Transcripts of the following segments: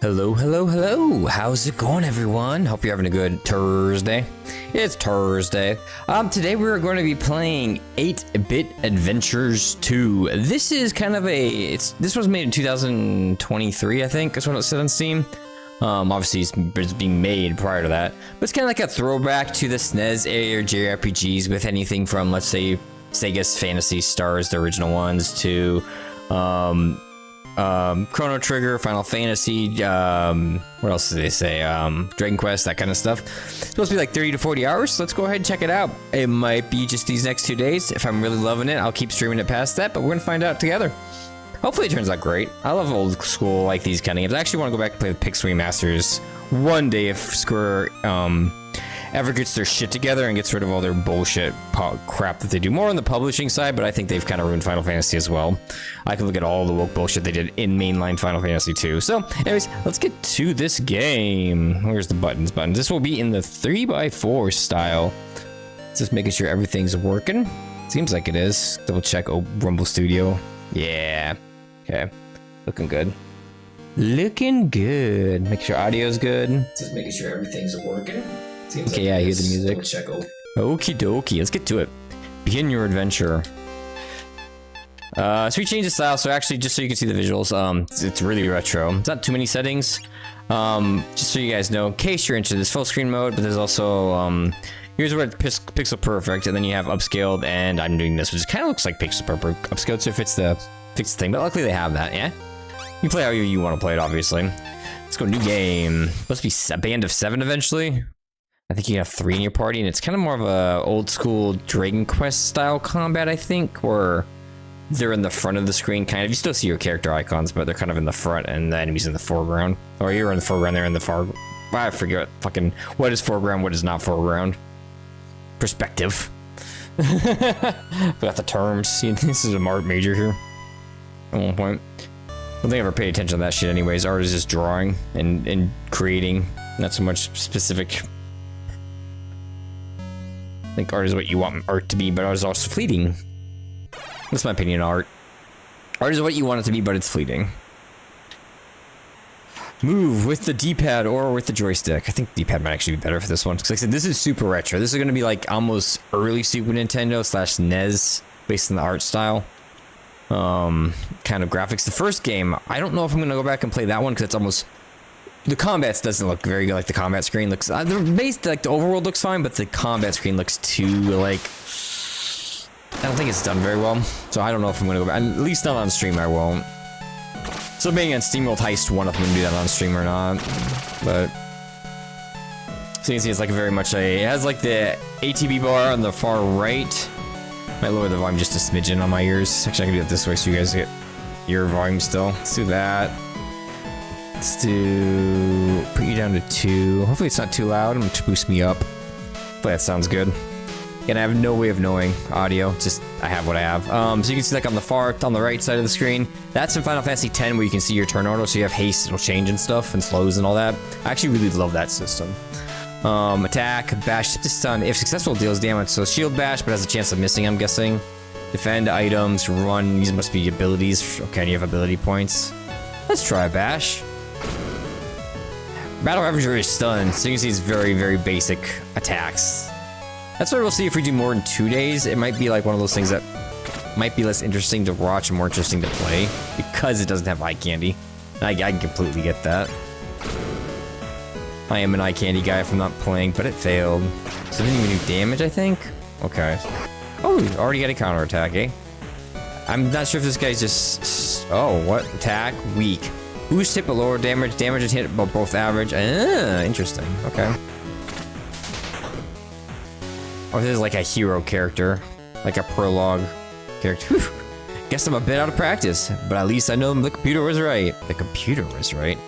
Hello, hello, hello. How's it going, everyone? Hope you're having a good Thursday. It's Thursday. Today we're going to be playing 8-Bit Adventures 2. This is kind of this was made in 2023, I think. That's what it said on Steam. Obviously it's being made prior to that. But it's kind of like a throwback to the SNES era JRPGs with anything from, let's say, Sega's Phantasy Stars, the original ones, to, Chrono Trigger, Final Fantasy, what else did they say? Dragon Quest, that kind of stuff. It's supposed to be like 30 to 40 hours, so let's go ahead and check it out. It might be just these next 2 days. If I'm really loving it, I'll keep streaming it past that, but we're gonna find out together. Hopefully it turns out great. I love old school, like these kind of games. I actually want to go back and play the Pix Remasters one day if Square, ever gets their shit together and gets rid of all their bullshit crap that they do. More on the publishing side, but I think they've kind of ruined Final Fantasy as well. I can look at all the woke bullshit they did in mainline Final Fantasy 2. So, anyways, let's get to this game. Where's the buttons? This will be in the 3x4 style. Just making sure everything's working. Seems like it is. Double check. Oh, Rumble Studio. Yeah. Okay. Looking good. Looking good. Make sure audio's good. Just making sure everything's working. Seems okay, like yeah, I hear the music. Okie dokie, let's get to it. Begin your adventure. So we changed the style, so actually, just so you can see the visuals, it's really retro. It's not too many settings. Just so you guys know, in case you're into this full screen mode, but there's also, here's what pixel perfect, and then you have upscaled, and I'm doing this, which kind of looks like pixel perfect upscaled, so it fits the thing, but luckily they have that, yeah? You play how you want to play it, obviously. Let's go, new game. Supposed to be a band of 7 eventually. I think you have 3 in your party, and it's kind of more of a old school Dragon Quest style combat, I think, where they're in the front of the screen, kind of. You still see your character icons, but they're kind of in the front, and the enemy's in the foreground. Or you're in the foreground, they're in the far. I forget what is foreground, what is not foreground. Perspective. Forgot the terms. See, this is a art major here. At one point, I don't think I ever paid attention to that shit. Anyways, art is just drawing and creating, not so much specific. I think art is what you want art to be, but art is also fleeting. That's my opinion on art. Art is what you want it to be, but it's fleeting. Move with the D-pad or with the joystick. I think the D-pad might actually be better for this one. Because like I said, this is super retro. This is going to be like almost early Super Nintendo / NES based on the art style. Kind of graphics. The first game, I don't know if I'm going to go back and play that one because it's almost... The combat doesn't look very good. Like the combat screen looks, the overworld looks fine, but the combat screen looks too like. I don't think it's done very well. So I don't know if I'm gonna go back. At least not on stream. I won't. So being on SteamWorld Heist 1, if I'm gonna do that on stream or not. But so you can see it's like very much it has like the ATB bar on the far right. Might lower the volume just a smidgen on my ears. Actually, I can do it this way so you guys get ear volume still. Let's do that. Let's do, put you down to 2. Hopefully it's not too loud. I'm going to boost me up. Hopefully that sounds good. Again, I have no way of knowing audio. Just, I have what I have. So you can see like on the right side of the screen, that's in Final Fantasy X where you can see your turn order. So you have haste, it'll change and stuff, and slows and all that. I actually really love that system. Attack, bash, to stun. If successful, deals damage. So shield bash, but has a chance of missing, I'm guessing. Defend items, run. These must be abilities. Okay, you have ability points. Let's try a bash. Battle Ravager is stunned, so you can see it's very, very basic attacks. That's what we'll see if we do more than 2 days. It might be like one of those things that might be less interesting to watch and more interesting to play because it doesn't have eye candy. I can completely get that. I am an eye candy guy if I'm not playing, but it failed. So it didn't even do damage, I think? Okay. Oh, we already got a counterattack, eh? I'm not sure if this guy's just... Oh, what? Attack? Weak. Boost hit but lower damage. Damage is hit but both average. Interesting. Okay. Or this is like a hero character. Like a prologue character. Whew. Guess I'm a bit out of practice, but at least I know the computer was right. The computer was right.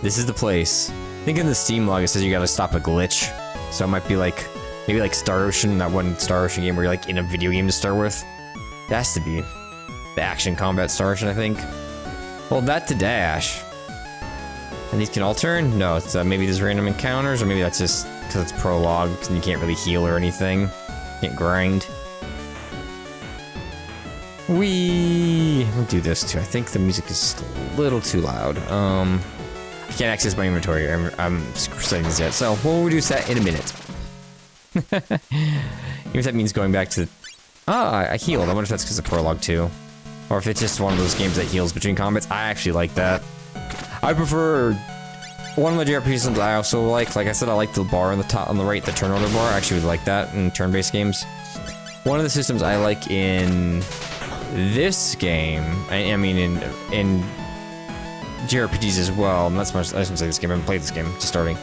This is the place. I think in the Steam log it says you gotta stop a glitch. So it might be like, maybe like Star Ocean, that one Star Ocean game where you're like in a video game to start with. It has to be the action combat Star Ocean, I think. Hold that to dash. And these can all turn? No, it's maybe there's random encounters, or maybe that's just because it's prologue, because you can't really heal or anything. Can't grind. We'll do this too. I think the music is just a little too loud. Can't access my inventory. I'm setting this yet. So we'll reduce that in a minute. Even if that means going back to... I healed. I wonder if that's because of prologue too. Or if it's just one of those games that heals between combats. I actually like that. I prefer... One of the JRPG systems I also like I said, I like the bar on the top, on the right, the turn order bar. I actually would like that in turn-based games. One of the systems I like in this game, I mean in JRPGs as well, not so much, I shouldn't say this game, I haven't played this game, just starting,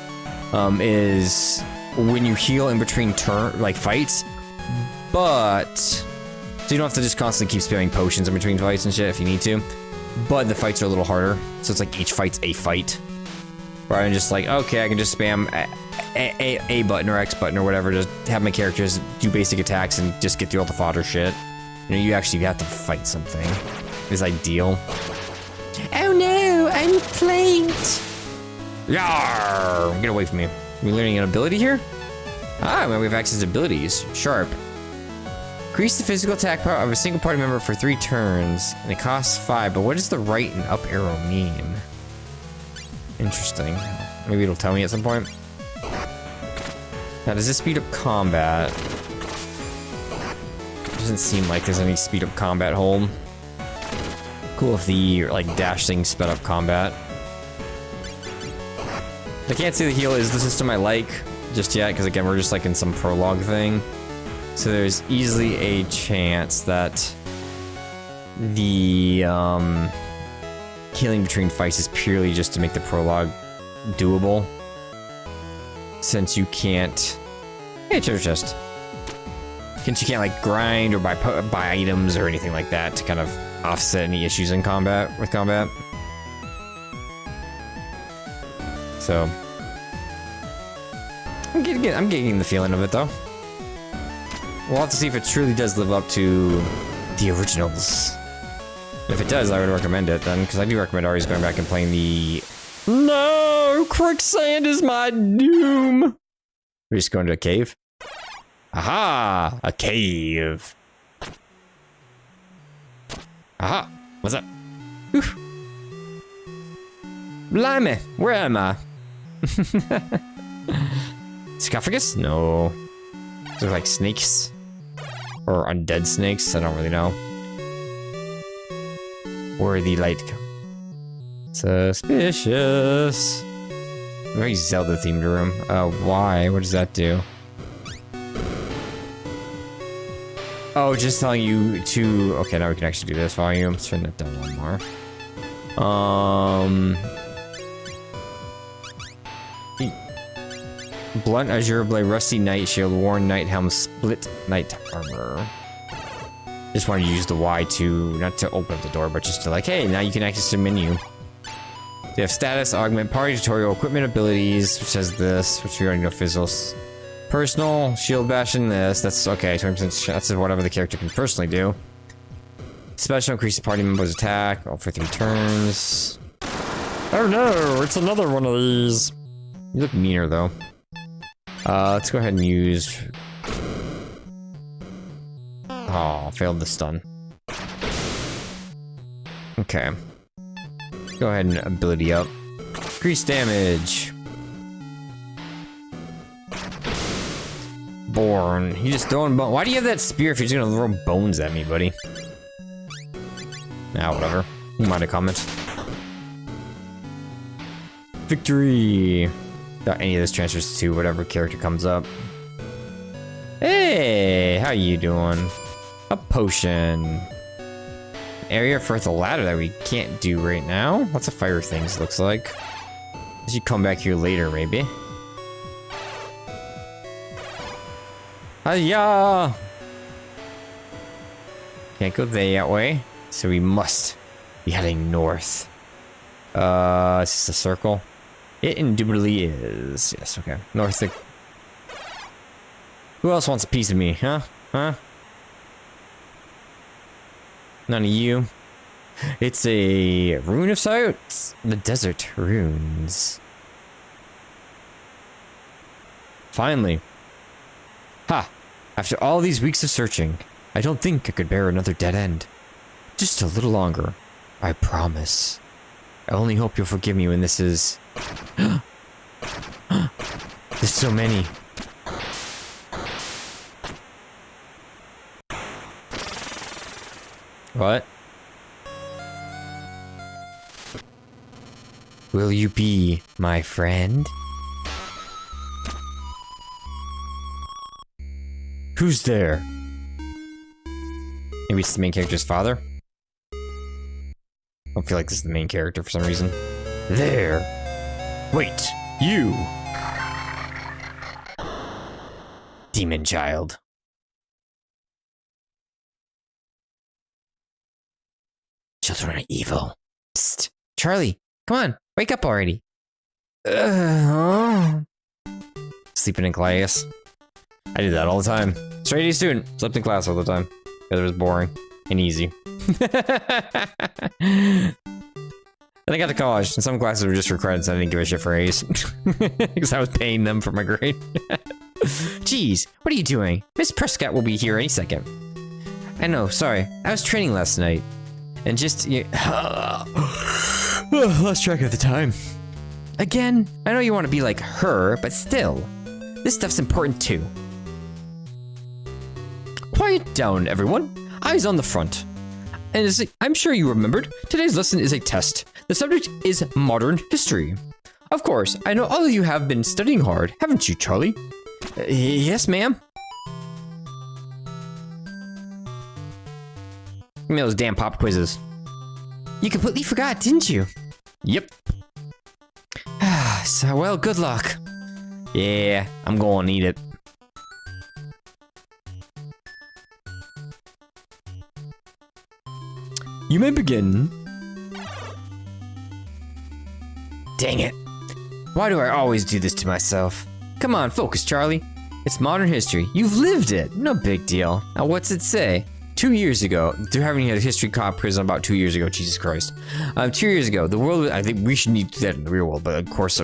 is when you heal in between fights, but, so you don't have to just constantly keep spamming potions in between fights and shit if you need to, but the fights are a little harder, so it's like each fight's a fight. Rather than just like, okay, I can just spam A button or X button or whatever to have my characters do basic attacks and just get through all the fodder shit. You know, you actually have to fight something. It's ideal. Oh no, I'm flanked! Yarr! Get away from me. Are we learning an ability here? Ah, well, we have access to abilities. Sharp. Increase the physical attack power of a single party member for 3 turns, and it costs 5, but what does the right and up arrow mean? Interesting. Maybe it'll tell me at some point. Now, does this speed up combat? Doesn't seem like there's any speed up combat hold. Cool if the, like, dash thing sped up combat. I can't say the heal is the system I like just yet, because again, we're just like in some prologue thing. So there's easily a chance that the, healing between fights is purely just to make the prologue doable. Since you can't... Hey, treasure chest. Since you can't, like, grind or buy items or anything like that to kind of offset any issues in combat, with combat. So... I'm getting the feeling of it, though. We'll have to see if it truly does live up to the originals. If it does, I would recommend it then, because I do recommend always going back and playing the... No! Quicksand is my doom! We're just going to a cave? Aha! A cave! Aha! What's up? Oof. Blimey! Where am I? Sarcophagus? No. They're like snakes? Or undead snakes? I don't really know. Where the light come. Suspicious. Very Zelda themed room. Why? What does that do? Oh, just telling you to... Okay, now we can actually do this volume. Let's turn that down one more. Blunt azure blade, rusty knight shield, worn knight helm, split knight armor. Just wanted to use the Y to, not to open up the door, but just to like, hey, now you can access the menu. So you have status, augment, party tutorial, equipment abilities, which says this, which we already know fizzles. Personal, shield bastion, this, that's okay, 20%, that's whatever the character can personally do. Special, increase the party member's attack, all for 3 turns. Oh no, it's another one of these. You look meaner though. Let's go ahead and use... Oh, failed the stun. Okay. Go ahead and ability up. Increase damage. Born. You just throwing bones. Why do you have that spear if you're just gonna throw bones at me, buddy? Nah, whatever. You mind a comment. Victory. Any of this transfers to whatever character comes up. Hey, how you doing? A potion. Area for the ladder that we can't do right now. Lots of fire things, looks like. I should come back here later, maybe. Hiya! Can't go that way, so we must be heading north. Is this a circle? It indubitably is. Yes, okay. North. Who else wants a piece of me, huh? Huh? None of you. It's a rune of sorts. The desert runes. Finally. Ha! After all these weeks of searching, I don't think I could bear another dead end. Just a little longer. I promise. I only hope you'll forgive me when this is There's so many. What? Will you be my friend? Who's there? Maybe it's the main character's father? I don't feel like this is the main character for some reason. There! Wait! You! Demon child. Children are evil. Psst! Charlie! Come on! Wake up already! Sleeping in class. I did that all the time. Straight A student. Slept in class all the time. Because it was boring. And easy. Then I got to college, and some classes were just for credits. I didn't give a shit for A's. Because I was paying them for my grade. Jeez, what are you doing? Miss Prescott will be here any second. I know, sorry. I was training last night. And just... lost track of the time. Again, I know you want to be like her, but still. This stuff's important too. Quiet down, everyone. Eyes on the front. And as I'm sure you remembered, today's lesson is a test. The subject is modern history. Of course, I know all of you have been studying hard, haven't you, Charlie? Yes, ma'am. Give me those damn pop quizzes. You completely forgot, didn't you? Yep. So, well, good luck. Yeah, I'm gonna need it. You may begin. Dang it. Why do I always do this to myself? Come on, focus, Charlie. It's modern history. You've lived it. No big deal. Now, what's it say? 2 years ago, they're having a history comp quiz about 2 years ago. Jesus Christ. 2 years ago, the world, I think we should need to do that in the real world, but of course,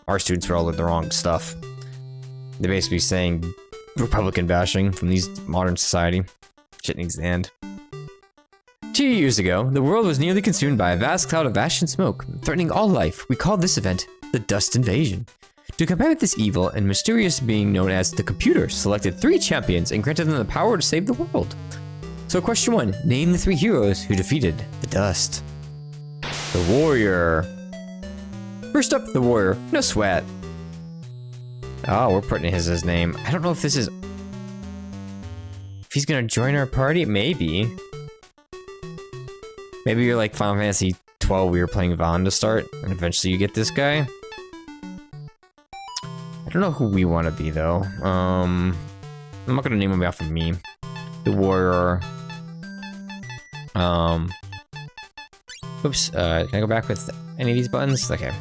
our students were all in the wrong stuff. They're basically saying Republican bashing from these modern society. Shit needs to end. 2 years ago, the world was nearly consumed by a vast cloud of ash and smoke, threatening all life. We called this event the Dust Invasion. To combat this evil and mysterious being known as the computer selected 3 champions and granted them the power to save the world. So question 1, name the 3 heroes who defeated the Dust. The Warrior. First up, the Warrior. No sweat. Oh, we're putting his name. I don't know if this is... If he's gonna join our party? Maybe. Maybe you're like Final Fantasy 12 we were playing Vaughn to start, and eventually you get this guy. I don't know who we want to be, though. I'm not gonna name him off of me. The Warrior. Oops, can I go back with any of these buttons? Okay.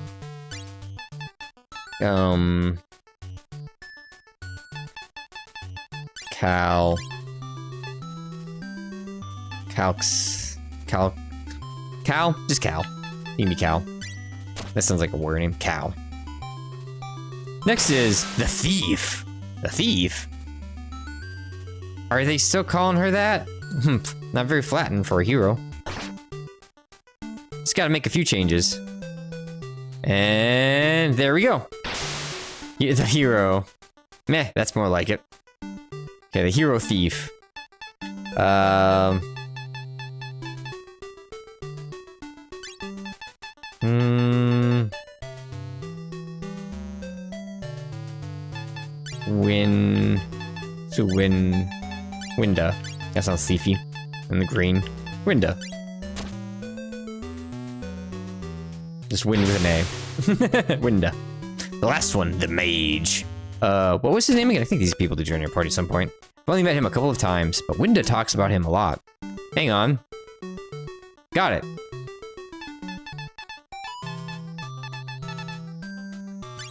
Cal. Cal? Just Cal. You can be Cal. That sounds like a warrior name. Cal. Next is the Thief. The Thief? Are they still calling her that? Not very flattering for a hero. Just gotta make a few changes. And there we go. The hero. Meh, that's more like it. Okay, the hero thief. Winda. That sounds thiefy. And the green. Winda. Just win with an A. Winda. The last one, the mage. What was his name again? I think these people did join your party at some point. I've only met him a couple of times, but Winda talks about him a lot. Hang on. Got it.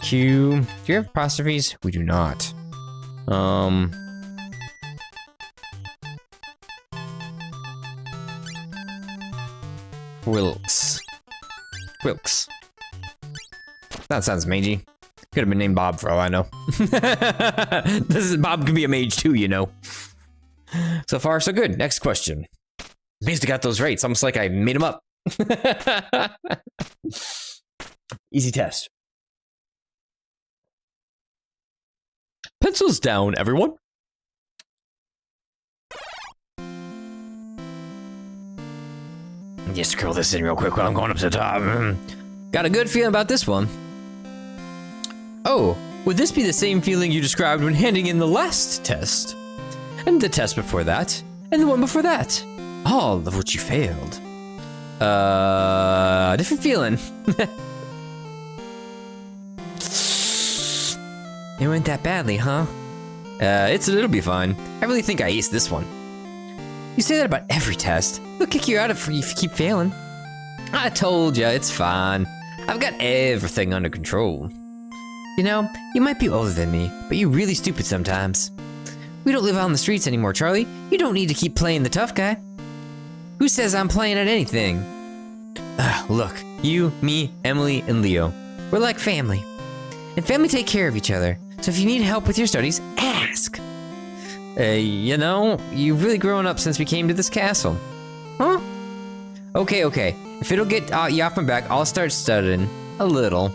Q. Do you have apostrophes? We do not. Wilkes. That sounds magey. Could have been named Bob for all I know. Bob could be a mage too, you know. So far, so good. Next question. Basically got those right. It's almost like I made them up. Easy test. Pencils down, everyone. Just scroll this in real quick while I'm going up to the top. Got a good feeling about this one. Oh, would this be the same feeling you described when handing in the last test? And the test before that? And the one before that? All of which you failed. Different feeling. It went that badly, huh? It'll be fine. I really think I aced this one. You say that about every test. They'll kick you out if you keep failing. I told ya, it's fine. I've got everything under control. You know, you might be older than me, but you're really stupid sometimes. We don't live on the streets anymore, Charlie. You don't need to keep playing the tough guy. Who says I'm playing at anything? Look, you, me, Emily, and Leo. We're like family. And family take care of each other. So if you need help with your studies, ask. You know, you've really grown up since we came to this castle. Huh? Okay. If it'll get you off my back, I'll start studying. A little.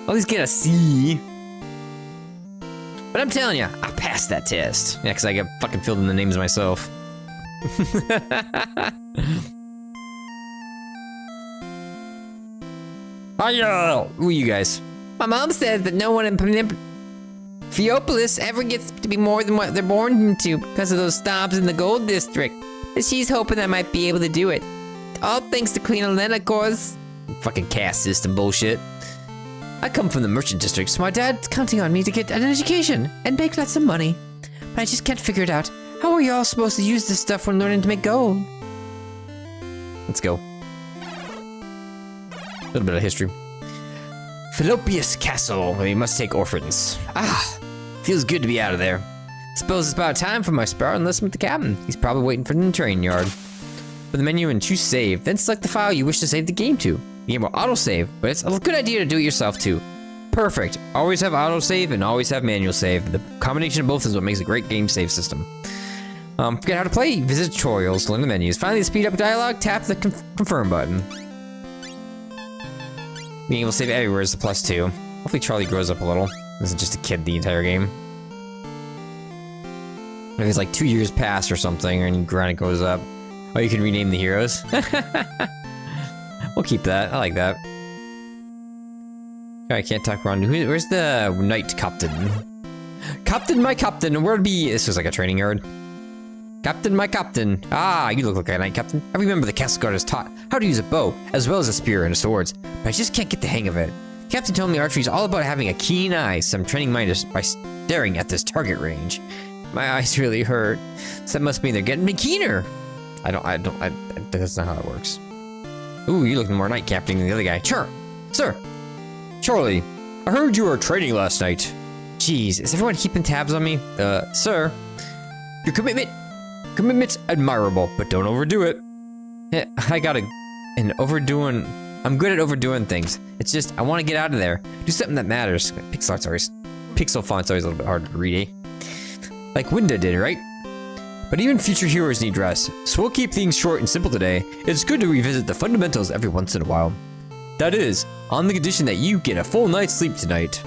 I'll at least get a C. But I'm telling you, I passed that test. Yeah, because I got fucking filled in the names myself. Hiya! Who are you guys? My mom says that no one in Theopolis ever gets to be more than what they're born into because of those snobs in the gold district. And she's hoping I might be able to do it. All thanks to Queen Elena, of course. Fucking caste system bullshit. I come from the merchant district, so my dad's counting on me to get an education and make lots of money. But I just can't figure it out. How are y'all supposed to use this stuff when learning to make gold? Let's go. A little bit of history. Philopius Castle, where you must take orphans. Feels good to be out of there. Suppose it's about time for my Spartan lesson with the captain. He's probably waiting for the train yard. For the menu and choose save, then select the file you wish to save the game to. The game will autosave, but it's a good idea to do it yourself too. Perfect. Always have autosave and always have manual save. The combination of both is what makes a great game save system. Forget how to play, visit tutorials, learn the menus. Finally, to speed up dialogue, tap the confirm button. Being able to save everywhere is the +2. Hopefully Charlie grows up a little. Isn't just a kid the entire game. Maybe it's like 2 years pass or something, and granted goes up. Oh, you can rename the heroes. We'll keep that. I like that. I can't talk around. Where's the knight captain? Captain, my captain, where'd be? This was like a training yard. Captain, my captain. Ah, you look like a knight captain. I remember the castle guard has taught how to use a bow, as well as a spear and swords, but I just can't get the hang of it. The captain told me archery is all about having a keen eye, so I'm training mine by staring at this target range. My eyes really hurt. So that must mean they're getting me keener. That's not how it works. Ooh, you look more knight captain than the other guy. Sir. Charlie, I heard you were training last night. Jeez, is everyone keeping tabs on me? Sir, your commitment's admirable, but don't overdo it. Yeah, I'm good at overdoing things. It's just, I want to get out of there. Do something that matters. Pixel font's always a little bit harder to read, eh? Like Winda did, right? But even future heroes need rest, so we'll keep things short and simple today. It's good to revisit the fundamentals every once in a while. That is, on the condition that you get a full night's sleep tonight.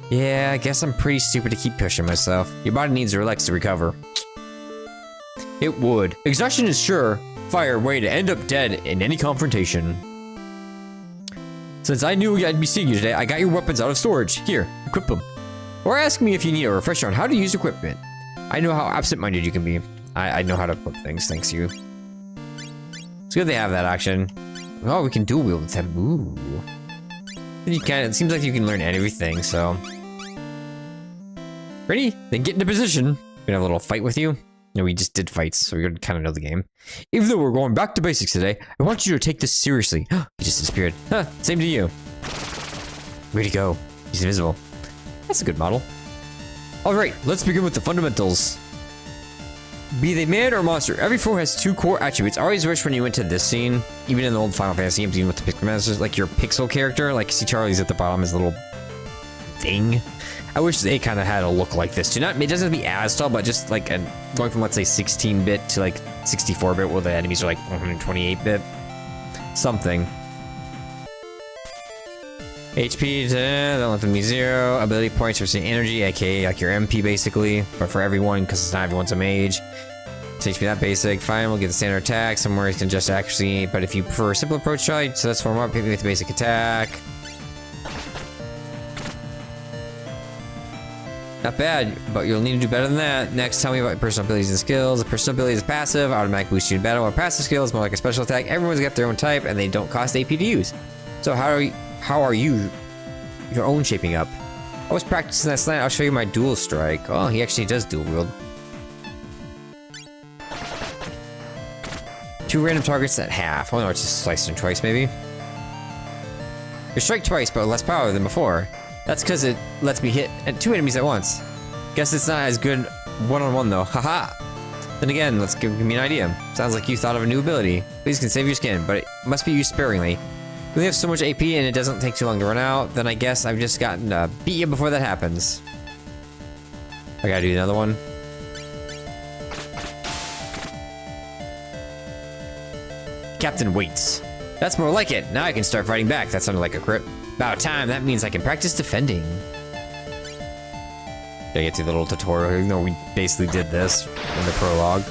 Yeah, I guess I'm pretty stupid to keep pushing myself. Your body needs to relax to recover. It would. Exhaustion is sure-fire way to end up dead in any confrontation. Since I knew I'd be seeing you today, I got your weapons out of storage. Here, equip them. Or ask me if you need a refresher on how to use equipment. I know how absent-minded you can be. I know how to equip things, thanks to you. It's good they have that action. Oh, we can dual wield with them. Ooh. It seems like you can learn everything, so. Ready? Then get into position. We're gonna have a little fight with you. No, we just did fights, so we kind of know the game. Even though we're going back to basics today, I want you to take this seriously. He just disappeared. Same to you. Where'd he go? He's invisible. That's a good model. Alright, let's begin with the fundamentals. Be they man or monster, every foe has 2 core attributes. I always wish when you went to this scene, even in the old Final Fantasy games, even with the Pixel Masters, like your pixel character, like see Charlie's at the bottom, his little thing. I wish they kind of had a look like this too. It doesn't have to be as tall, but just like going from let's say 16-bit to like 64-bit, where the enemies are like 128-bit. Something. HP, don't let them be 0. Ability points for seeing energy, aka like your MP basically, but for everyone because it's not everyone's a mage. So HP that basic. Fine, we'll get the standard attack. Somewhere you can just actually, but if you prefer a simple approach, try. So let's warm up. Hit me with the basic attack. Not bad, but you'll need to do better than that. Next, tell me about your personal abilities and skills. The personal ability is passive, automatic boost you in battle, while passive skill is more like a special attack. Everyone's got their own type, and they don't cost AP to use. So how are you your own shaping up? I was practicing last night. I'll show you my dual strike. Oh, he actually does dual wield. 2 random targets at half. Oh no, it's just slicing twice maybe. You strike twice, but less power than before. That's because it lets me hit at 2 enemies at once. Guess it's not as good one-on-one though, haha. Then again, let's give me an idea. Sounds like you thought of a new ability. Please can save your skin, but it must be used sparingly. We only have so much AP and it doesn't take too long to run out, then I guess I've just gotten to beat you before that happens. I gotta do another one. Captain waits. That's more like it. Now I can start fighting back. That sounded like a crit. About time. That means I can practice defending. Gotta get to the little tutorial, even though we basically did this in the prologue.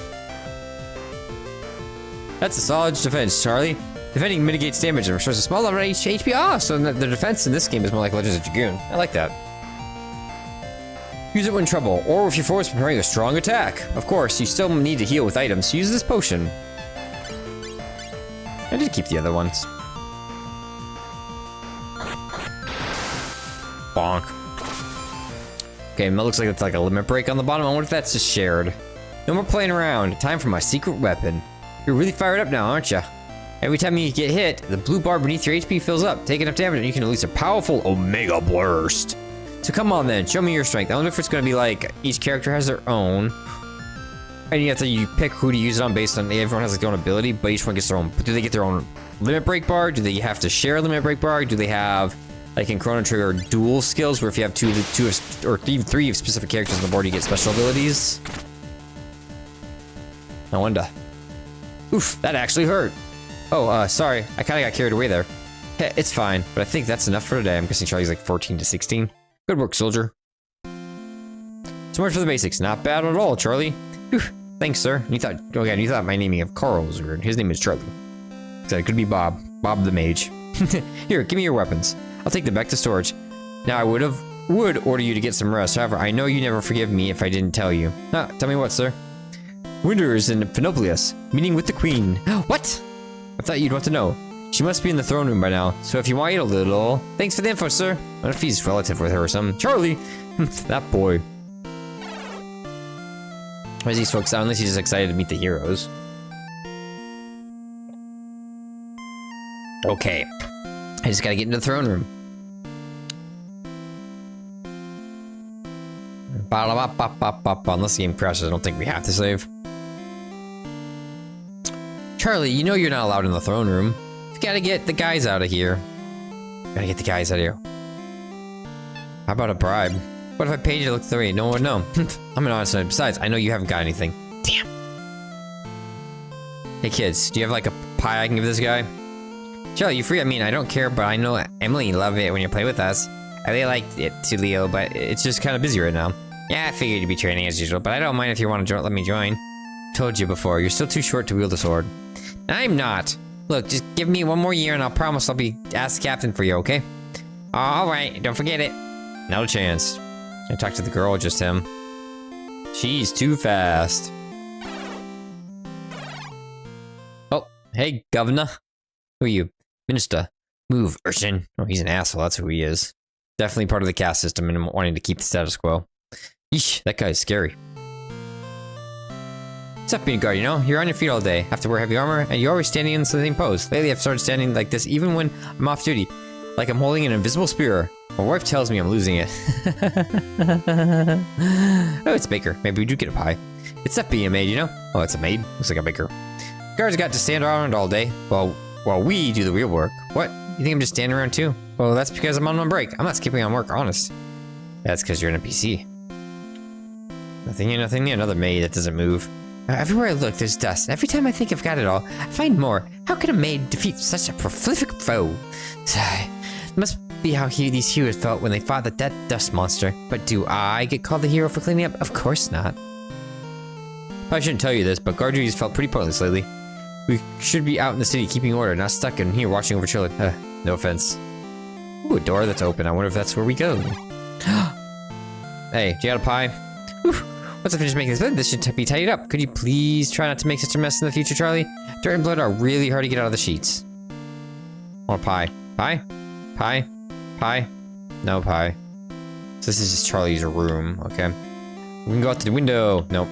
That's a solid defense, Charlie. Defending mitigates damage and restores a small amount of HP. Ah, so the defense in this game is more like Legends of Dragoon. I like that. Use it when in trouble, or if your foe is preparing a strong attack. Of course, you still need to heal with items, so use this potion. I did keep the other ones. Bonk. Okay, it looks like it's like a limit break on the bottom. I wonder if that's just shared. No more playing around. Time for my secret weapon. You're really fired up now, aren't you? Every time you get hit, the blue bar beneath your HP fills up. Take enough damage and you can release a powerful Omega Burst. So come on then, show me your strength. I wonder if it's going to be like each character has their own. And you have to pick who to use it on based on, everyone has like their own ability, but each one gets their own. Do they get their own limit break bar? Do they have to share a limit break bar? Do they have, like in Chrono Trigger, dual skills where if you have two or three specific characters on the board, you get special abilities? No wonder. Oof, that actually hurt. Oh, sorry. I kind of got carried away there. Hey, it's fine, but I think that's enough for today. I'm guessing Charlie's like 14 to 16. Good work, soldier. So much for the basics. Not bad at all, Charlie. Whew. Thanks, sir. You thought, oh yeah, you thought my naming of Carl was weird. His name is Charlie. So it could be Bob. Bob the Mage. Here, give me your weapons. I'll take them back to storage. Now, I would order you to get some rest. However, I know you never forgive me if I didn't tell you. Tell me what, sir? Winter is in Phenoplius, meeting with the Queen. What? I thought you'd want to know. She must be in the throne room by now, so if you want to eat a little... Thanks for the info, sir. What if he's relative with her or something? Charlie! That boy. Why is he so excited? Unless he's just excited to meet the heroes. Okay. I just gotta get into the throne room. Unless the game crashes, I don't think we have to save. Charlie, you know you're not allowed in the throne room. You gotta get the guys out of here. Gotta get the guys out of here. How about a bribe? What if I paid you to look through? No one would know. I'm an honest man. Besides, I know you haven't got anything. Damn. Hey kids, do you have like a pie I can give this guy? Charlie, you free? I mean, I don't care, but I know Emily love it when you play with us. I really liked it too, Leo, but it's just kind of busy right now. Yeah, I figured you'd be training as usual, but I don't mind if you want to let me join. Told you before, you're still too short to wield a sword. I'm not. Look, just give me one more year and I'll promise I'll be asked captain for you, okay? Alright, don't forget it. No chance. I talked to the girl, just him. She's too fast. Oh, hey, governor. Who are you? Minister. Move, urchin. Oh, he's an asshole, that's who he is. Definitely part of the caste system and wanting to keep the status quo. Yeesh, that guy's scary. It's tough being a guard, you know? You're on your feet all day, have to wear heavy armor, and you're always standing in the same pose. Lately, I've started standing like this even when I'm off duty. Like I'm holding an invisible spear. My wife tells me I'm losing it. Oh, it's Baker. Maybe we do get a pie. It's tough being a maid, you know? Oh, it's a maid? Looks like a baker. Guards got to stand around all day, while we do the real work. What? You think I'm just standing around too? Well, that's because I'm on my break. I'm not skipping on work, honest. That's because you're an NPC. Nothing here, nothing there. Another maid that doesn't move. Everywhere I look, there's dust. Every time I think I've got it all, I find more. How could a maid defeat such a prolific foe? Sigh. be how these heroes felt when they fought that dust monster. But do I get called the hero for cleaning up? Of course not. I shouldn't tell you this, but guard duties felt pretty pointless lately. We should be out in the city keeping order, not stuck in here watching over children. No offense. Ooh, a door that's open. I wonder if that's where we go. Hey, do you got a pie? Whew. Once I finish making this bed, this should be tidied up. Could you please try not to make such a mess in the future, Charlie? Dirt and blood are really hard to get out of the sheets. More pie. Pie? Pie? Pie? No pie. So this is just Charlie's room, okay. We can go out to the window. Nope.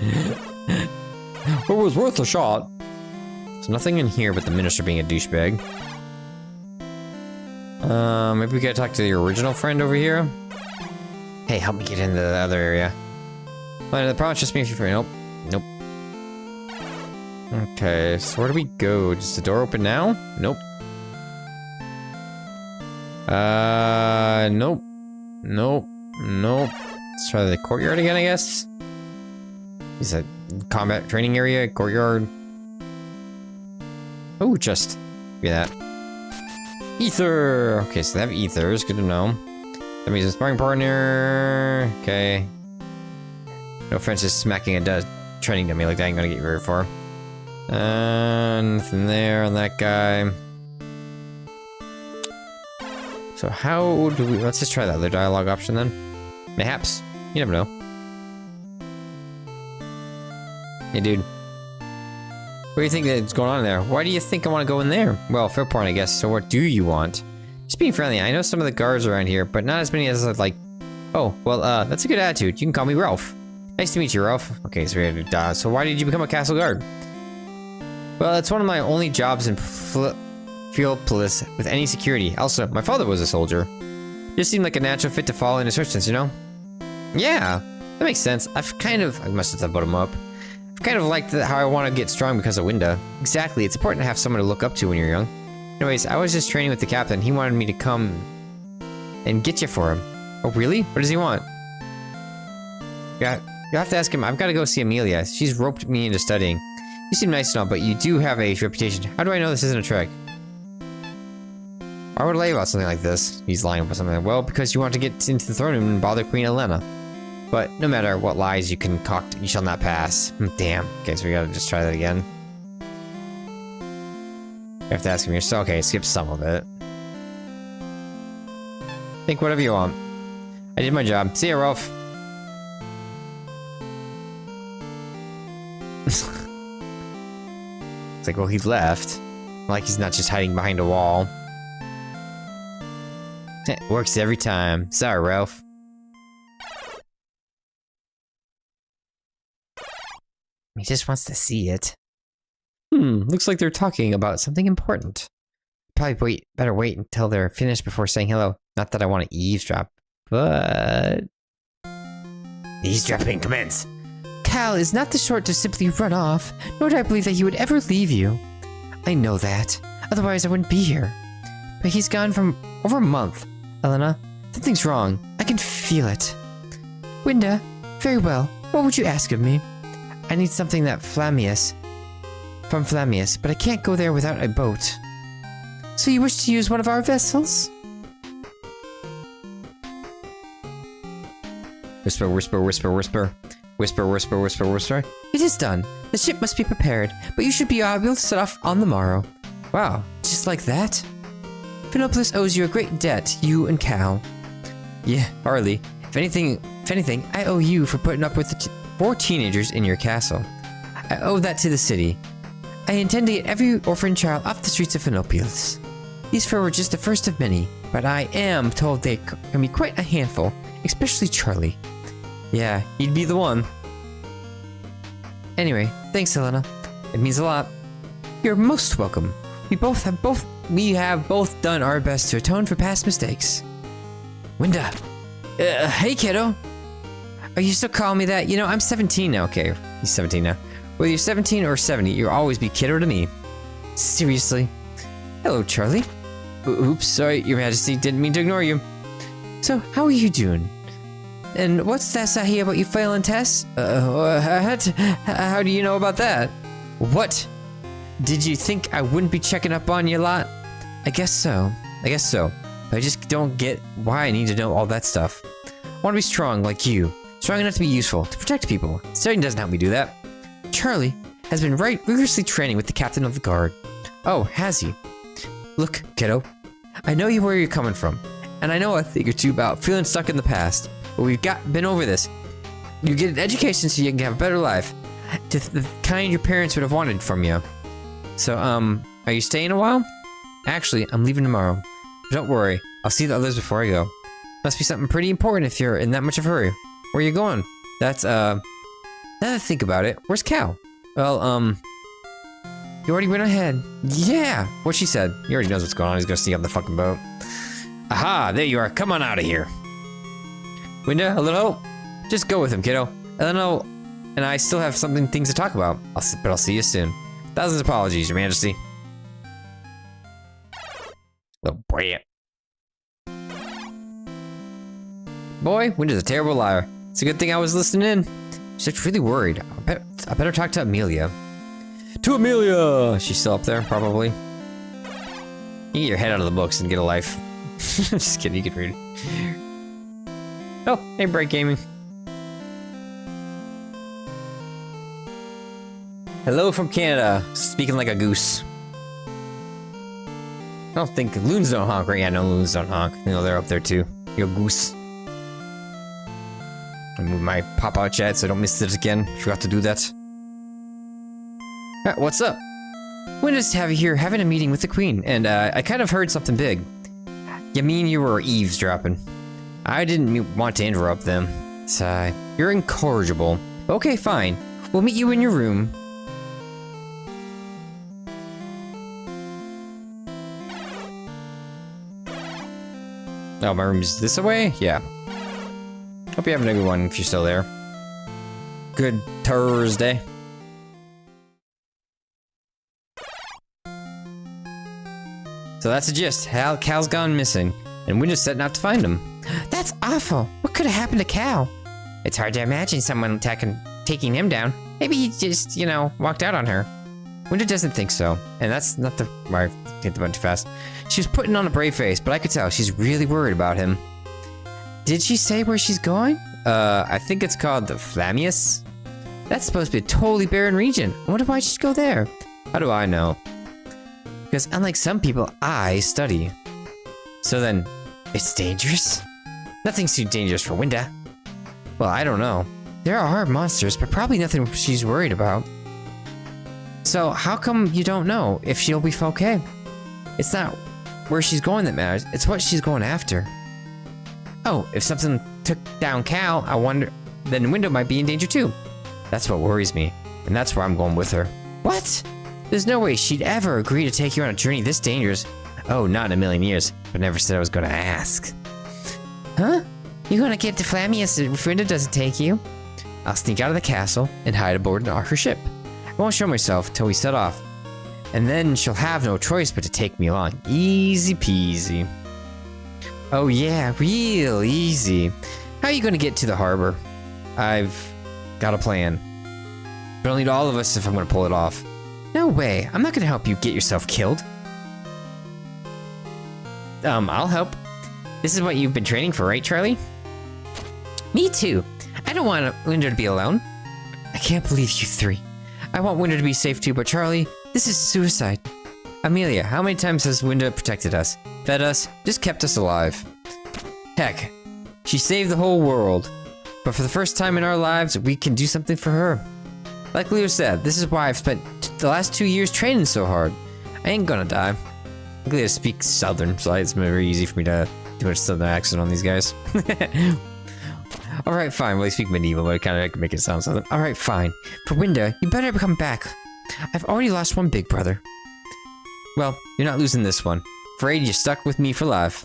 It was worth a shot. There's nothing in here but the minister being a douchebag. Maybe we gotta talk to the original friend over here. Hey, help me get into the other area. Well, the promise just me if you're free. Nope. Nope. Okay, so where do we go? Does the door open now? Nope. Nope. Nope. Nope. Let's try the courtyard again, I guess. Is that combat training area? Courtyard? Oh, just. Look at that. Ether! Okay, so they have ethers. Good to know. That means a sparring partner. Okay. No offense, just smacking a training dummy like that ain't gonna get you very far. Nothing there on that guy. So how do we... Let's just try the other dialogue option then. Mayhaps. You never know. Hey, dude. What do you think that's going on in there? Why do you think I want to go in there? Well, fair point, I guess. So what do you want? Just being friendly. I know some of the guards around here, but not as many as I'd like. Oh, well, that's a good attitude. You can call me Ralph. Nice to meet you, Ralph. Okay, so we had to die. So why did you become a castle guard? Well, it's one of my only jobs in field police with any security. Also, my father was a soldier. Just seemed like a natural fit to follow in his footsteps, you know? Yeah, that makes sense. I must have put him up. I've kind of liked how I want to get strong because of Winda. Exactly, it's important to have someone to look up to when you're young. Anyways, I was just training with the captain. He wanted me to come and get you for him. Oh, really? What does he want? Yeah, you have to ask him. I've got to go see Amelia. She's roped me into studying. You seem nice and all, but you do have a reputation. How do I know this isn't a trick? Why would I lie about something like this? He's lying about something like, well, because you want to get into the throne room and bother Queen Elena. But no matter what lies you concoct, you shall not pass. Damn. Okay, so we gotta just try that again. You have to ask him yourself. Okay, skip some of it. Think whatever you want. I did my job. See ya, Ralph. It's like, well, he left. Like he's not just hiding behind a wall. It works every time. Sorry, Ralph. He just wants to see it. Looks like they're talking about something important. Probably better wait until they're finished before saying hello. Not that I want to eavesdrop, but... Eavesdropping, commence! Cal is not the sort to simply run off, nor do I believe that he would ever leave you. I know that. Otherwise, I wouldn't be here. But he's gone for over a month. Elena, something's wrong. I can feel it. Winda, very well. What would you ask of me? I need something from Flamius, but I can't go there without a boat. So you wish to use one of our vessels? Whisper, whisper, whisper, whisper. Whisper, whisper, whisper, whisper. It is done. The ship must be prepared, but you should be able to set off on the morrow. Wow, just like that? Phinopolis owes you a great debt, you and Cal. Yeah, hardly. If anything, I owe you for putting up with the 4 teenagers in your castle. I owe that to the city. I intend to get every orphan child off the streets of Phinopolis. These 4 were just the first of many, but I am told they can be quite a handful, especially Charlie. Yeah, he'd be the one. Anyway, thanks, Helena. It means a lot. You're most welcome. We have both done our best to atone for past mistakes. Winda. Hey, kiddo. Are you still calling me that? You know, I'm 17 now. Okay, he's 17 now. Whether you're 17 or 70, you'll always be kiddo to me. Seriously. Hello, Charlie. Oops, sorry, Your Majesty. Didn't mean to ignore you. So, how are you doing? And what's that I hear about you failing tests? How do you know about that? What? Did you think I wouldn't be checking up on you a lot? I guess so. but I just don't get why I need to know all that stuff. I want to be strong like you. Strong enough to be useful, to protect people. Studying doesn't help me do that. Charlie has been rigorously training with the captain of the guard. Oh, has he? Look, kiddo. I know where you're coming from, and I know a thing or two about feeling stuck in the past. But we've been over this. You get an education so you can have a better life. The kind your parents would have wanted from you. So, are you staying a while? Actually, I'm leaving tomorrow. Don't worry, I'll see the others before I go. Must be something pretty important if you're in that much of a hurry. Where are you going? That's, now that I think about it, where's Cal? Well, you already went ahead. Yeah, what she said. He already knows what's going on. He's gonna sneak up the fucking boat. Aha, there you are. Come on out of here. Winda, a little hope? Just go with him, kiddo. Eleanor and I still have things to talk about. But I'll see you soon. Thousands of apologies, Your Majesty. Little boy. Boy, Winda's a terrible liar. It's a good thing I was listening in. She looked really worried. I better talk to Amelia. To Amelia! She's still up there, probably. You get your head out of the books and get a life. Just kidding, you can read. Oh, hey, Bright Gaming. Hello from Canada. Speaking like a goose. I don't think loons don't honk, right? Yeah, no, loons don't honk. You know, they're up there too. Yo, goose. I move my pop-out chat so I don't miss it again. Forgot to do that. What's up? We're just here having a meeting with the Queen, and I kind of heard something big. You mean you were eavesdropping? I didn't want to interrupt them. Sigh. You're incorrigible. Okay, fine. We'll meet you in your room. Oh, my room is this away? Yeah. Hope you're having a good one if you're still there. Good Thursday. So that's the gist. Cal's gone missing, and we're just setting out to find him. That's awful. What could have happened to Cal? It's hard to imagine someone taking him down. Maybe he just, you know, walked out on her. Winter doesn't think so, and that's not the... I hit the button too fast. She was putting on a brave face, but I could tell she's really worried about him. Did she say where she's going? I think it's called the Flamius. That's supposed to be a totally barren region. I wonder why she'd go there. How do I know? Because unlike some people, I study. So then, it's dangerous? Nothing's too dangerous for Winda. Well, I don't know. There are monsters, but probably nothing she's worried about. So how come you don't know if she'll be okay? It's not where she's going that matters, it's what she's going after. Oh, if something took down Cal, I wonder, then Winda might be in danger too. That's what worries me, and that's where I'm going with her. What? There's no way she'd ever agree to take you on a journey this dangerous. Oh, not in a million years, but never said I was gonna ask. Huh? You gonna get to Flamius if Winda doesn't take you? I'll sneak out of the castle and hide aboard her ship. I won't show myself till we set off. And then she'll have no choice but to take me along. Easy peasy. Oh yeah, real easy. How are you gonna get to the harbor? I've got a plan. But I'll need all of us if I'm gonna pull it off. No way, I'm not gonna help you get yourself killed. I'll help. This is what you've been training for, right, Charlie? Me too. I don't want Winter to be alone. I can't believe you three. I want Winter to be safe too, but Charlie, this is suicide. Amelia, how many times has Winter protected us, fed us, just kept us alive? Heck, she saved the whole world. But for the first time in our lives, we can do something for her. Like Leo said, this is why I've spent the last 2 years training so hard. I ain't gonna die. Leo speaks Southern, so it's very easy for me to do a Southern accent on these guys. Alright, fine. Well, they speak medieval, but I kind of make it sound Southern. Alright, fine. For Winda, you better come back. I've already lost one big brother. Well, you're not losing this one. Afraid you're stuck with me for life.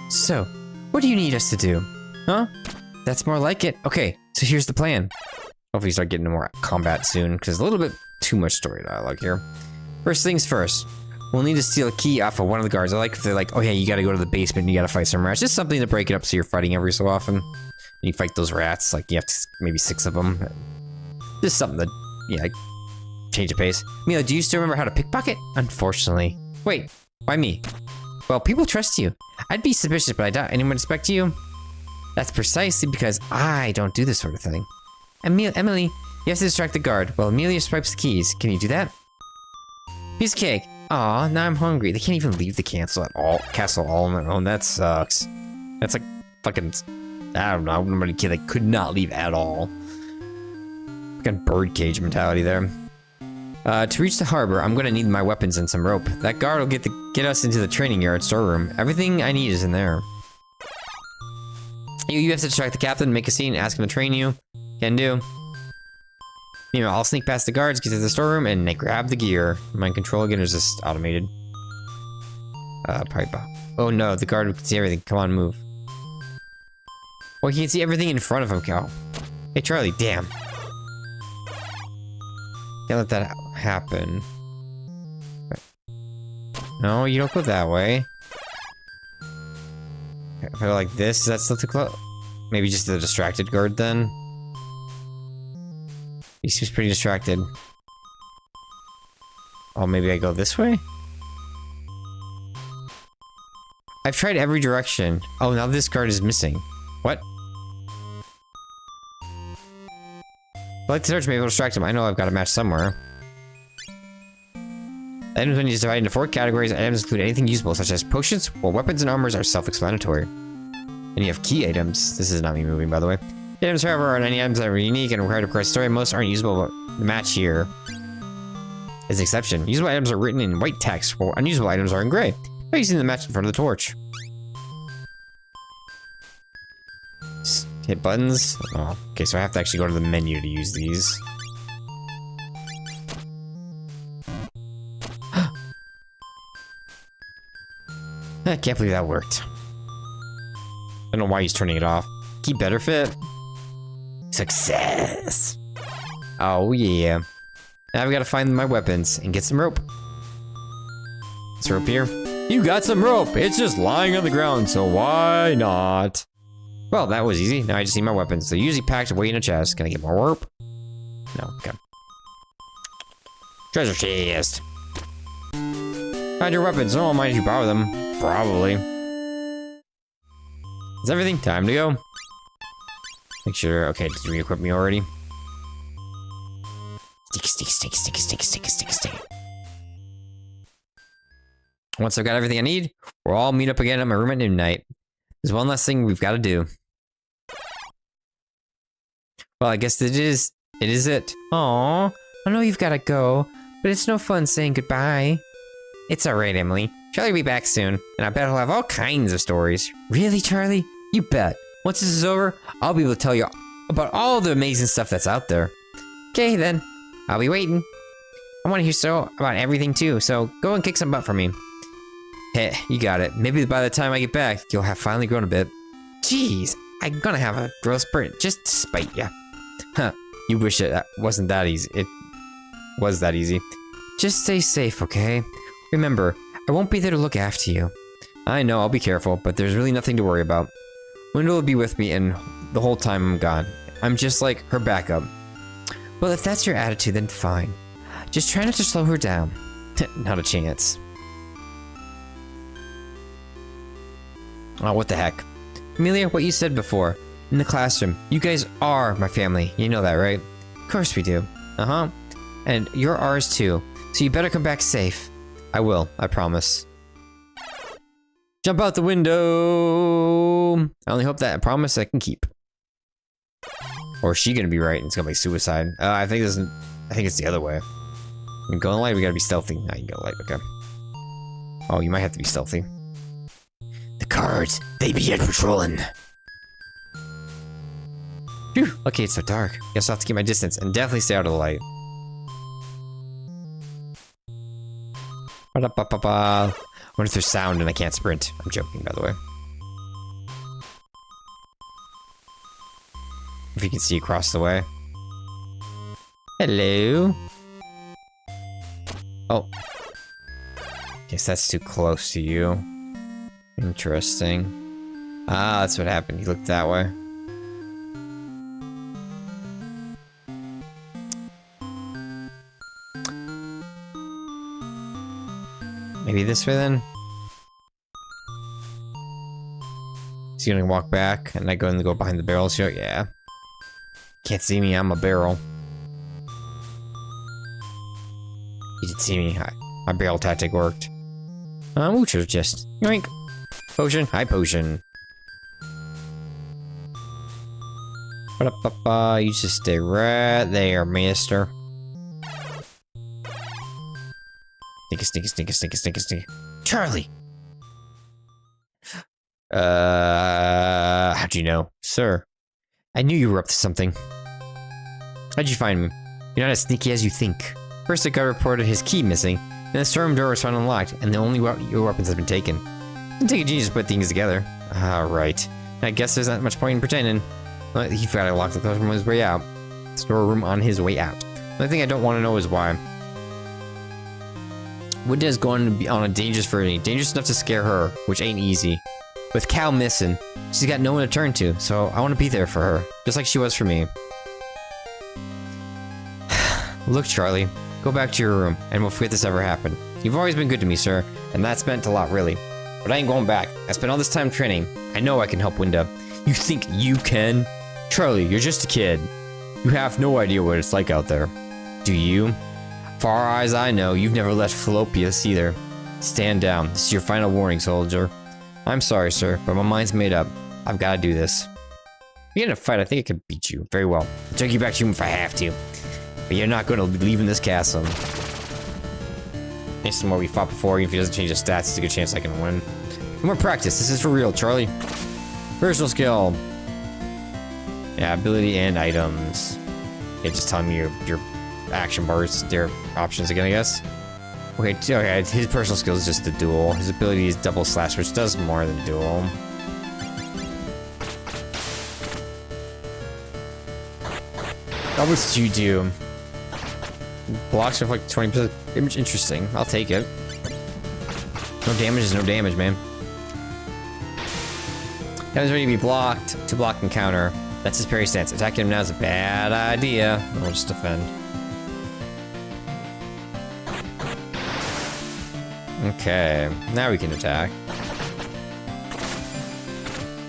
So, what do you need us to do? Huh? That's more like it. Okay, so here's the plan. Hopefully start getting more combat soon, because there's a little bit too much story dialogue here. First things first. We'll need to steal a key off of one of the guards. I like if they're like, oh yeah, you gotta go to the basement and you gotta fight some rats. Just something to break it up so you're fighting every so often. And you fight those rats, like you have to, maybe 6 of them. Just something to, yeah, like, change the pace. Mila, do you still remember how to pickpocket? Unfortunately. Wait, Why me? Well, people trust you. I'd be suspicious, but I doubt anyone would expect you. That's precisely because I don't do this sort of thing. Emily, you have to distract the guard while Amelia swipes the keys. Can you do that? Piece of cake. Aw, now I'm hungry. They can't even leave the castle all on their own. That sucks. That's like fucking, I don't know, I'm a kid that could not leave at all. Fucking birdcage mentality there. To reach the harbor, I'm gonna need my weapons and some rope. That guard will get us into the training yard storeroom. Everything I need is in there. You have to distract the captain, make a scene, ask him to train you. Can do. You know, I'll sneak past the guards, get to the storeroom, and grab the gear. My control again is just automated. Probably. Oh no, the guard can see everything. Come on, move. Well, he can see everything in front of him, Cal. Hey, Charlie, damn. Can't let that happen. No, you don't go that way. If I go like this, is that still too close? Maybe just the distracted guard then? He seems pretty distracted. Oh, maybe I go this way? I've tried every direction. Oh, now this guard is missing. What? I'd like to search, maybe it'll distract him. I know I've got a match somewhere. Items when you divide into 4 categories. Items include anything usable, such as potions, while weapons and armors are self-explanatory. And you have key items. This is not me moving, by the way. Items, however, are any items that are unique and required to progress story. Most aren't usable, but the match here is an exception. Usable items are written in white text, while unusable items are in gray. By using the match in front of the torch. Just hit buttons. Oh, okay, so I have to actually go to the menu to use these. I can't believe that worked. I don't know why he's turning it off. Keep better fit. Success. Oh yeah. Now we gotta find my weapons and get some rope. This rope here. You got some rope. It's just lying on the ground, so why not? Well, that was easy. Now I just need my weapons. They're usually packed away in a chest. Can I get more rope? No. Okay. Treasure chest. Find your weapons. No one mind if you borrow them. Probably. Is everything? Time to go. Make sure. Okay, did you re-equip me already? Sticky. Once I've got everything I need, we'll all meet up again at my room at midnight. There's one last thing we've got to do. Well, I guess it is it. Aww, I know you've got to go, but it's no fun saying goodbye. It's alright, Emily. Charlie will be back soon, and I bet he'll have all kinds of stories. Really, Charlie? You bet. Once this is over, I'll be able to tell you about all the amazing stuff that's out there. Okay, then. I'll be waiting. I want to hear about everything, too, so go and kick some butt for me. Hey, you got it. Maybe by the time I get back, you'll have finally grown a bit. Jeez, I'm gonna have a growth spurt just to spite ya. Huh, you wish it wasn't that easy. It was that easy. Just stay safe, okay? Remember, I won't be there to look after you. I know, I'll be careful, but there's really nothing to worry about. Wendell will be with me and the whole time I'm gone. I'm just like her backup. Well, if that's your attitude, then fine. Just try not to slow her down. Not a chance. Oh, what the heck. Amelia, what you said before. In the classroom, you guys are my family. You know that, right? Of course we do. Uh-huh. And you're ours too. So you better come back safe. I will, I promise. Jump out the window! I only hope that promise I can keep. Or is she gonna be right and it's gonna be suicide? I think it's the other way. You go in light, we gotta be stealthy. Nah, you go light, okay. Oh, you might have to be stealthy. The cards, they begin patrolling. Phew, okay, it's so dark. Guess I'll have to keep my distance and definitely stay out of the light. What if there's sound and I can't sprint? I'm joking, by the way. If you can see across the way. Hello. Oh. Guess that's too close to you. Interesting. Ah, that's what happened. He looked that way. Maybe this way then? Is he gonna walk back and I go behind the barrels here? Yeah. Can't see me, I'm a barrel. He did see me. My barrel tactic worked. Moocher just. Yoink. Potion. Hi, potion. Ba-da-ba-ba. You just stay right there, mister. Sneaky. Charlie! How'd you know? Sir, I knew you were up to something. How'd you find me? You're not as sneaky as you think. First, the guy reported his key missing, and the storm door was found unlocked, and the only your weapons have been taken. It didn't take a genius to put things together. Right. I guess there's not much point in pretending. Well, he forgot to lock the closet on his way out. Storeroom on his way out. The only thing I don't want to know is why. Winda's going to be on a dangerous journey. Dangerous enough to scare her, which ain't easy. With Cal missing, she's got no one to turn to, so I want to be there for her. Just like she was for me. Look, Charlie. Go back to your room, and we'll forget this ever happened. You've always been good to me, sir, and that's meant a lot, really. But I ain't going back. I spent all this time training. I know I can help Winda. You think you can? Charlie, you're just a kid. You have no idea what it's like out there. Do you? Far as I know, you've never left Fallopius either. Stand down. This is your final warning, soldier. I'm sorry, sir, but my mind's made up. I've got to do this. If we get in a fight, I think I could beat you. Very well. I'll take you back to you if I have to. But you're not going to be leaving this castle. Next time where we fought before, even if he doesn't change his stats, it's a good chance I can win. More practice. This is for real, Charlie. Personal skill. Yeah, ability and items. Yeah, just telling me your action bars, their options again, I guess. Okay, his personal skill is just the duel. His ability is double slash, which does more than duel. How much do you do? Blocks of like 20% damage. Interesting. I'll take it. No damage is no damage, man. He's ready to be blocked. To block and counter. That's his parry stance. Attacking him now is a bad idea. I'll just defend. Okay, now we can attack.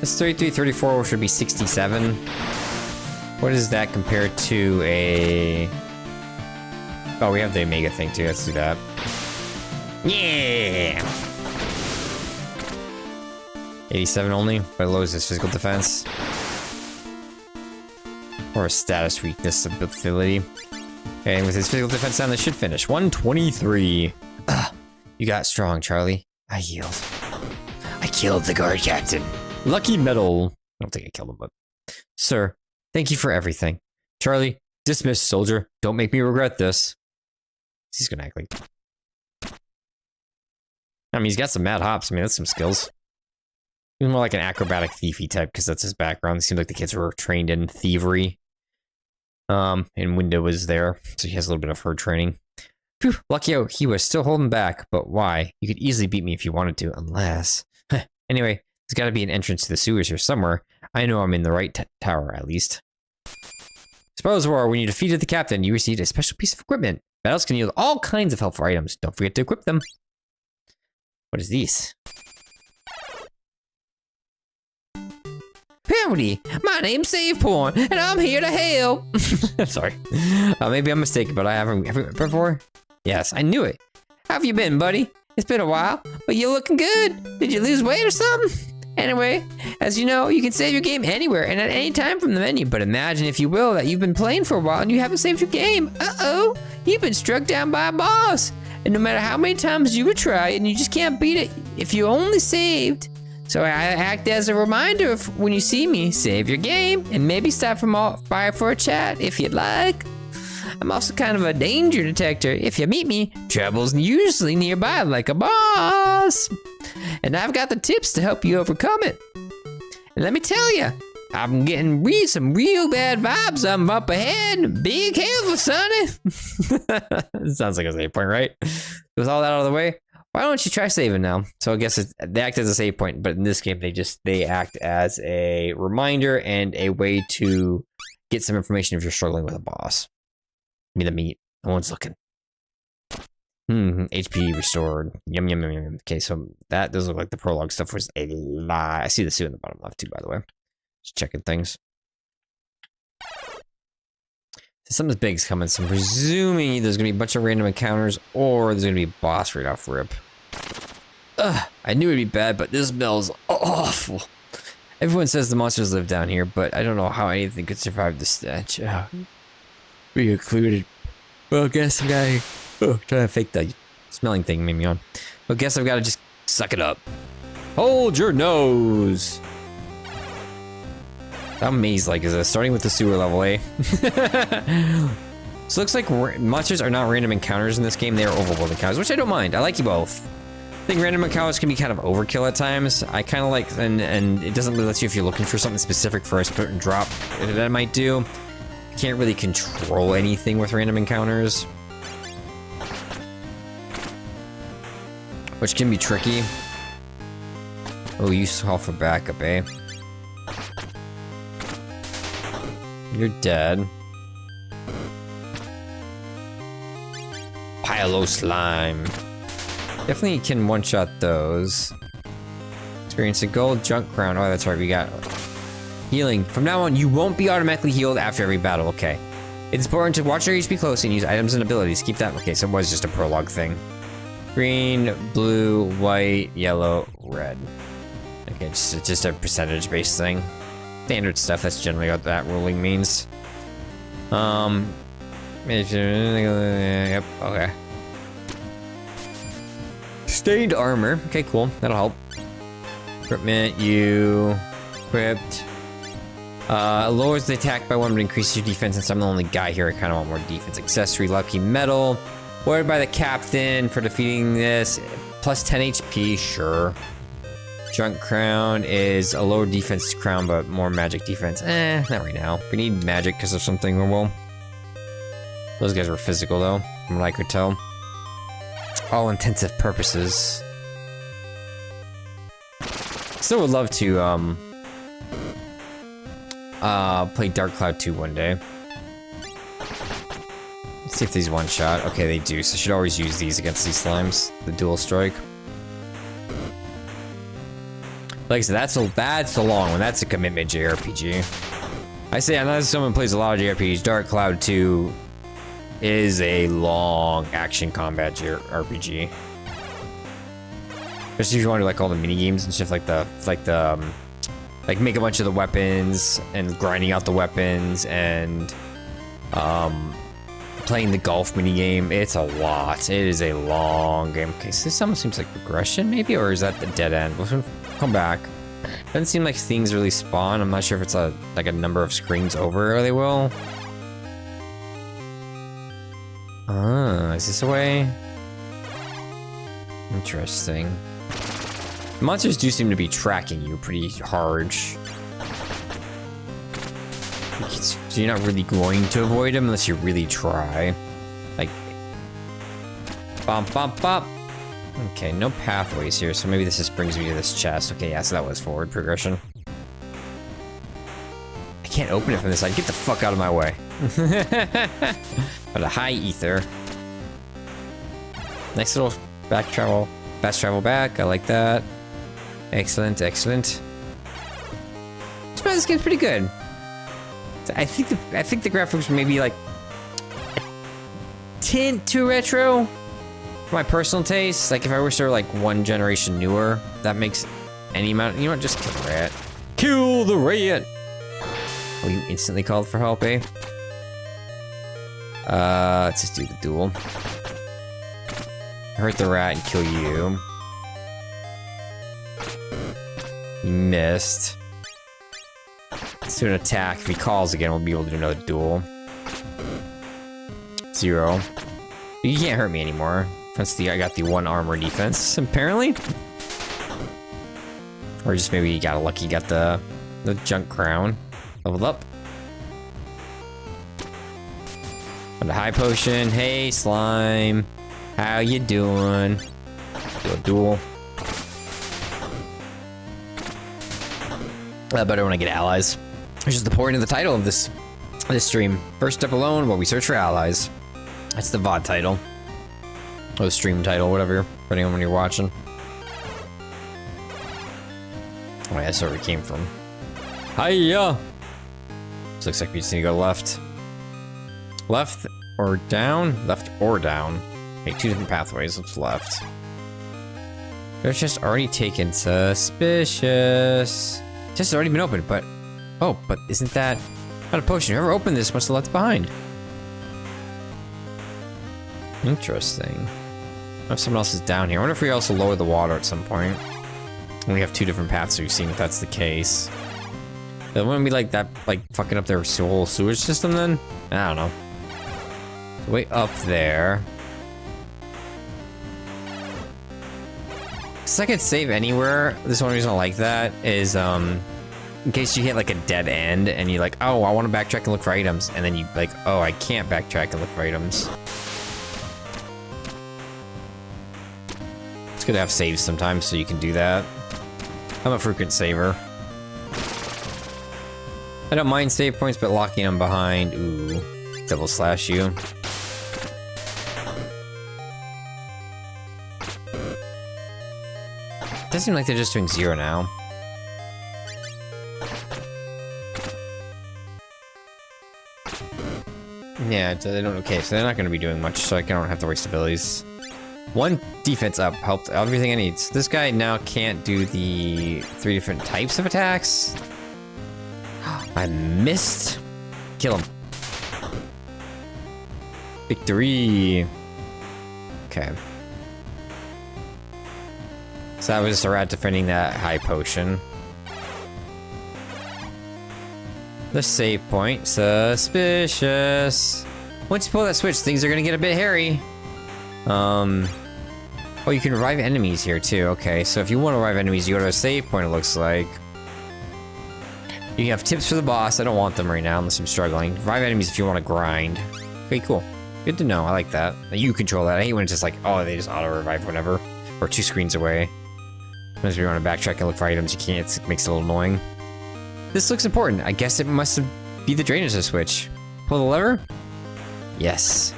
It's 33, 34, which should be 67. What is that compared to a... Oh, we have the Omega thing too, let's do that. Yeah! 87 only, but it lowers his physical defense. Or a status weakness ability. Okay, and with his physical defense down, this should finish. 123. Ugh. You got strong, Charlie. I yield. I killed the guard captain. Lucky medal. I don't think I killed him, but... Sir, thank you for everything. Charlie, dismiss, soldier. Don't make me regret this. He's gonna act like... I mean, he's got some mad hops. I mean, that's some skills. He's more like an acrobatic thiefy type, because that's his background. It seems like the kids were trained in thievery. And Winda was there, so he has a little bit of her training. Phew, lucky he was still holding back, but why? You could easily beat me if you wanted to, unless... Anyway, there's gotta be an entrance to the sewers here somewhere. I know I'm in the right tower, at least. Spoilers were, when you defeated the captain, you received a special piece of equipment. Battles can yield all kinds of helpful items. Don't forget to equip them. What is this? Howdy, my name's SavePoint, and I'm here to help. Sorry. Maybe I'm mistaken, but I haven't before. Yes, I knew it. How have you been, buddy? It's been a while, but you're looking good. Did you lose weight or something? Anyway, as you know, you can save your game anywhere and at any time from the menu, but imagine, if you will, that you've been playing for a while and you haven't saved your game. Uh-oh, you've been struck down by a boss. And no matter how many times you would try and you just can't beat it if you only saved. So I act as a reminder of when you see me, save your game and maybe stop by for a chat if you'd like. I'm also kind of a danger detector. If you meet me, trouble's usually nearby like a boss. And I've got the tips to help you overcome it. And let me tell you, I'm getting some real bad vibes. I'm up ahead. Big help, Sonny. Sounds like a save point, right? With all that out of the way, why don't you try saving now? So I guess they act as a save point, but in this game, they act as a reminder and a way to get some information if you're struggling with a boss. Give me the meat. No one's looking. HP restored. Yum, yum, yum, yum. Okay, so that does look like the prologue stuff was a lie. I see the suit in the bottom left too, by the way. Just checking things. So something big's coming, so I'm presuming there's gonna be a bunch of random encounters or there's gonna be a boss right off rip. Ugh, I knew it'd be bad, but this smells awful. Everyone says the monsters live down here, but I don't know how anything could survive the stench. We included. Well, guess I gotta... Oh, trying to fake the smelling thing made me on. Well, guess I've got to just suck it up. Hold your nose. How maze-like is this? Starting with the sewer level, eh? So it looks like monsters are not random encounters in this game. They are overworld encounters, which I don't mind. I like you both. I think random encounters can be kind of overkill at times. I kind of like, and it doesn't really let you if you're looking for something specific for a certain drop that it might do. You can't really control anything with random encounters, which can be tricky. Oh, you call for backup, eh? You're dead. Pylo slime. Definitely can one-shot those. Experience a gold junk crown. Oh, that's right, we got healing. From now on, you won't be automatically healed after every battle, okay. It's important to watch your HP closely and use items and abilities. Keep that, okay, so it was just a prologue thing. Green, blue, white, yellow, red. Okay, just a percentage-based thing. Standard stuff, that's generally what that ruling means. Yep, okay. Stained armor. Okay, cool. That'll help. Equipment, you equipped. Lowers the attack by 1, but increases your defense. Since I'm the only guy here, I kind of want more defense. Accessory, lucky metal. Ordered by the captain for defeating this. Plus 10 HP, sure. Junk crown is a lower defense crown, but more magic defense. Not right now. We need magic because of something. Well, those guys were physical though, from what I could tell. All intensive purposes. Still would love to play Dark Cloud 2 one day. Let's see if these one shot. Okay, they do. So I should always use these against these slimes. The dual strike. Like I said, that's a long one. That's a commitment JRPG. I say, unless someone plays a lot of JRPGs, Dark Cloud 2 is a long action combat RPG. Especially if you want to do like all the mini games and stuff, like make a bunch of the weapons and grinding out the weapons and playing the golf mini game. It's a lot. It is a long game. Okay, so this almost seems like progression, maybe, or is that the dead end? We'll come back. Doesn't seem like things really spawn. I'm not sure if it's like a number of screens over, or they will. Is this a way? Interesting. The monsters do seem to be tracking you pretty hard. So you're not really going to avoid them unless you really try. Like, bump, bump, bump. Okay, no pathways here, so maybe this just brings me to this chest. Okay, yeah, so that was forward progression. I can't open it from this side. Get the fuck out of my way. But a high ether. Nice little back travel. Fast travel back. I like that. Excellent, excellent. This game's pretty good. I think the graphics were maybe like a tint too retro for my personal taste. Like if I were sort of like one generation newer, that makes any amount. You know what? Just kill the rat. Kill the rat. Oh, you instantly called for help, eh? Let's just do the duel. Hurt the rat and kill you. You missed. Let's do an attack. If he calls again, we'll be able to do another duel. 0. You can't hurt me anymore. I got the 1 armor defense, apparently. Or just maybe you got lucky, got the junk crown. Leveled up. On the high potion. Hey, slime. How you doing? Do a duel. But I don't want to get allies. Which is the point of the title of this stream. First step alone, while we search for allies. That's the VOD title. Or stream title, whatever, depending on when you're watching. Oh, yeah, that's where we came from. Hiya! This looks like we just need to go left. Left or down? Left or down. Okay, two different pathways. What's left? There's just already taken. Suspicious. Just already been opened, but... Oh, but isn't that... Not a potion. Whoever opened this must have left it behind. Interesting. What if someone else is down here? I wonder if we also lower the water at some point. And we have two different paths we've seen if that's the case. It wouldn't be like that, like fucking up their whole sewage system then? I don't know. Way up there. So I could save anywhere. This one reason I like that is in case you hit like a dead end and you're like, oh, I want to backtrack and look for items, and then you like, oh, I can't backtrack and look for items. It's good to have saves sometimes so you can do that. I'm a frequent saver. I don't mind save points, but locking them behind, ooh, double slash you. It does seem like they're just doing 0 now. Yeah, they don't. Okay, so they're not going to be doing much, so I don't have to waste abilities. One defense up helped everything I need. So this guy now can't do the 3 different types of attacks. I missed. Kill him. Victory. Okay. So that was a rat defending that high potion. The save point. Suspicious. Once you pull that switch, things are gonna get a bit hairy. Oh, you can revive enemies here too. Okay, so if you want to revive enemies, you go to a save point, it looks like. You can have tips for the boss. I don't want them right now unless I'm struggling. Revive enemies if you want to grind. Okay, cool. Good to know. I like that. You control that. I hate when it's just like, oh, they just auto-revive whenever. Or 2 screens away. Sometimes if you want to backtrack and look for items, you can't. It makes it a little annoying. This looks important. I guess it must be the drainage switch. Pull the lever? Yes.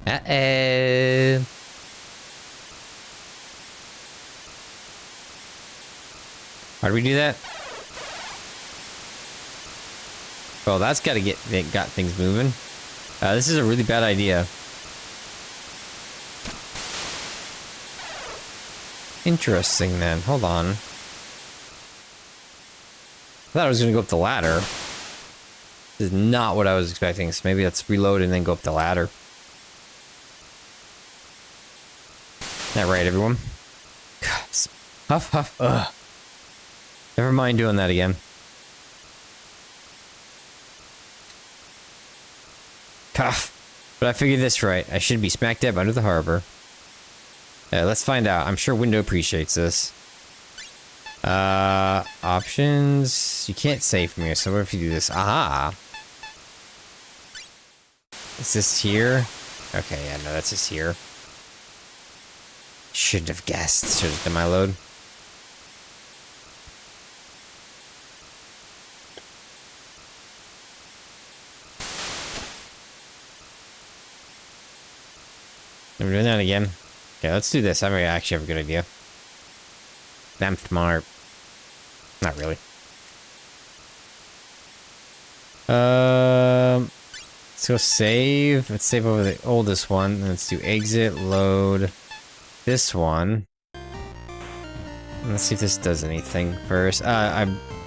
Uh-oh. How do we do that? Oh, that's got things moving. This is a really bad idea. Interesting then. Hold on. I thought I was gonna go up the ladder. This is not what I was expecting, so maybe let's reload and then go up the ladder. That right, everyone? Huff, huff, ugh. Never mind doing that again. Tough. But I figured this right. I should be smack dab under the harbor. Let's find out. I'm sure Window appreciates this. Options. You can't save from here, so what if you do this? Aha! Is this here? Okay, yeah, no, that's just here. Shouldn't have guessed. Should have done my load. I'm doing that again. Okay, let's do this. I actually have a good idea. Damn smart. Not really. Let's go save. Let's save over the oldest one. Let's do exit, load this one. Let's see if this does anything first.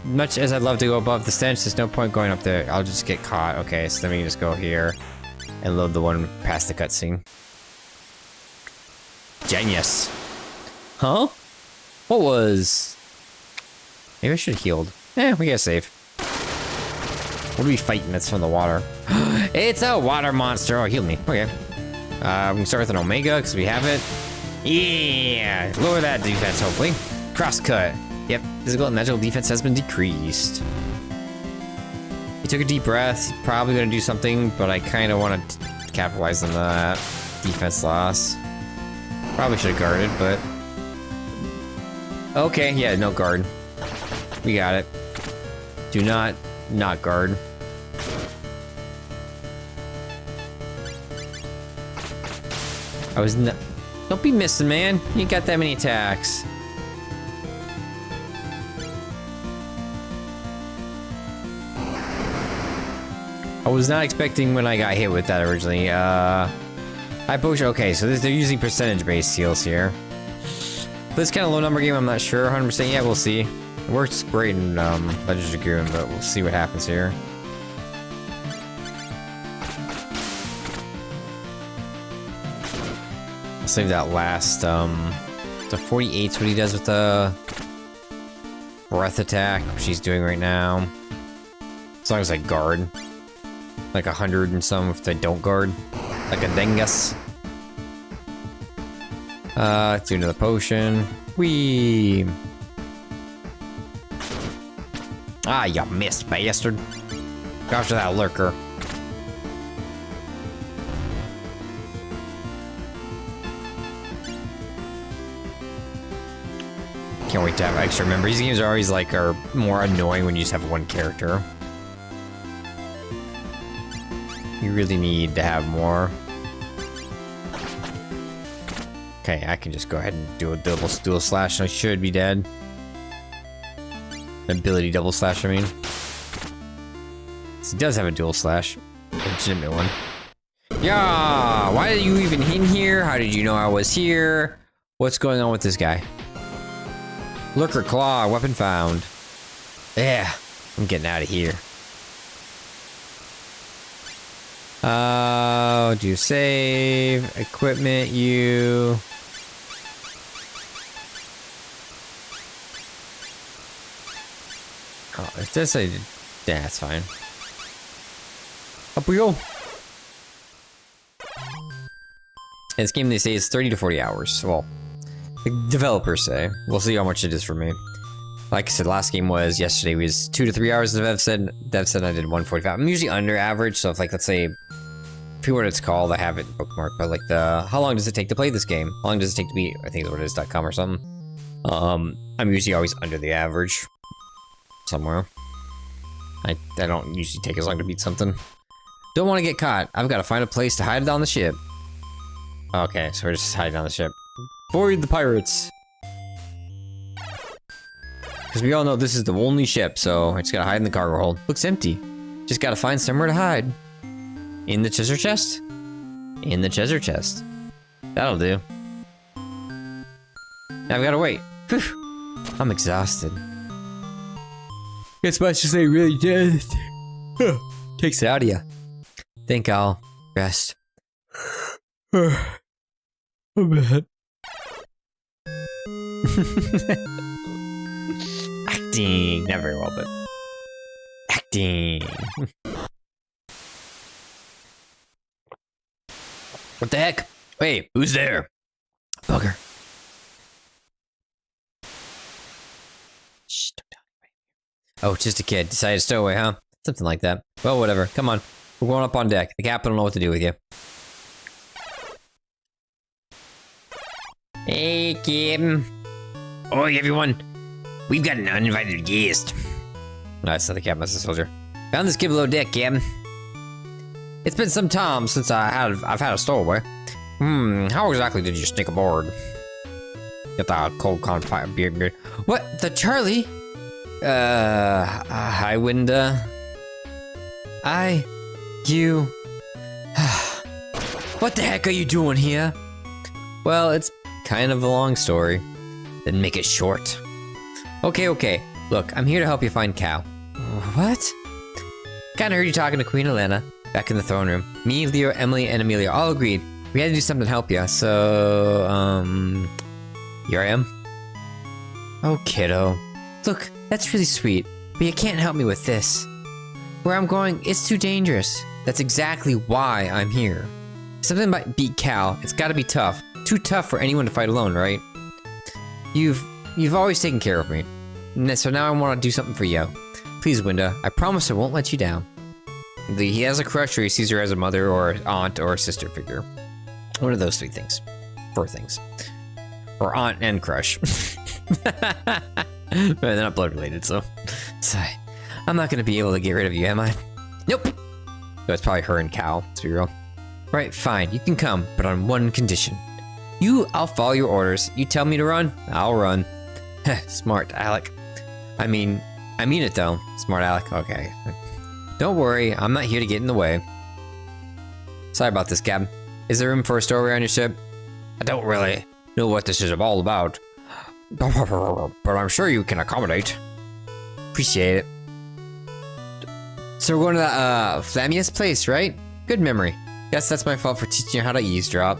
Much as I'd love to go above the stench, there's no point going up there. I'll just get caught. Okay, so then we can just go here and load the one past the cutscene. Genius. Huh? What was... Maybe I should have healed. We gotta save. What are we fighting that's from the water? It's a water monster. Oh, heal me. Okay. We can start with an Omega, because we have it. Yeah! Lower that defense, hopefully. Crosscut. Yep. Physical and magical defense has been decreased. He took a deep breath. Probably gonna do something, but I kind of want to capitalize on that defense loss. Probably should have guarded, but... Okay, yeah, no guard. We got it. Do not guard. I was not. Don't be missing, man. You ain't got that many attacks. I was not expecting when I got hit with that originally. I push. Okay, so they're using percentage-based heals here. But this kind of low number game, I'm not sure 100%. Yeah, we'll see. It works great in Legends of Dragoon, but we'll see what happens here. I'll save that last. The 48's what he does with the breath attack, which he's doing right now. As long as I guard. Like 100 and some if they don't guard. Like a Dengus. Let's do another potion. Whee! Ah, you missed, bastard. Go after that lurker. Can't wait to have extra members. These games are always like are more annoying when you just have one character. You really need to have more. Okay, I can just go ahead and do a dual slash and I should be dead. Ability double slash, I mean. So he does have a dual slash. A legitimate one. Yeah! Why are you even in here? How did you know I was here? What's going on with this guy? Lurker Claw, weapon found. Yeah, I'm getting out of here. Do save, equipment, you. Oh, it does say, yeah, that's fine. Up we go. In this game, they say it's 30 to 40 hours. Well, the developers say. We'll see how much it is for me. Like I said, last game was yesterday was 2 to 3 hours. The dev said I did 145. I'm usually under average, so if like let's say, I forget what it's called. I have it bookmarked, but like how long does it take to play this game? How long does it take to beat? I think it's what it is.com or something. I'm usually always under the average. Somewhere. I don't usually take as long to beat something. Don't want to get caught. I've got to find a place to hide on the ship. Okay, so we're just hiding on the ship. Avoid the pirates. Because we all know this is the only ship, so I just gotta hide in the cargo hold. Looks empty. Just gotta find somewhere to hide. In the treasure chest? In the treasure chest. That'll do. Now I've gotta wait. Whew. I'm exhausted. It's much to say really dead. Takes it out of you. Think I'll rest. I'm bad. Acting. Not very well, but acting. What the heck? Wait, who's there? Bugger. Shh, don't talk. Oh, just a kid. Decided to stow away, huh? Something like that. Well, whatever. Come on. We're going up on deck. The captain will know what to do with you. Hey, Captain. Oi, everyone. We've got an uninvited guest. No, that's not the captain, that's the soldier. Found this kid below deck, Captain. It's been some time since I've had a stowaway. How exactly did you sneak aboard? Get the cold confide beard. What? The Charlie? Hi, Winda. You... What the heck are you doing here? Well, it's kind of a long story. Then make it short. Okay. Look, I'm here to help you find Cal. What? Kinda heard you talking to Queen Elena back in the throne room. Me, Leo, Emily, and Amelia all agreed we had to do something to help you, so, here I am. Oh, kiddo. Look, that's really sweet, but you can't help me with this. Where I'm going, it's too dangerous. That's exactly why I'm here. Something might beat Cal. It's gotta be tough. Too tough for anyone to fight alone, right? You've always taken care of me. So now I want to do something for you. Please, Winda, I promise I won't let you down. He has a crush, or he sees her as a mother or aunt or a sister figure. One of those 3 things. 4 things. Or aunt and crush. They're not blood related, so... Sigh. I'm not gonna be able to get rid of you, am I? Nope! So it's probably her and Cal, to be real. Right, fine, you can come, but on one condition. I'll follow your orders. You tell me to run, I'll run. Smart, Alec. I mean it though. Smart Alec, okay. Don't worry, I'm not here to get in the way. Sorry about this, Captain. Is there room for a stowaway on your ship? I don't really know what this is all about. But I'm sure you can accommodate. Appreciate it. So we're going to that, Flamius place, right? Good memory. Guess that's my fault for teaching you how to eavesdrop.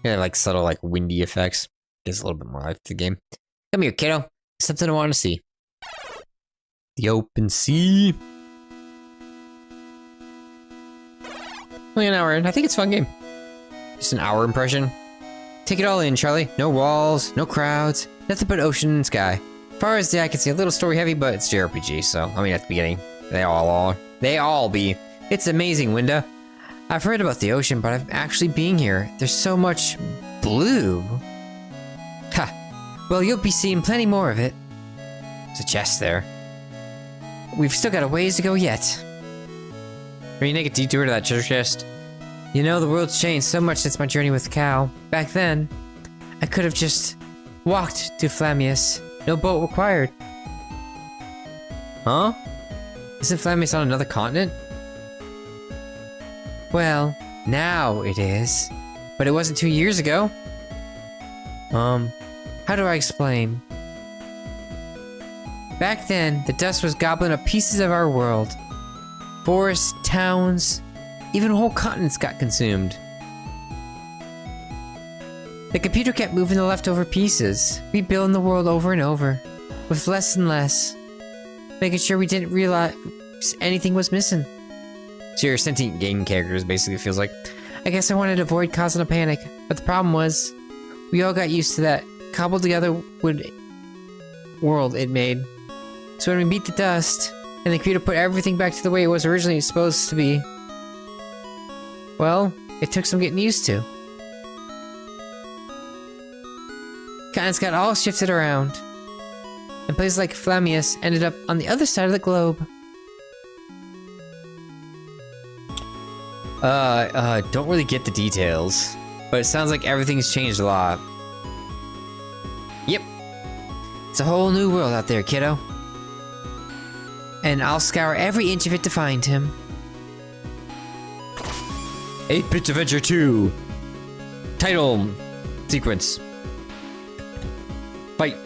Yeah, like subtle, like windy effects. Gives a little bit more life to the game. Come here, kiddo. Something I want to see. The open sea. Only an hour in. I think it's a fun game. Just an hour impression. Take it all in, Charlie. No walls, no crowds, nothing but ocean and sky. As far as the eye can see, a little story heavy, but it's JRPG, so I mean at the beginning. They all are. They all be. It's amazing, Winda. I've heard about the ocean, but I've actually been here. There's so much blue. Ha! Well, you'll be seeing plenty more of it. There's a chest there. We've still got a ways to go yet. Are you take a detour to that treasure chest? You know, the world's changed so much since my journey with Cal. Back then, I could have just walked to Flamius. No boat required. Huh? Isn't Flamius on another continent? Well, now it is. But it wasn't 2 years ago. How do I explain? Back then, the dust was gobbling up pieces of our world. Forests, towns, even whole continents got consumed. The computer kept moving the leftover pieces, rebuilding the world over and over, with less and less, making sure we didn't realize anything was missing. So your sentient game characters basically feels like, I guess I wanted to avoid causing a panic, but the problem was, we all got used to that cobbled together world it made. So when we beat the dust, and the computer put everything back to the way it was originally supposed to be, well, it took some getting used to. Continents got all shifted around, and places like Flamius ended up on the other side of the globe. Don't really get the details, but it sounds like everything's changed a lot. Yep. It's a whole new world out there, kiddo. And I'll scour every inch of it to find him. 8-Bit Adventure 2. Title sequence. Fight.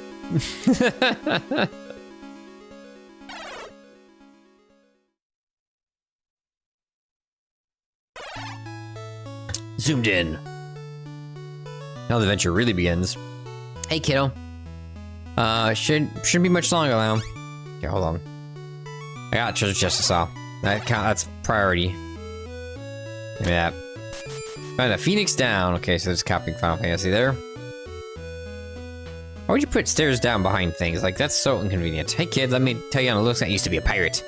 Zoomed in. Now the adventure really begins. Hey, kiddo. Shouldn't be much longer now. Okay, hold on. I got a treasure chest to saw. That's priority. Give me that. Find a Phoenix down. Okay, so there's copying Final Fantasy there. Why would you put stairs down behind things? Like, that's so inconvenient. Hey, kid, let me tell you on the looks, I used to be a pirate.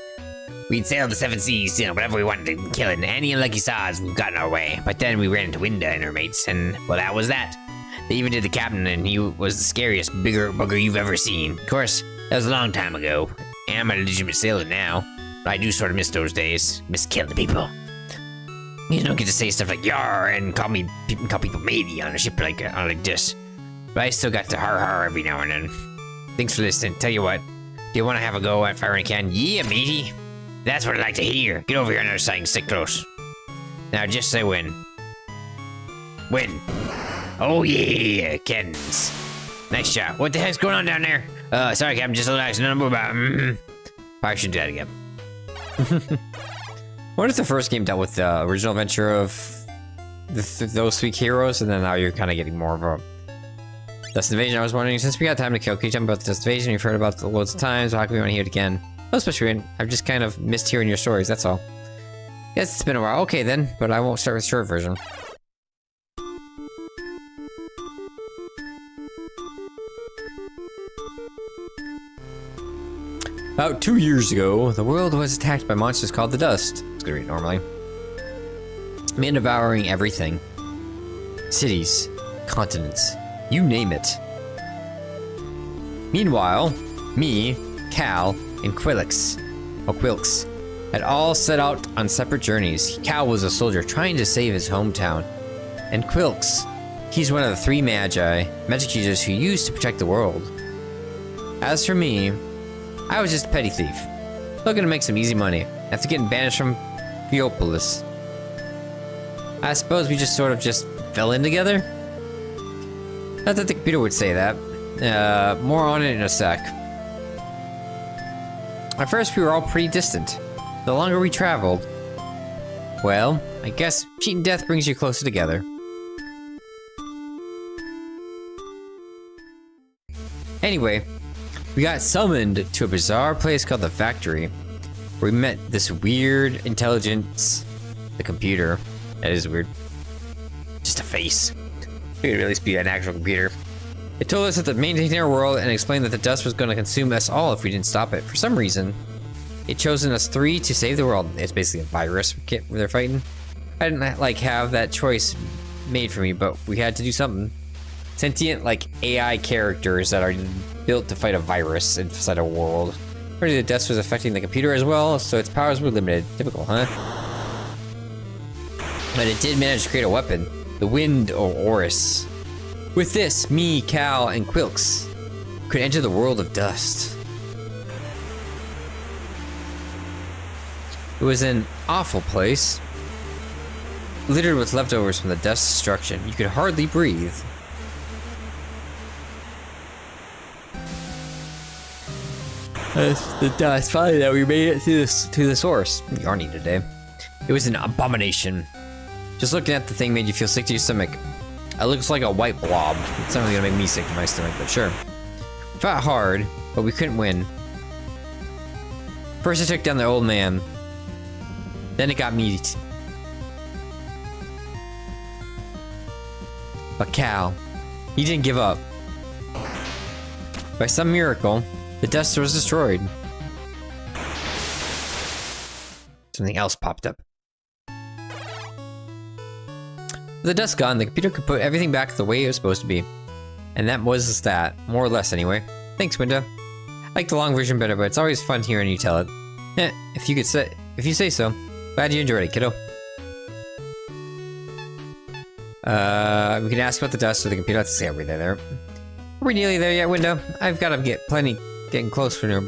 We'd sail the 7 seas, you know, whatever we wanted to kill, and any unlucky stars we've got in our way. But then we ran into Winda and her mates, and, well, that was that. They even did the captain, and he was the scariest bigger bugger you've ever seen. Of course, that was a long time ago, and I'm a legitimate sailor now. But I do sort of miss those days. Miss killing the people. You don't get to say stuff like "yar" and call people matey on a ship like this. But I still got to har every now and then. Thanks for listening. Tell you what, do you want to have a go at firing a can? Yeah, matey. That's what I like to hear. Get over here on the other side and stick close. Now just say when. When. Oh yeah, cannons. Nice shot. What the heck's going on down there? Sorry, Captain. Just a little accident. Probably shouldn't do that again. What if the first game dealt with the original adventure of those 3 heroes, and then now you're kind of getting more of a Dust Invasion? I was wondering, since we got time to kill, can you tell me about the Dust Invasion? You've heard about it loads of times, so how can we want to hear it again? Oh, especially when I've just kind of missed hearing your stories, that's all. Guess it's been a while. Okay then, but I won't start with the short version. About 2 years ago, the world was attacked by monsters called the Dust. It's gonna read normally. Man devouring everything. Cities, continents, you name it. Meanwhile, me, Cal, and Quilix had all set out on separate journeys. Cal was a soldier trying to save his hometown. And Quilks, he's one of the 3 magic users who used to protect the world. As for me, I was just a petty thief, looking to make some easy money after getting banished from Theopolis. I suppose we just sort of just fell in together? Not that the computer would say that. More on it in a sec. At first we were all pretty distant. The longer we traveled, well, I guess cheating death brings you closer together. Anyway, we got summoned to a bizarre place called the Factory, where we met this weird intelligence, the computer. That is weird. Just a face. It could at least be an actual computer. It told us that to maintain our world and explained that the dust was going to consume us all if we didn't stop it. For some reason, it chosen us 3 to save the world. It's basically a virus kit they're fighting. I didn't like have that choice made for me, but we had to do something. Sentient like AI characters that are built to fight a virus inside a world. Apparently the dust was affecting the computer as well, so its powers were limited. Typical, huh? But it did manage to create a weapon, the Wind or Oris. With this, me, Cal, and Quilks could enter the world of dust. It was an awful place, littered with leftovers from the dust destruction. You could hardly breathe. The dust. Finally, that we made it to the source. Yarny today. It was an abomination. Just looking at the thing made you feel sick to your stomach. It looks like a white blob. It's not really gonna make me sick to my stomach, but sure. We fought hard, but we couldn't win. First, I took down the old man. Then it got me. But Cal, he didn't give up. By some miracle, the dust was destroyed. Something else popped up. With the dust gone, the computer could put everything back the way it was supposed to be. And that was that, more or less anyway. Thanks, Winda. I like the long version better, but it's always fun hearing you tell it. If you say so. Glad you enjoyed it, kiddo. We can ask about the dust or the computer. Let's see how we're there. Are we nearly there yet, Winda? I've got to getting close for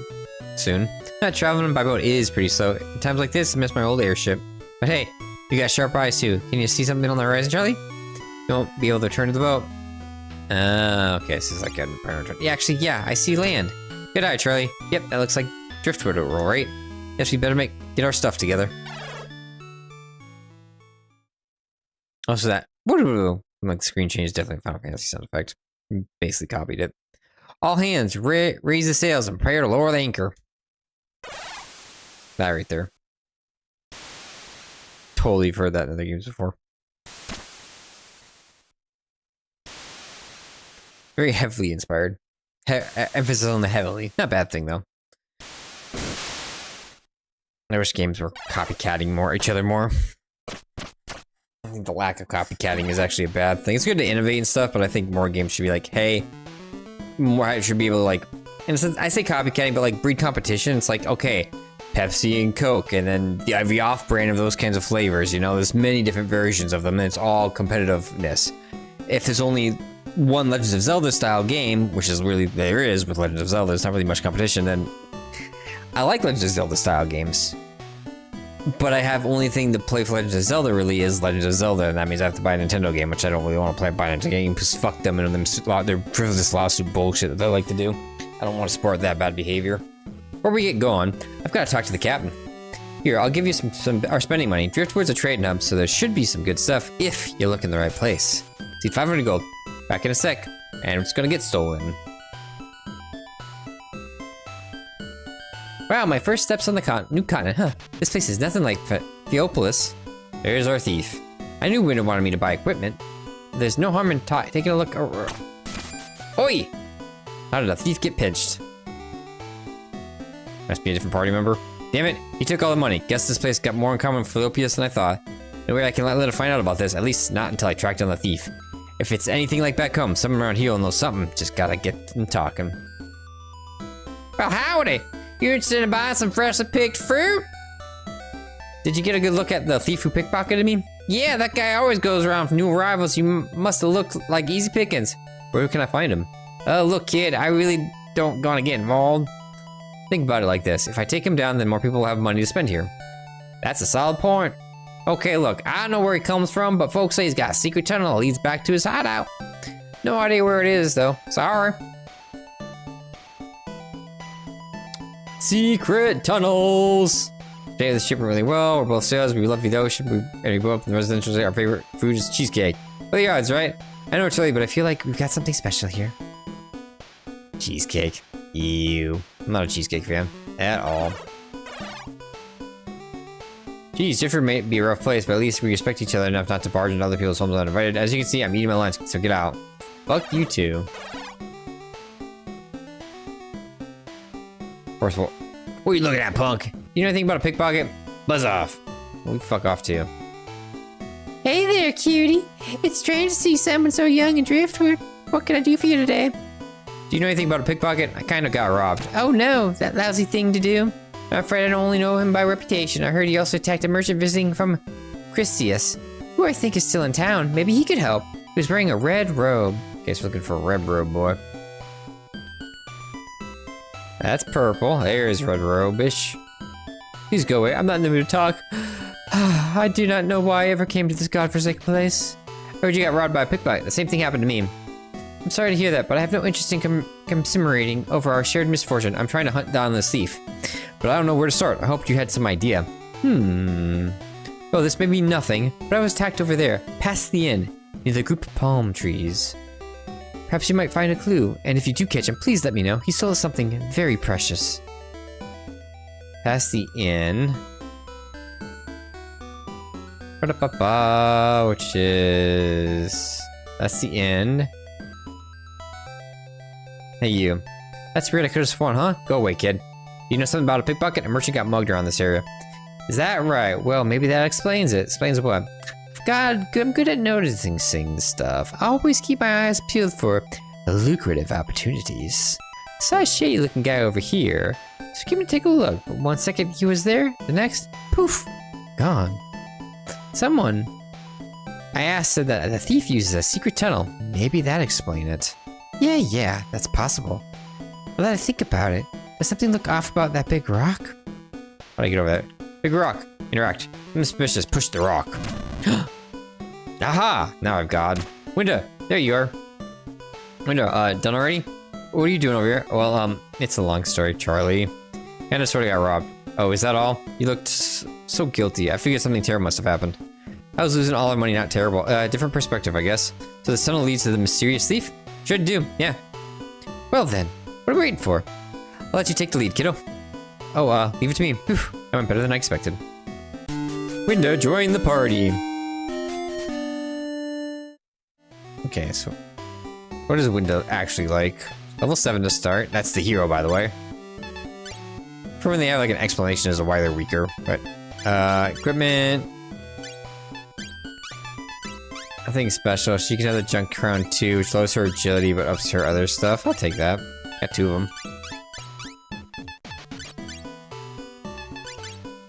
soon. Not traveling by boat is pretty slow. In times like this, I miss my old airship. But hey, you got sharp eyes too. Can you see something on the horizon, Charlie? You won't be able to turn to the boat. Okay, this is like a... Yeah, actually, yeah, I see land. Good eye, Charlie. Yep, that looks like driftwood roll, right? Guess we better get our stuff together. Also that... Like the screen change, definitely Final Fantasy sound effect. Basically copied it. All hands, raise the sails and prepare to lower the anchor. That right there. Totally heard that in other games before. Very heavily inspired. Emphasis on the heavily. Not a bad thing though. I wish games were copycatting each other more. I think the lack of copycatting is actually a bad thing. It's good to innovate and stuff, but I think more games should be like, hey, I should be able to like, in a sense, I say copycatting, but like breed competition. It's like, okay, Pepsi and Coke, and then the off-brand of those kinds of flavors, you know, there's many different versions of them, and it's all competitiveness. If there's only one Legends of Zelda style game, which is really, there is with Legends of Zelda, there's not really much competition, then I like Legends of Zelda style games. But I have only thing to play for Legends of Zelda really is Legends of Zelda, and that means I have to buy a Nintendo game, which I don't really want to buy a Nintendo game, because fuck them and their frivolous lawsuit bullshit that they like to do. I don't want to support that bad behavior. Before we get going, I've got to talk to the captain. Here, I'll give you our spending money. Driftwood's a trading hub, so there should be some good stuff if you look in the right place. See, 500 gold. Back in a sec, and it's gonna get stolen. Wow, my first steps on the new continent, huh? This place is nothing like Theopolis. There's our thief. I knew Winter wanted me to buy equipment. There's no harm in taking a look. Oi! How did a thief get pinched? Must be a different party member. Damn it, he took all the money. Guess this place got more in common with Theopolis than I thought. No way I can let him find out about this, at least not until I track down the thief. If it's anything like back home, someone around here will know something. Just gotta get them talking. Well, howdy! You interested in buying some freshly picked fruit? Did you get a good look at the thief who pickpocketed me? Yeah, that guy always goes around for new arrivals. You must have looked like easy pickings. Where can I find him? Oh, look, kid, I really don't gonna get involved. Think about it like this. If I take him down, then more people will have money to spend here. That's a solid point. Okay, look, I don't know where he comes from, but folks say he's got a secret tunnel that leads back to his hideout. No idea where it is, though. Sorry. Secret tunnels. Today the shipment really well. We're both sales. We love you though. Should we? And we go up in the residential. Our favorite food is cheesecake. What are the odds, right? I know it's early, but I feel like we've got something special here. Cheesecake. Ew. I'm not a cheesecake fan at all. Geez, Difford may be a rough place, but at least we respect each other enough not to barge into other people's homes uninvited. As you can see, I'm eating my lunch, so get out. Fuck you too. First of all, what are you looking at, punk? You know anything about a pickpocket? Buzz off. We fuck off too. Hey there, cutie. It's strange to see someone so young and driftwood. What can I do for you today? Do you know anything about a pickpocket? I kind of got robbed. Oh no, that lousy thing to do. I'm afraid I don't only know him by reputation. I heard he also attacked a merchant visiting from Christius, who I think is still in town. Maybe he could help. He was wearing a red robe. Okay, so looking for a red robe, boy. That's purple. There's red robe-ish. Please go away. I'm not in the mood to talk. I do not know why I ever came to this godforsaken place. I heard you got robbed by a pickpocket. The same thing happened to me. I'm sorry to hear that, but I have no interest in commiserating over our shared misfortune. I'm trying to hunt down this thief, but I don't know where to start. I hoped you had some idea. Well, this may be nothing, but I was attacked over there, past the inn, near the group of palm trees. Perhaps you might find a clue, and if you do catch him, please let me know. He stole something very precious. Past the inn. Which is... That's the inn. Hey, you. That's weird, I could've sworn, huh? Go away, kid. You know something about a pickpocket? A merchant got mugged around this area. Is that right? Well, maybe that explains it. Explains what? God, I'm good at noticing stuff. I always keep my eyes peeled for lucrative opportunities. Saw a shady looking guy over here. So give me take a look. But 1 second he was there, the next, poof, gone. Someone I asked said that the thief uses a secret tunnel. Maybe that explains it. Yeah, that's possible. But then I think about it. Does something look off about that big rock? How do I get over there? Big rock. Interact. I'm suspicious. Push the rock. Aha! Now I've got. Window. There you are. Window. Done already? What are you doing over here? Well, it's a long story, Charlie. Kinda sorta got robbed. Oh, is that all? You looked so guilty. I figured something terrible must have happened. I was losing all our money, not terrible. Different perspective, I guess. So the tunnel leads to the mysterious thief? Should do, yeah. Well then, what are we waiting for? I'll let you take the lead, kiddo. Oh, leave it to me. Whew, that went better than I expected. Window, join the party. Okay, so what is Window actually like? Level 7 to start. That's the hero, by the way. For when they have like an explanation as to why they're weaker, but equipment. Nothing special. She can have the junk crown too, which lowers her agility but ups her other stuff. I'll take that. Got 2 of them.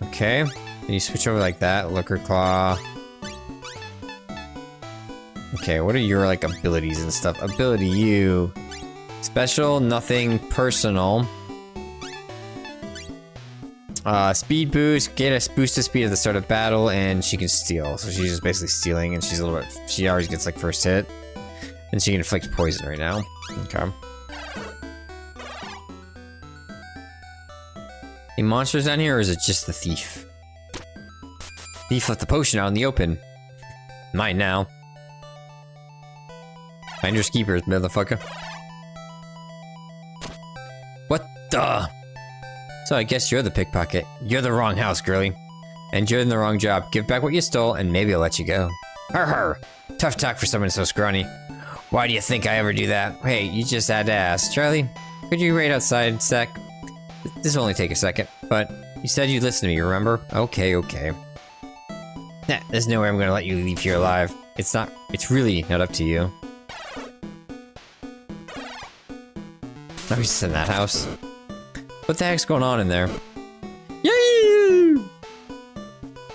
Okay. Then you switch over like that. Looker claw. Okay, what are your like abilities and stuff? Ability you. Special, nothing personal. Speed boost, get a boost to speed at the start of battle, and she can steal. So she's just basically stealing, and she's a little bit. She always gets like first hit, and she can inflict poison right now. Okay. Any monsters down here, or is it just the thief? Thief left the potion out in the open. Mine now. Finders keepers, motherfucker. What the? So I guess you're the pickpocket. You're the wrong house, girly. And you're in the wrong job. Give back what you stole, and maybe I'll let you go. Har. Tough talk for someone so scrawny. Why do you think I ever do that? Hey, you just had to ask. Charlie, could you wait outside a sec? This will only take a second, but you said you'd listen to me, remember? Okay. Nah, there's no way I'm gonna let you leave here alive. It's really not up to you. I'm just in that house. What the heck's going on in there? Yay!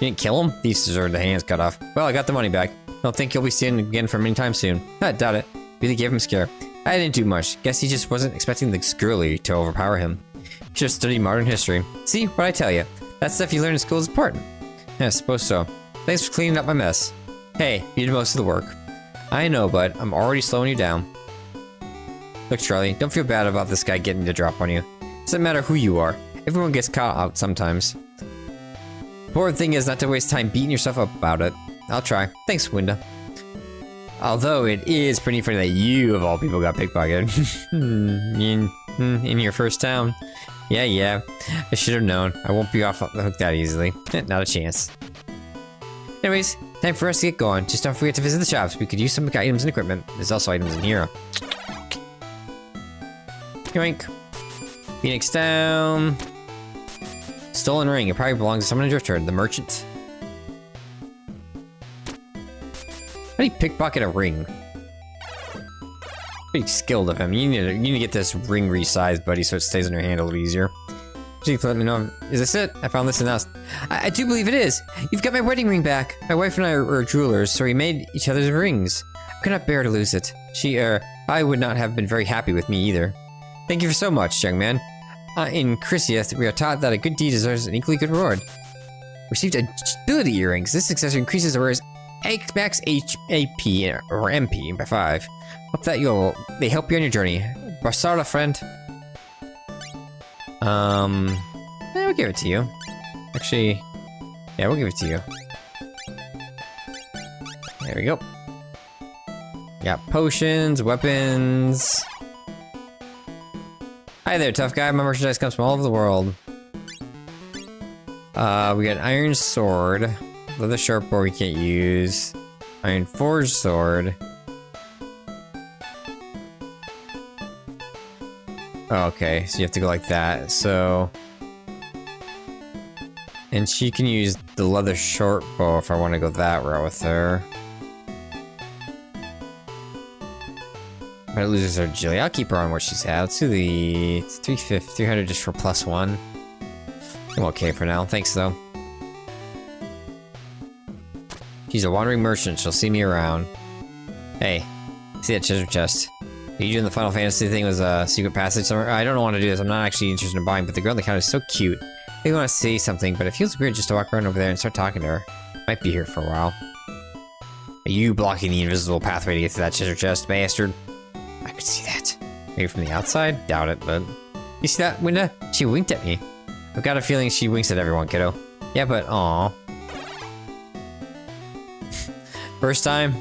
You You didn't kill him? Thieves deserve the hands cut off. Well, I got the money back. Don't think you'll be seeing him again for any time soon. I doubt it. Really gave him a scare. I didn't do much. Guess he just wasn't expecting the girly to overpower him. Should have studied modern history. See, what I tell you. That stuff you learn in school is important. Yeah, I suppose so. Thanks for cleaning up my mess. Hey, you did most of the work. I know, but I'm already slowing you down. Look, Charlie, don't feel bad about this guy getting the drop on you. Doesn't matter who you are. Everyone gets caught out sometimes. The important thing is not to waste time beating yourself up about it. I'll try. Thanks, Winda. Although it is pretty funny that you, of all people, got pickpocketed. in your first town. Yeah. I should have known. I won't be off the hook that easily. Not a chance. Anyways, time for us to get going. Just don't forget to visit the shops. We could use some items and equipment. There's also items in here. Yoink. Phoenix down. Stolen ring. It probably belongs to someone in Driftwood. The merchant. How do you pickpocket a ring? Pretty skilled of him. You need to get this ring resized, buddy, so it stays in your hand a little easier. Please let me know. Is this it? I found this in the house. I do believe it is. You've got my wedding ring back. My wife and I are jewelers, so we made each other's rings. I could not bear to lose it. I would not have been very happy with me either. Thank you so much, young man. In Chrysia, we are taught that a good deed deserves an equally good reward. Received agility earrings. This accessory increases the wearer's max HP or MP by 5. Hope that they help you on your journey. Barsara, friend. We'll give it to you. Actually, yeah, we'll give it to you. There we go. Got potions, weapons. Hi there, tough guy. My merchandise comes from all over the world. We got iron sword, leather sharp board we can't use, iron forged sword. Oh, okay, so you have to go like that. So, and she can use the leather short bow if I want to go that route with her. But it loses her agility. I'll keep her on what she's at. Let's do the 300 just for +1. I'm okay for now. Thanks, though. She's a wandering merchant. She'll see me around. Hey, see that treasure chest? Are you doing the Final Fantasy thing with a secret passage somewhere? I don't want to do this. I'm not actually interested in buying, but the girl on the counter is so cute. I want to say something, but it feels weird just to walk around over there and start talking to her. Might be here for a while. Are you blocking the invisible pathway to get to that treasure chest, bastard? I could see that. Maybe from the outside? Doubt it, but... You see that, Winda? She winked at me. I've got a feeling she winks at everyone, kiddo. Yeah, but aw. First time?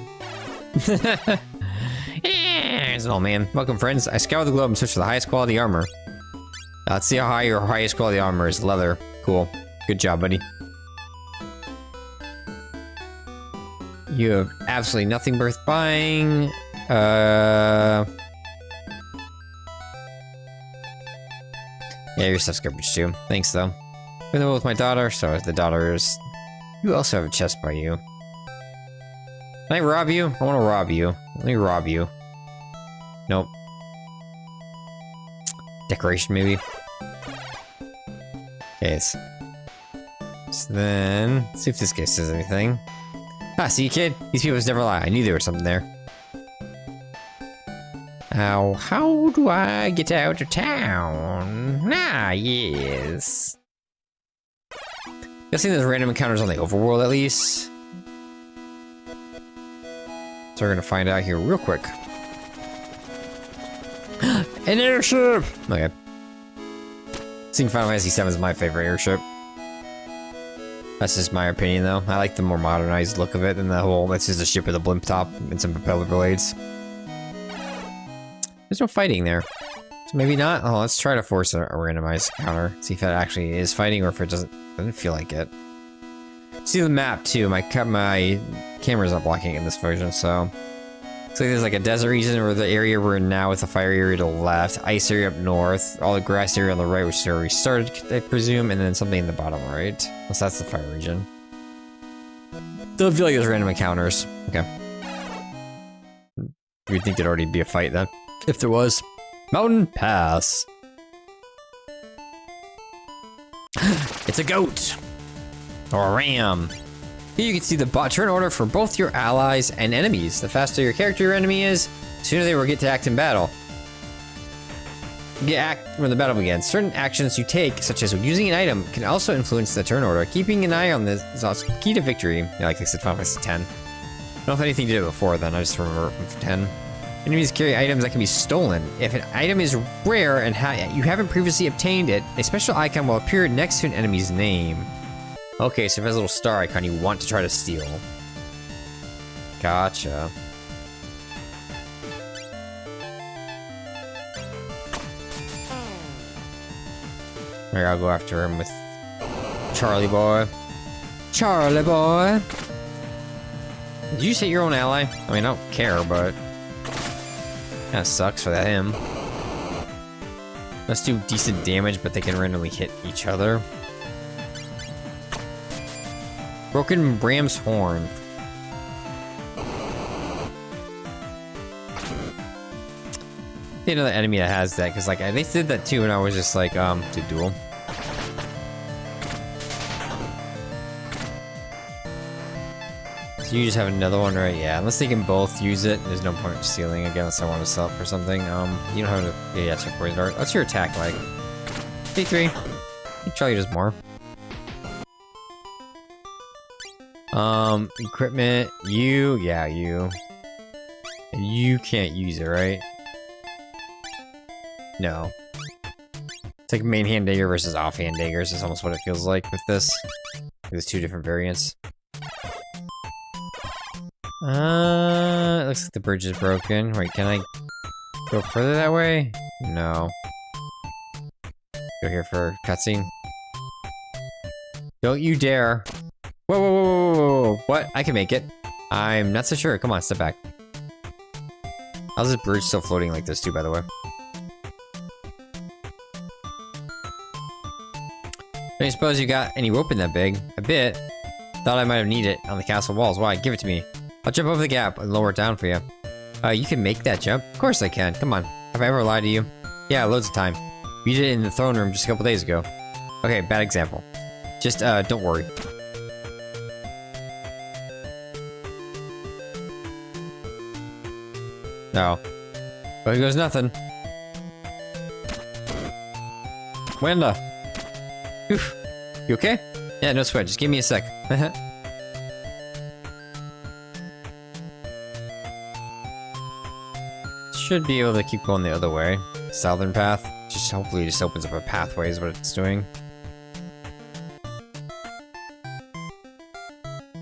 Here's an old man. Welcome, friends. I scour the globe and search for the highest quality armor. Let's see how high your highest quality armor is. Leather. Cool. Good job, buddy. You have absolutely nothing worth buying. Yeah, your stuff's garbage too. Thanks, though. I'm in the world with my daughter, so the daughters. You also have a chest by you. Can I rob you? I want to rob you. Let me rob you. Nope. Decoration, maybe. Okay, so then, let's see if this guy says anything. Ah, see, kid? These people just never lie. I knew there was something there. How do I get out of town? Ah, yes. Guessing there's random encounters on the overworld, at least. So we're gonna find out here real quick. An airship! Okay. Seeing Final Fantasy VII is my favorite airship. That's just my opinion, though. I like the more modernized look of it than the whole, that's just a ship with a blimp top and some propeller blades. There's no fighting there. So maybe not. Oh, let's try to force a randomized counter. See if it actually is fighting or if it doesn't feel like it. See the map, too. My camera's not blocking it in this version, so... So there's like a desert region or the area we're in now with the fire area to the left, ice area up north, all the grass area on the right, which is where we started, I presume, and then something in the bottom right. Unless that's the fire region. Don't feel like there's random encounters. Okay. You'd think there'd already be a fight then. If there was. Mountain Pass. It's a goat. Or ram. Here you can see the turn order for both your allies and enemies. The faster your character or enemy is, the sooner they will get to act in battle. When the battle begins. Certain actions you take, such as using an item, can also influence the turn order. Keeping an eye on this is also key to victory. Yeah, like I said, Final Fantasy 10. I don't know if anything did it before then, I just remember it from 10. Enemies carry items that can be stolen. If an item is rare and you haven't previously obtained it, a special icon will appear next to an enemy's name. Okay, so if it has a little star icon you want to try to steal. Gotcha. Maybe I'll go after him with Charlie Boy. Charlie Boy! Did you say your own ally? I mean, I don't care, but... Kinda sucks for that him. Let's do decent damage, but they can randomly hit each other. Broken Ram's Horn. Another enemy that has that, because like they did that too, and I was just like, to duel. So you just have another one, right? Yeah, unless they can both use it, there's no point in stealing again unless I want to sell for something. You don't have to. Yeah, check poison dart. What's your attack like? 53. Charlie does more. Equipment. Yeah, you. You can't use it, right? No. It's like main hand dagger versus offhand daggers is almost what it feels like with this. There's two different variants. It looks like the bridge is broken. Wait, can I go further that way? No. Go here for cutscene. Don't you dare. Whoa, whoa, whoa, whoa, whoa, whoa. What? I can make it. I'm not so sure. Come on, step back. How's this bridge still floating like this too, by the way? Don't suppose you got any rope in that big? A bit. Thought I might have needed it on the castle walls. Why? Give it to me. I'll jump over the gap and lower it down for you. You can make that jump? Of course I can. Come on. Have I ever lied to you? Yeah, loads of time. You did it in the throne room just a couple days ago. Okay, bad example. Just, don't worry. No. But here goes nothing. Wanda. Oof. You okay? Yeah, no sweat. Just give me a sec. Should be able to keep going the other way. Southern path. Just hopefully it just opens up a pathway is what it's doing.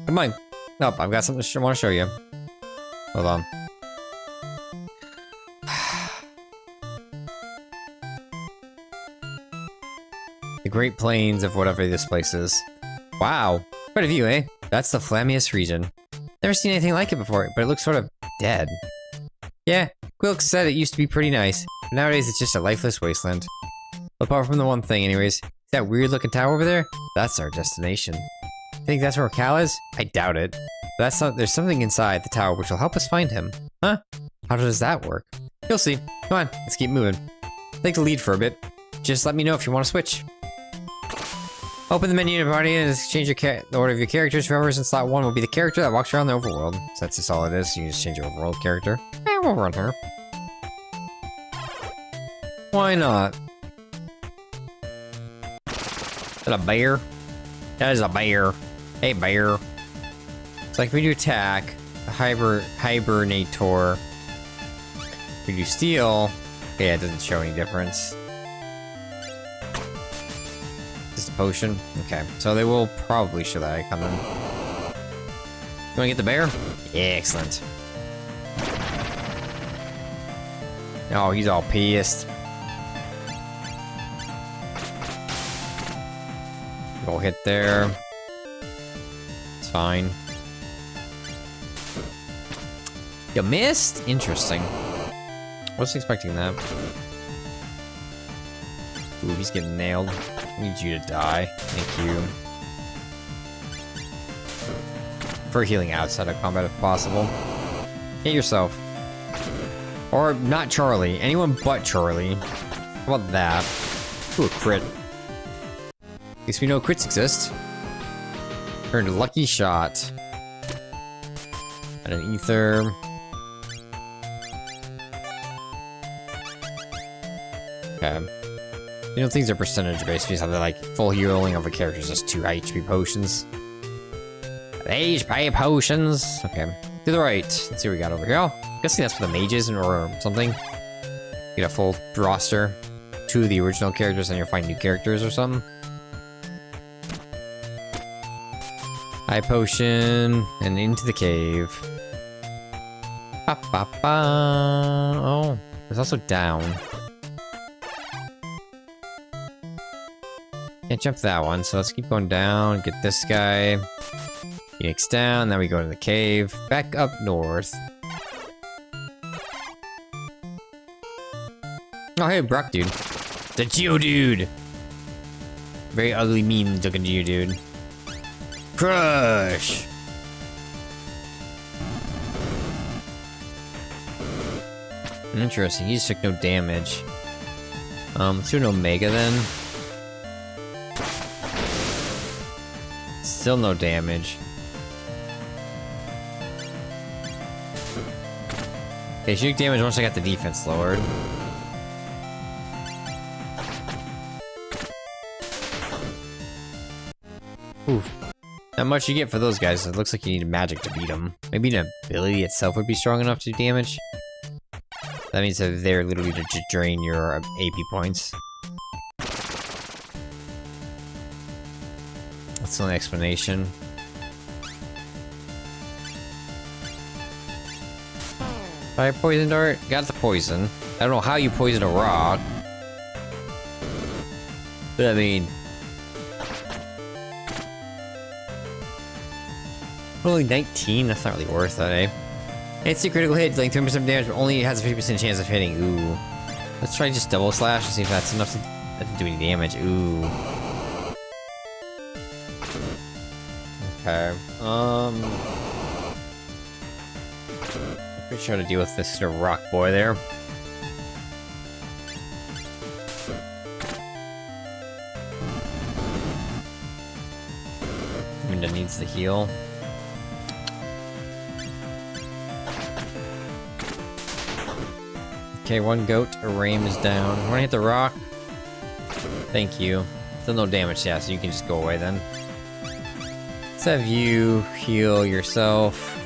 Come on. Nope, I've got something I want to show you. Hold on. The Great Plains of whatever this place is. Wow. Quite a view, eh? That's the Flammiest region. Never seen anything like it before, but it looks sort of dead. Yeah, Quilk said it used to be pretty nice, but nowadays it's just a lifeless wasteland. Apart from the one thing anyways, that weird looking tower over there? That's our destination. Think that's where Cal is? I doubt it. But there's something inside the tower which will help us find him. Huh? How does that work? You'll see. Come on, let's keep moving. Take the lead for a bit. Just let me know if you want to switch. Open the menu in a party and change the order of your characters. Whoever's in slot 1 will be the character that walks around the overworld. So that's just all it is. So you just change your overworld character. We'll run her. Why not? Is that a bear? That is a bear. Hey, bear. It's like we do attack, a hibernator. We do steal. Yeah, it doesn't show any difference. Just a potion? Okay, so they will probably show that icon then. You wanna get the bear? Yeah, excellent. Oh, he's all pissed. Go hit there. It's fine. You missed? Interesting. Wasn't expecting that. Ooh, he's getting nailed. I need you to die. Thank you. For healing outside of combat if possible. Hit yourself. Or not Charlie. Anyone but Charlie. How about that? Ooh, a crit. At least we know crits exist. Earned a lucky shot. And an ether. Okay. You know, things are percentage based. You have the like full healing of a character is just 2 HP potions. HP potions. Okay. To the right. Let's see what we got over here. Oh, I'm guessing that's for the mages or something. Get a full roster. 2 of the original characters, and you'll find new characters or something. High potion and into the cave. Ba, ba, ba. Oh, there's also down. Can't jump that one, so let's keep going down. Get this guy. Phoenix down. Then we go to the cave. Back up north. Oh, hey, Brock, dude. The Geodude. Very ugly, mean-looking Geodude. Crush. Interesting. He just took no damage. Let's do an Omega then. Still no damage. Okay, she took damage once I got the defense lowered. Oof. Not much you get for those guys. It looks like you need magic to beat them. Maybe an ability itself would be strong enough to do damage. That means that they're literally to drain your AP points. That's the only explanation. Fire poison dart? Got the poison. I don't know how you poison a rock. But I mean... only 19? That's not really worth it, eh? It's a critical hit, dealing 3% damage, but only has a 50% chance of hitting. Ooh. Let's try just double slash and see if that's enough to do any damage. Ooh. Okay. Pretty sure how to deal with this rock boy there. Minda needs the heal. Okay, one goat, a ram is down. Wanna hit the rock? Thank you. Still no damage, yeah, so you can just go away then. Let's have you heal yourself.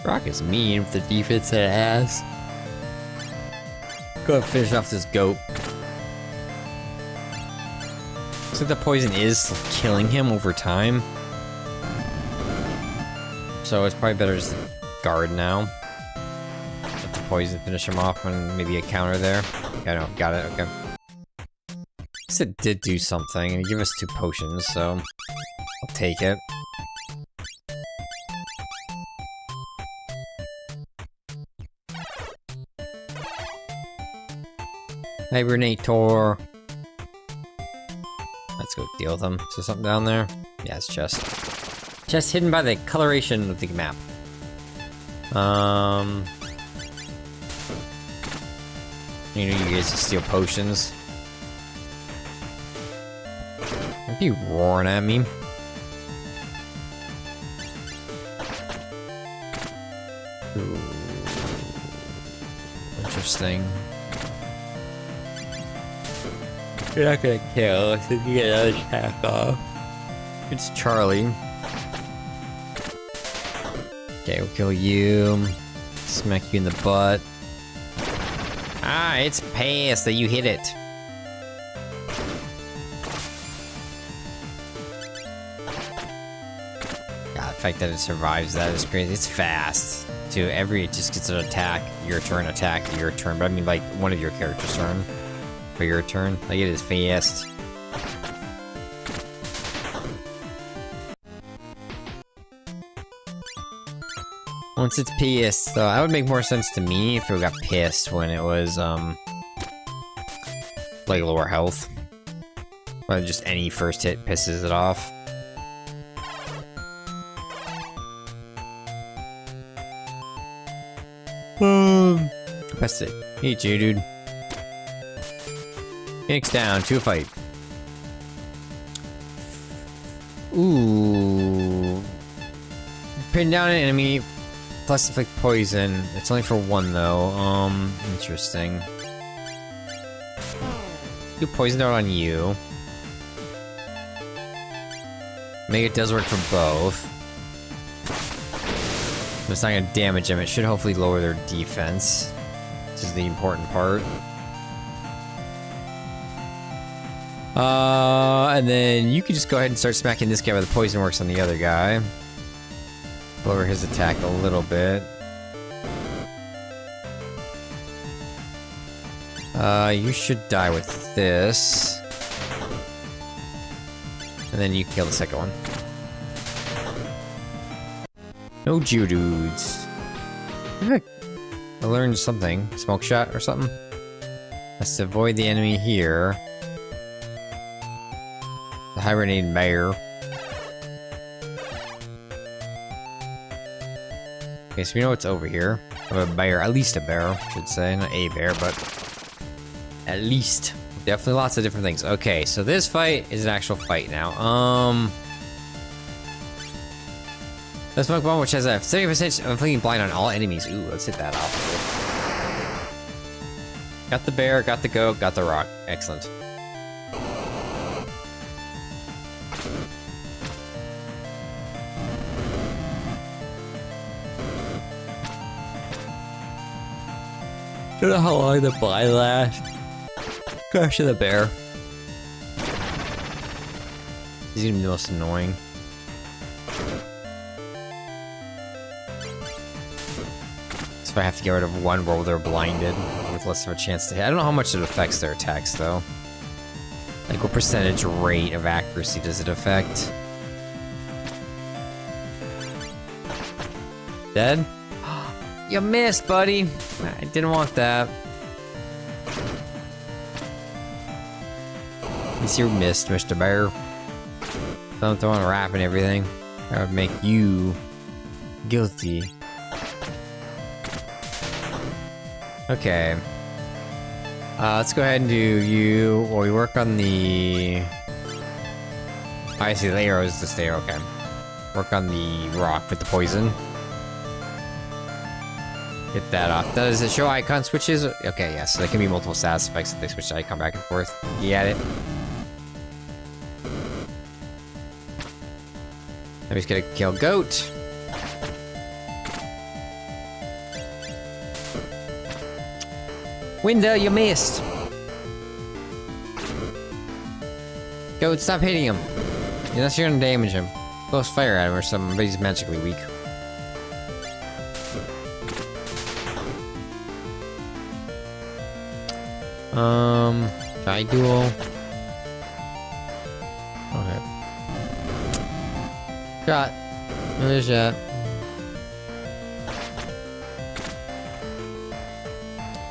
Rock is mean with the defense that it has. Go ahead and finish off this goat. Looks like the poison is killing him over time. So it's probably better just to guard now. Let the poison finish him off and maybe a counter there. I know, got it, okay. I guess it did do something and give us 2 potions, so I'll take it. Hibernator. Let's go deal with them. Is there something down there? Yeah, it's chest. Chest hidden by the coloration of the map. You know, you guys just steal potions. Might be roaring at me. Ooh. Interesting. You're not gonna kill, so you get another attack off. It's Charlie. Okay, we'll kill you. Smack you in the butt. Ah, it's past that you hit it. God, the fact that it survives that is crazy. It's fast. Too. It just gets an attack, your turn, but I mean like one of your characters' turn. For your turn. Like it is fast. Once it's pissed, so that would make more sense to me if it got pissed when it was, like lower health. Or just any first hit pisses it off. Press it. Hey, dude. Phoenix down to a fight. Ooh. Pin down an enemy, plus inflict poison. It's only for one though. Interesting. Do poison dart on you. Maybe it does work for both. But it's not gonna damage them. It should hopefully lower their defense. This is the important part. And then you can just go ahead and start smacking this guy where the poison works on the other guy. Lower his attack a little bit. You should die with this. And then you kill the second one. No Geodudes. I learned something. Smoke shot or something? Has to avoid the enemy here. The hibernating bear. Okay, so we know what's over here. We have a bear, at least a bear, I should say. Not a bear, but at least. Definitely lots of different things. Okay, so this fight is an actual fight now. The smoke bomb, which has a 30% of inflicting blind on all enemies. Ooh, let's hit that off. Got the bear, got the goat, got the rock. Excellent. Don't know how long the blind lasts. Crash of the bear. He's gonna be the most annoying. So if I have to get rid of one where they're blinded with less of a chance to hit. I don't know how much it affects their attacks though. Like what percentage rate of accuracy does it affect? Dead? You missed, buddy. I didn't want that. At least you missed, Mr. Bear. Don't throw on a wrap and everything. That would make you guilty. Okay. Let's go ahead and do you. Or we work on the. I see the arrow is the stair. Okay. Work on the rock with the poison. Get that off. Does it show icon switches? Okay, yes. So there can be multiple status effects if they switch the icon back and forth. You got it. I'm just gonna kill goat. Window, you missed. Goat, stop hitting him. Unless you're gonna damage him. Close fire at him or something, but he's magically weak. Try duel. Okay. Shot. Another shot.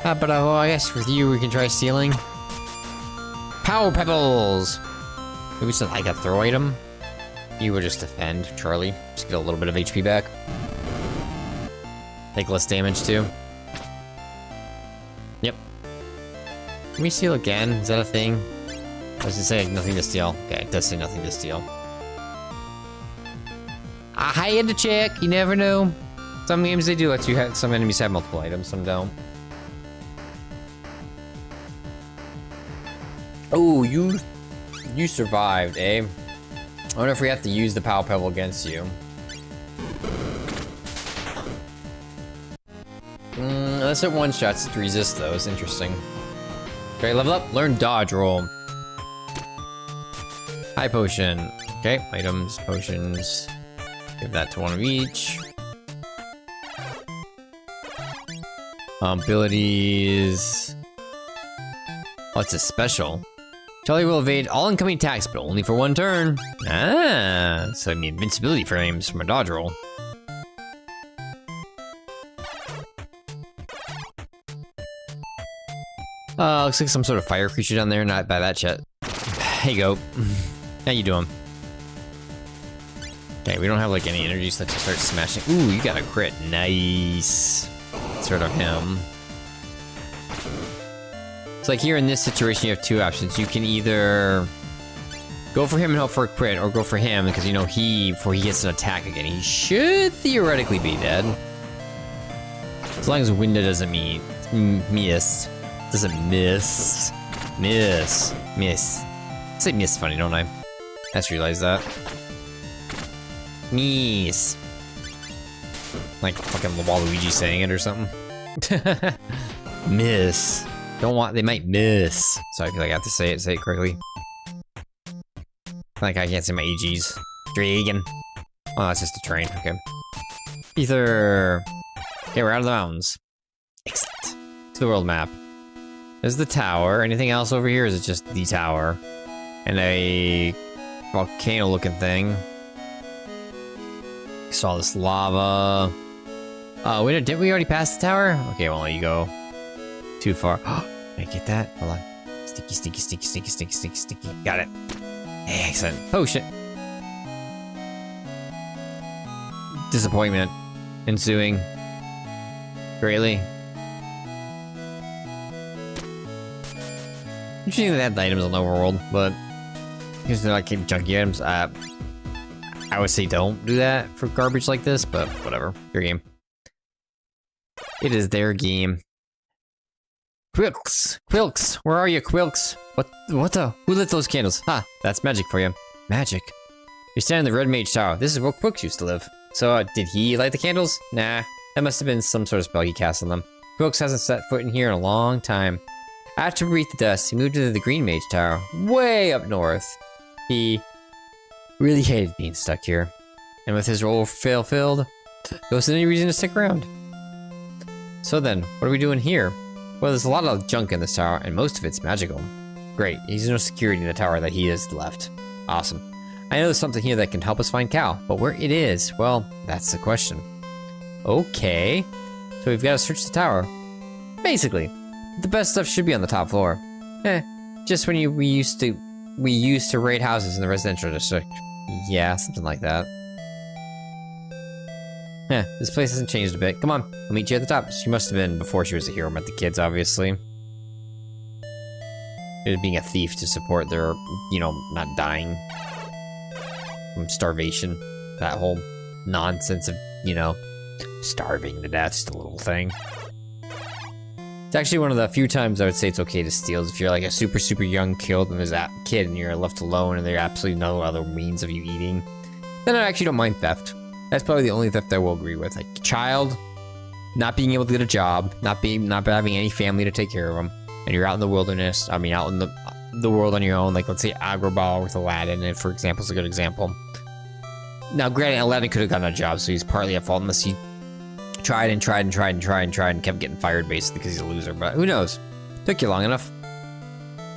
But well, I guess with you we can try stealing. Power Pebbles! Maybe it's not like a throw item. You would just defend, Charlie. Just get a little bit of HP back. Take less damage too. Yep. Can we steal again? Is that a thing? Does it say nothing to steal? Okay, it does say nothing to steal. I had to check, you never know. Some games they do let you have, some enemies have multiple items, some don't. Oh, you survived, eh? I wonder if we have to use the Power Pebble against you. Unless it one-shots to resist those, interesting. Okay, level up, learn dodge roll. High potion. Okay, items, potions. Give that to one of each. Abilities. Oh, it's a special. Charlie will evade all incoming attacks, but only for one turn. Ah, so I mean invincibility frames from a dodge roll. Looks like some sort of fire creature down there, not by that shit. Hey, go. How you doing? Okay, we don't have like any energy, so let's just start smashing. Ooh, you got a crit. Nice. Sort of him. So like here in this situation, you have two options. You can either go for him and hope for a crit, or go for him because you know before he gets an attack again, he should theoretically be dead. As long as window doesn't miss. Doesn't miss. Miss. I say miss funny, don't I? I just realized that. Miss. Like fucking Waluigi saying it or something. Miss. They might miss. So I feel like I have to say it correctly. Like I can't say my EGs. Dragon. Oh, that's just a train, okay. Either... Okay, we're out of the mountains. Excellent. To the world map. There's the tower. Anything else over here? Or is it just the tower? And a volcano-looking thing. Saw this lava. Oh, wait, didn't we already pass the tower? Okay, well, you go too far. Can I get that? Hold on. Sticky. Got it. Excellent. Oh, shit. Disappointment ensuing. Greatly. Usually they had items on the overworld, but because they're like junky items, I would say don't do that for garbage like this, but whatever. Your game. It is their game. Quilks! Where are you, Quilks? What the? Who lit those candles? Ha! That's magic for you. Magic? You're standing in the Red Mage Tower. This is where Quilks used to live. So, did he light the candles? Nah. That must have been some sort of spell he cast on them. Quilks hasn't set foot in here in a long time. After he breathed the dust, he moved into the Green Mage Tower, way up north. He really hated being stuck here. And with his role filled, there wasn't any reason to stick around. So then, what are we doing here? Well, there's a lot of junk in this tower, and most of it's magical. Great, he's no security in the tower that he has left. Awesome. I know there's something here that can help us find Cal, but where it is, well, that's the question. Okay, so we've got to search the tower. Basically, the best stuff should be on the top floor. Just when we used to raid houses in the residential district. Yeah, something like that. This place hasn't changed a bit. Come on, I'll meet you at the top. She must have been before she was a hero. Met the kids, obviously. It was being a thief to support their, not dying from starvation. That whole nonsense of, starving to death, just a little thing. It's actually one of the few times I would say it's okay to steal. If you're like a super, super young kid and there's that kid and you're left alone and there's absolutely no other means of you eating, then I actually don't mind theft. That's probably the only theft I will agree with. Like child, not being able to get a job, not having any family to take care of them, and you're out in the wilderness. I mean, out in the world on your own. Like let's say Agrabah with Aladdin, and for example, is a good example. Now, granted, Aladdin could have gotten a job, so he's partly at fault unless he tried and kept getting fired basically because he's a loser. But who knows? Took you long enough.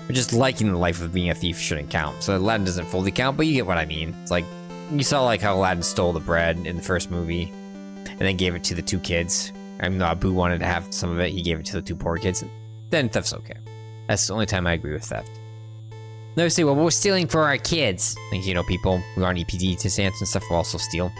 But just liking the life of being a thief shouldn't count. So Aladdin doesn't fully count, but you get what I mean. It's like. You saw like how Aladdin stole the bread in the first movie and then gave it to the two kids. I mean, Abu wanted to have some of it. He gave it to the two poor kids. Then theft's okay. That's the only time I agree with theft. They say, well, we're stealing for our kids. Like, people who aren't EPD to Sans and stuff will also steal.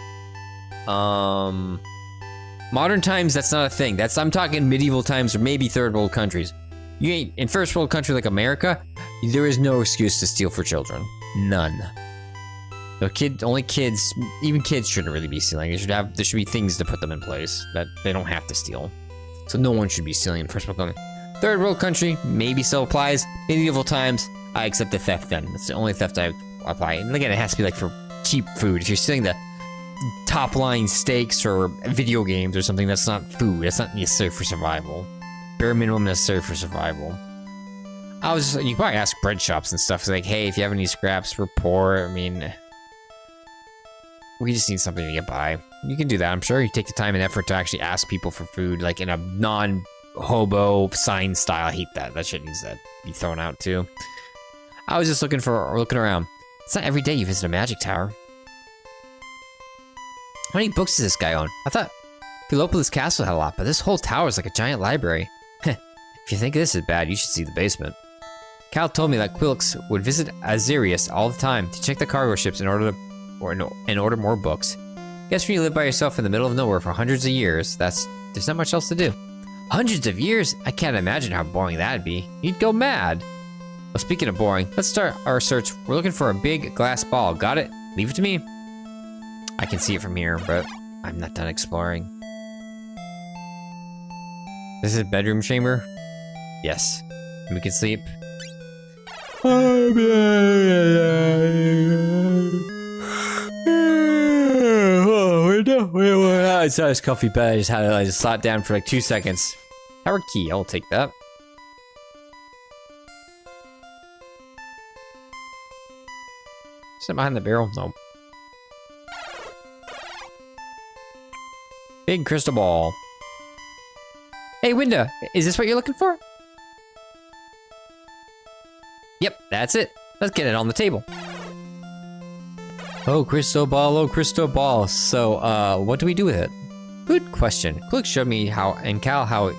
Modern times, that's not a thing. I'm talking medieval times or maybe third world countries. You ain't in first world country like America, there is no excuse to steal for children. None. Only kids, even kids shouldn't really be stealing. There should be things to put them in place that they don't have to steal. So no one should be stealing in first world country. Third world country, maybe still applies. Medieval times, I accept the theft then. That's the only theft I apply. And again, it has to be like for cheap food. If you're stealing the top line steaks or video games or something, that's not food. That's not necessary for survival. Bare minimum necessary for survival. You probably ask bread shops and stuff. It's like, hey, if you have any scraps, we're poor. I mean, we just need something to get by. You can do that, I'm sure. You take the time and effort to actually ask people for food, like in a non-hobo sign style. I hate that. That shit needs to be thrown out too. I was just looking around. It's not every day you visit a magic tower. How many books does this guy own? I thought Philopolis Castle had a lot, but this whole tower is like a giant library. If you think this is bad, you should see the basement. Cal told me that Quilks would visit Azirius all the time to check the cargo ships in order more books. Guess when you live by yourself in the middle of nowhere for hundreds of years, there's not much else to do. Hundreds of years? I can't imagine how boring that'd be. You'd go mad. Well, speaking of boring, let's start our search. We're looking for a big glass ball. Got it? Leave it to me. I can see it from here, but I'm not done exploring. This is a bedroom chamber? Yes. We can sleep. It's not his comfy bed. I just sat down for like 2 seconds. Tower key, I'll take that. Sit behind the barrel? No. Big crystal ball. Hey, Winda, is this what you're looking for? Yep, that's it. Let's get it on the table. Oh, crystal ball, oh, crystal ball. So, what do we do with it? Good question. Click showed me how, and Cal, how to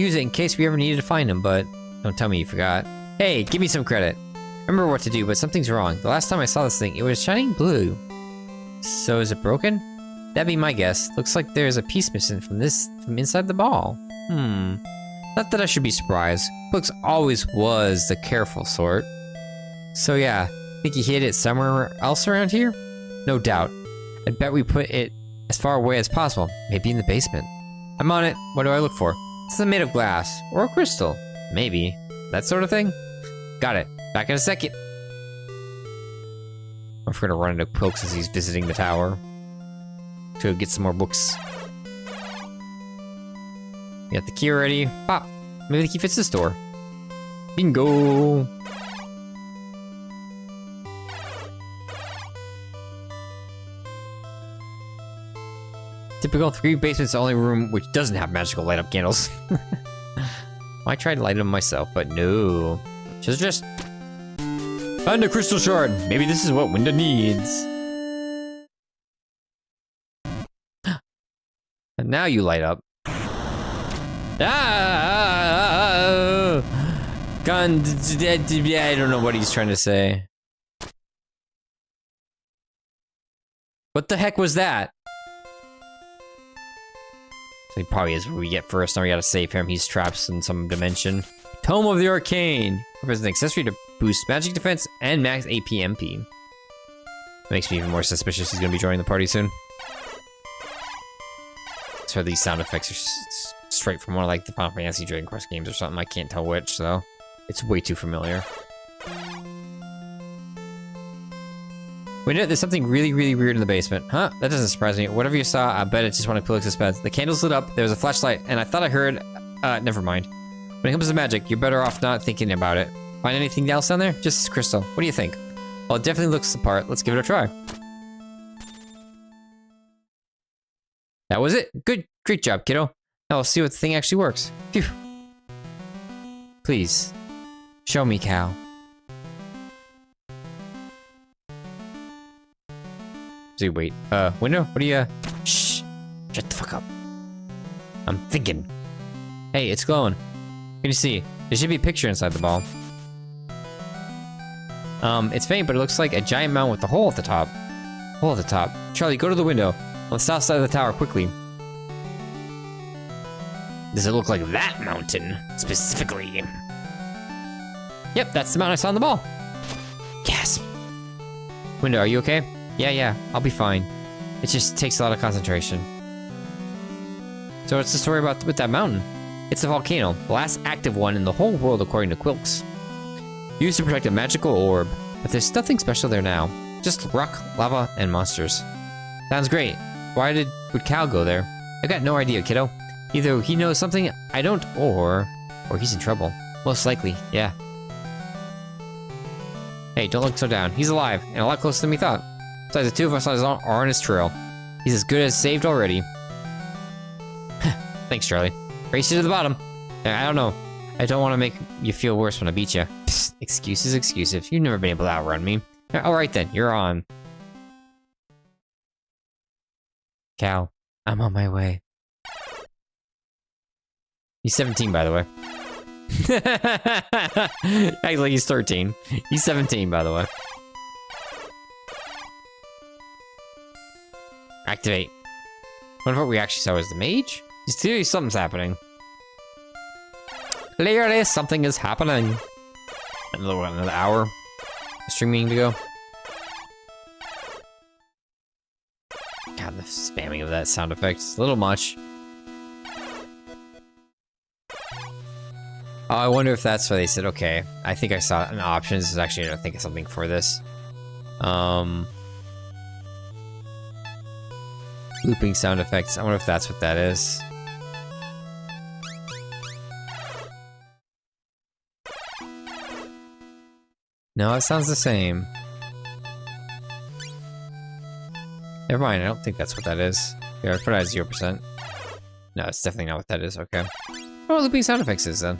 use it in case we ever needed to find him, but don't tell me you forgot. Hey, give me some credit. I remember what to do, but something's wrong. The last time I saw this thing, it was shining blue. So is it broken? That'd be my guess. Looks like there's a piece missing from inside the ball. Not that I should be surprised. Click's always was the careful sort. So yeah, think he hid it somewhere else around here? No doubt. I'd bet we put it as far away as possible. Maybe in the basement. I'm on it. What do I look for? It's made of glass. Or crystal. Maybe. That sort of thing? Got it. Back in a second. I'm gonna run into Quilks as he's visiting the tower. To get some more books. We got the key already. Pop. Maybe the key fits this door. Bingo. Typical 3 basements, the only room which doesn't have magical light up candles. I tried to light them myself, but no. Just. Find a crystal shard. Maybe this is what Winda needs. And now you light up. Ah! I don't know what he's trying to say. What the heck was that? So he probably is what we get first. Now we gotta save him. He's trapped in some dimension. Tome of the Arcane. Represents an accessory to boost magic defense and max AP MP. Makes me even more suspicious he's gonna be joining the party soon. So these sound effects are straight from one of like the Final Fantasy Dragon Quest games or something. I can't tell which, so it's way too familiar. Wait, no, there's something really, really weird in the basement. Huh? That doesn't surprise me. Whatever you saw, I bet it's just one of Quilix's beds. The candles lit up, there was a flashlight, and I thought I heard... never mind. When it comes to magic, you're better off not thinking about it. Find anything else down there? Just crystal. What do you think? Well, it definitely looks the part. Let's give it a try. That was it. Good. Great job, kiddo. Now we'll see what the thing actually works. Phew. Please. Show me, Cal. So wait. Window? What are you, Shh. Shut the fuck up. I'm thinking. Hey, it's glowing. What can you see? There should be a picture inside the ball. It's faint, but it looks like a giant mountain with a hole at the top. Hole at the top. Charlie, go to the window. On the south side of the tower, quickly. Does it look like that mountain, specifically? Yep, that's the mountain I saw on the ball. Gasp. Window, are you okay? Yeah, I'll be fine. It just takes a lot of concentration. So what's the story with that mountain? It's a volcano, the last active one in the whole world according to Quilks. Used to protect a magical orb, but there's nothing special there now. Just rock, lava, and monsters. Sounds great. Why would Cal go there? I got no idea, kiddo. Either he knows something I don't, or he's in trouble. Most likely, yeah. Hey, don't look so down. He's alive, and a lot closer than we thought. Besides, the two of us are on his trail. He's as good as saved already. Thanks, Charlie. Race you to the bottom. I don't know. I don't want to make you feel worse when I beat you. Psst, excuses. You've never been able to outrun me. Alright then, you're on. Cal, I'm on my way. He's 17, by the way. Acts like he's 13. He's 17, by the way. Activate. What if what we actually saw was the mage? He's clearly something's happening. Clearly, something is happening. Another hour of streaming to go. God, the spamming of that sound effect is a little much. Oh, I wonder if that's why they said, okay, I think I saw an option. This is actually, I think of something for this. Looping sound effects. I wonder if that's what that is. No, it sounds the same. Never mind, I don't think that's what that is. Here, I put it at 0%. No, it's definitely not what that is, okay. Oh, looping sound effects is then.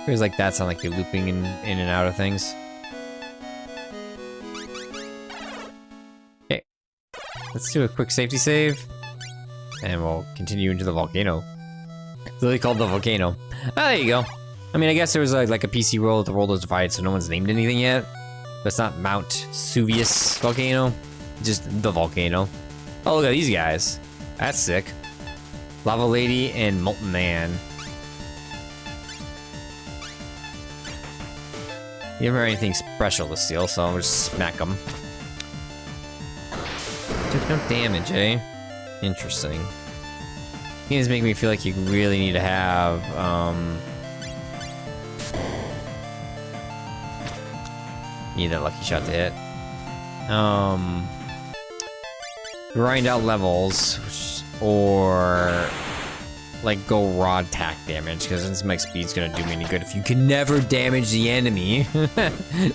Feels like that sound like you're looping in and out of things. Okay. Let's do a quick safety save. And we'll continue into the volcano. It's literally called the volcano. Ah, there you go. I mean, I guess there was like a PC world, the world was divided, so no one's named anything yet. But it's not Mount Suvius volcano, just the volcano. Oh, look at these guys. That's sick. Lava Lady and Molten Man. You never have anything special to steal, so I'll just smack them. Took no damage, eh? Interesting. Games make me feel like you really need to have, need that lucky shot to hit. Grind out levels, or like go raw attack damage, because this max speed's gonna do me any good if you can never damage the enemy. Doesn't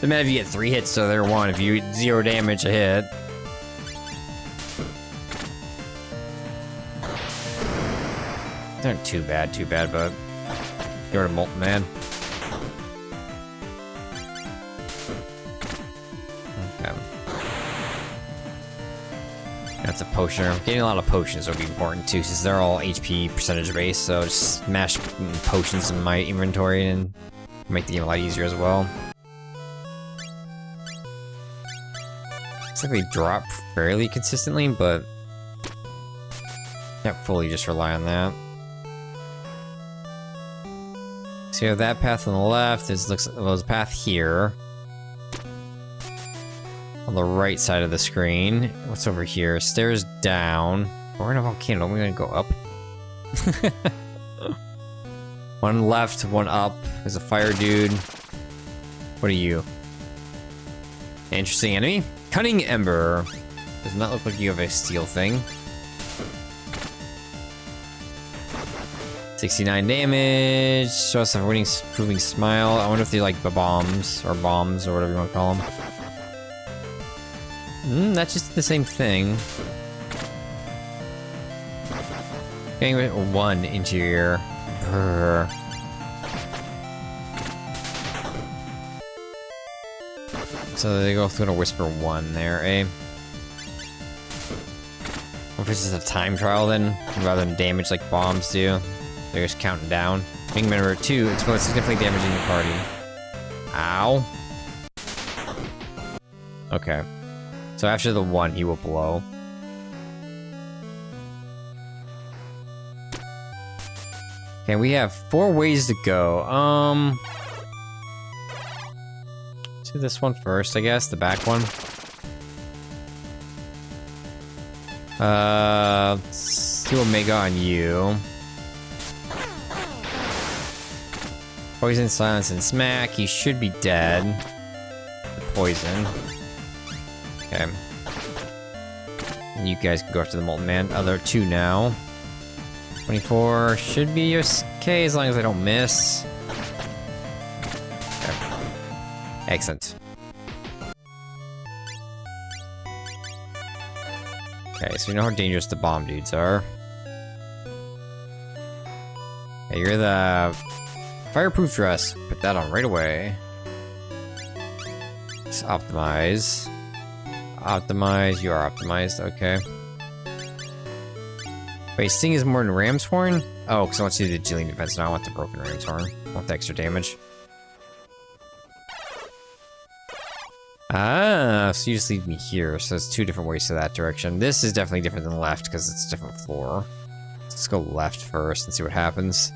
matter if you get 3 hits, so they're 1. If you 0 damage a hit. They aren't too bad, but get rid of Molten Man. Okay. That's a potion. Getting a lot of potions would be important too, since they're all HP percentage based, so just smash potions in my inventory and make the game a lot easier as well. Looks like they drop fairly consistently, but can't fully just rely on that. So you have that path on the left. There's a path here. On the right side of the screen. What's over here? Stairs down. We're in a volcano. We're gonna go up. One left, one up. There's a fire dude. What are you? Interesting enemy. Cunning Ember. Does not look like you have a steel thing. 69 damage. Show us a winning, proving smile. I wonder if they like bombs or whatever you want to call them. That's just the same thing. Getting 1 interior. Brr. So they go through to whisper 1 there, eh? What if this is a time trial then, rather than damage like bombs do? They're just counting down. Wing member 2, explodes significantly damaging the party. Ow. Okay. So after the 1, he will blow. Okay, we have 4 ways to go. Let's do this one first, I guess, the back one. Let's do Omega on you. Poison, silence, and smack. You should be dead. Poison. Okay. And you guys can go after the Molten Man. Other 2 now. 24 should be okay as long as I don't miss. Okay. Excellent. Okay, so you know how dangerous the bomb dudes are. Okay, you're the fireproof dress. Put that on right away. Let's optimize. Optimize. You are optimized. Okay. Wait, Sting is more than Ram's Horn? Oh, because I want to do the Jillian defense now. I want the broken Ram's Horn. I want the extra damage. Ah, so you just leave me here. So there's 2 different ways to that direction. This is definitely different than left because it's a different floor. Let's Let's go left first and see what happens.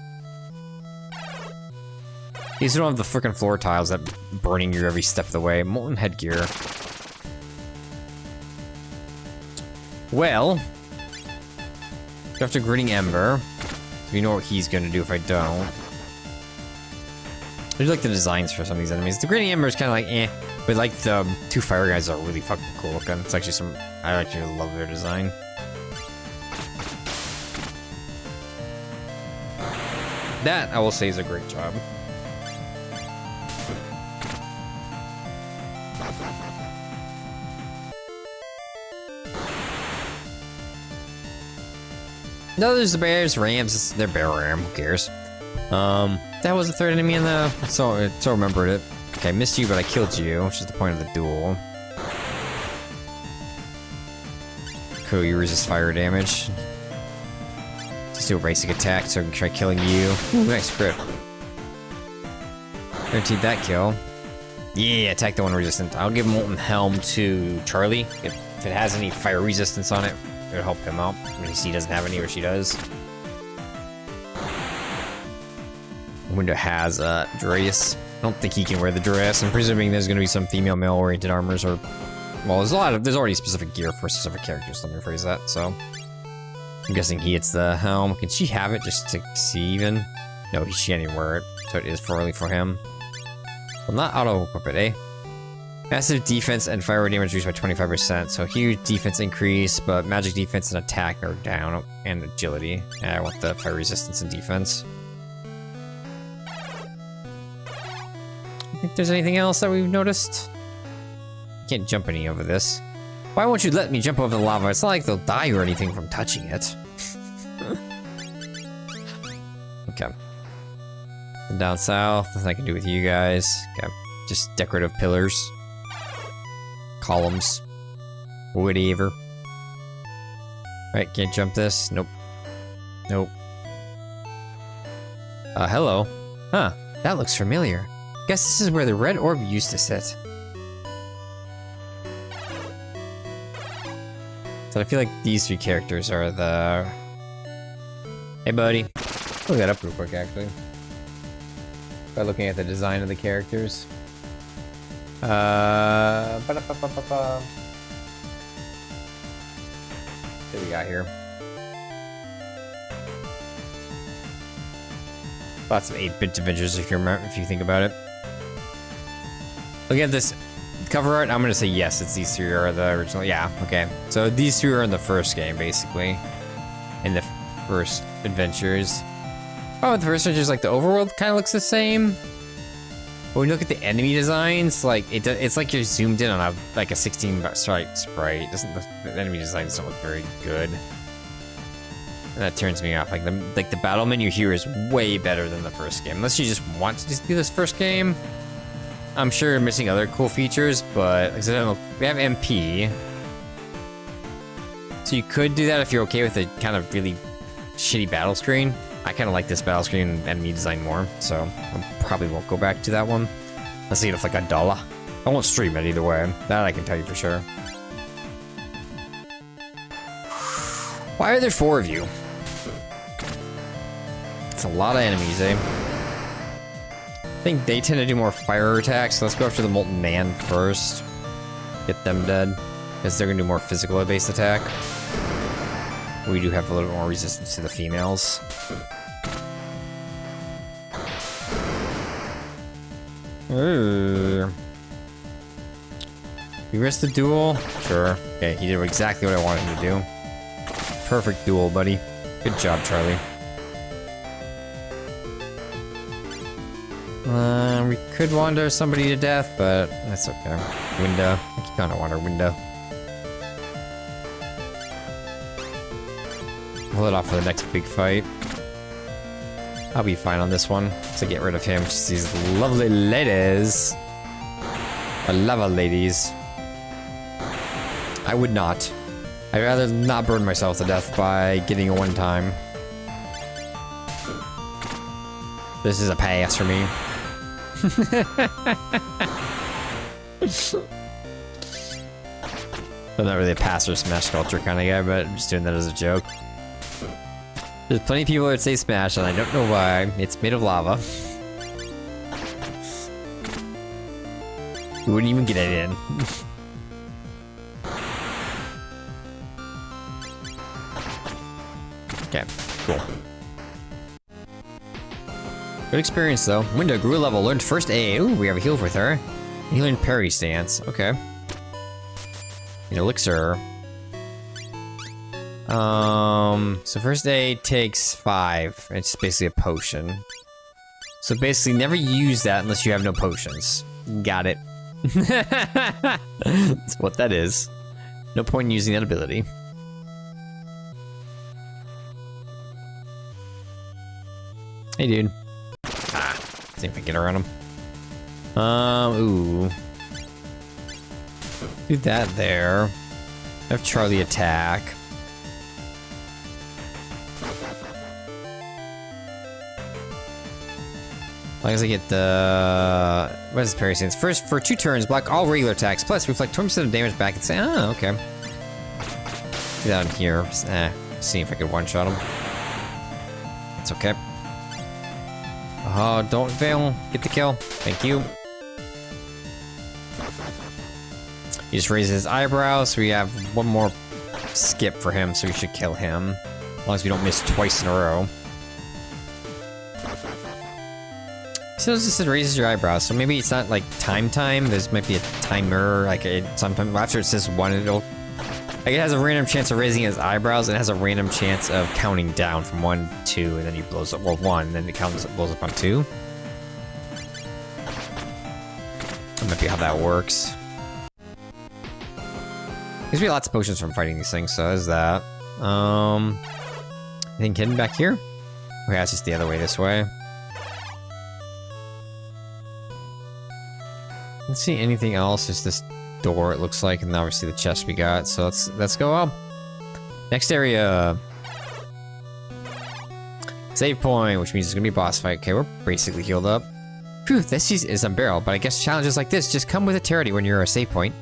These don't have the freaking floor tiles that burning you every step of the way. Molten headgear. Well, after Grinning Ember, you know what he's gonna do if I don't. I do like the designs for some of these enemies. The Grinning Ember is kind of like eh, but like the two fire guys are really fucking cool looking. It's actually some, I actually love their design. That I will say is a great job. No, there's the bears, rams. They're bear ram. Who cares? That was the third enemy in the. So remembered it. Okay, I missed you, but I killed you, which is the point of the duel. Cool, you resist fire damage. Just do a basic attack so I can try killing you. Ooh, nice crit. Guaranteed that kill. Yeah, attack the one resistant. I'll give Molten Helm to Charlie. If it has any fire resistance on it, it'll help him out. When he doesn't have any, or she does. Window has Darius. I don't think he can wear the dress. I'm presuming there's going to be some female male-oriented armors, or well, there's already specific gear for specific characters. Let me rephrase that. So I'm guessing he hits the helm. Can she have it just to see even? No, she can't even wear it, so it is for early for him. Well, not auto-equip it, eh? Massive defense and fire damage reduced by 25%, so huge defense increase, but magic defense and attack are down, and agility. Yeah, I want the fire resistance and defense. Think there's anything else that we've noticed? Can't jump any over this. Why won't you let me jump over the lava? It's not like they'll die or anything from touching it. Okay. And down south, nothing I can do with you guys. Okay. Just decorative pillars. Columns. Whatever. Right, can't jump this. Nope. Nope. Hello. Huh, that looks familiar. Guess this is where the red orb used to sit. So I feel like these three characters are the... Hey, buddy. Look that up real quick, actually. By looking at the design of the characters. What do we got here? Lots of 8-bit Avengers if you remember, if you think about it. Looking at this cover art, I'm gonna say yes, it's these three are the original. Yeah, okay. So these two are in the first game, basically. In the first adventures. Oh, the first adventures, like the overworld kind of looks the same. But when you look at the enemy designs, like it's like you're zoomed in on a 16 sprite. The enemy designs don't look very good. And that turns me off. Like the battle menu here is way better than the first game. Unless you just want to just do this first game. I'm sure you're missing other cool features, but like I said, we have MP. So you could do that if you're okay with a kind of really shitty battle screen. I kind of like this battle screen and enemy design more, so I probably won't go back to that one. Let's see if like $1. I won't stream it either way. That I can tell you for sure. Why are there 4 of you? It's a lot of enemies, eh? I think they tend to do more fire attacks, so let's go after the Molten Man first. Get them dead, because they're going to do more physical-based attack. We do have a little bit more resistance to the females. We risk the duel? Sure. Okay, he did exactly what I wanted him to do. Perfect duel, buddy. Good job, Charlie. We could wander somebody to death, but that's okay. Window. I keep on a wander window. Hold it off for the next big fight. I'll be fine on this one to get rid of him. Just these lovely ladies. I love ladies. I would not. I'd rather not burn myself to death by getting a one-time. This is a pass for me. I'm not really a pass or smash culture kind of guy, but I'm just doing that as a joke. There's plenty of people that say smash, and I don't know why. It's made of lava. You wouldn't even get it in. Okay, cool. Good experience though. Window grew a level, learned first aid. Ooh, we have a heal with her. He learned parry stance. Okay. An elixir. So first aid takes 5. It's basically a potion. So basically never use that unless you have no potions. Got it. That's what that is. No point in using that ability. Hey, dude. Ah, see if I can get around him. Ooh. Do that there. Have Charlie attack. As long as I get the... What is the parry stance? First, for 2 turns, block all regular attacks, plus reflect 20% of damage back and say, oh, okay. Get down here. See if I can one-shot him. It's okay. Oh, don't fail. Get the kill. Thank you. He just raises his eyebrows, so we have one more skip for him, so we should kill him. As long as we don't miss twice in a row. So it just said raises your eyebrows, so maybe it's not like time. There's might be a timer, like sometime after it says 1, it'll... Like it has a random chance of raising his eyebrows, and it has a random chance of counting down from 1 to 2, and then he blows up, well 1, and then it blows up on 2. That might be how that works. There's be lots of potions from fighting these things, so there's that. Anything hidden back here? Okay, that's just the other way this way. Let's see anything else. Just this door, it looks like, and obviously the chest we got. So let's go up. Next area. Save point, which means it's gonna be a boss fight. Okay, we're basically healed up. Phew, this is unbearable, but I guess challenges like this just come with a charity when you're a save point.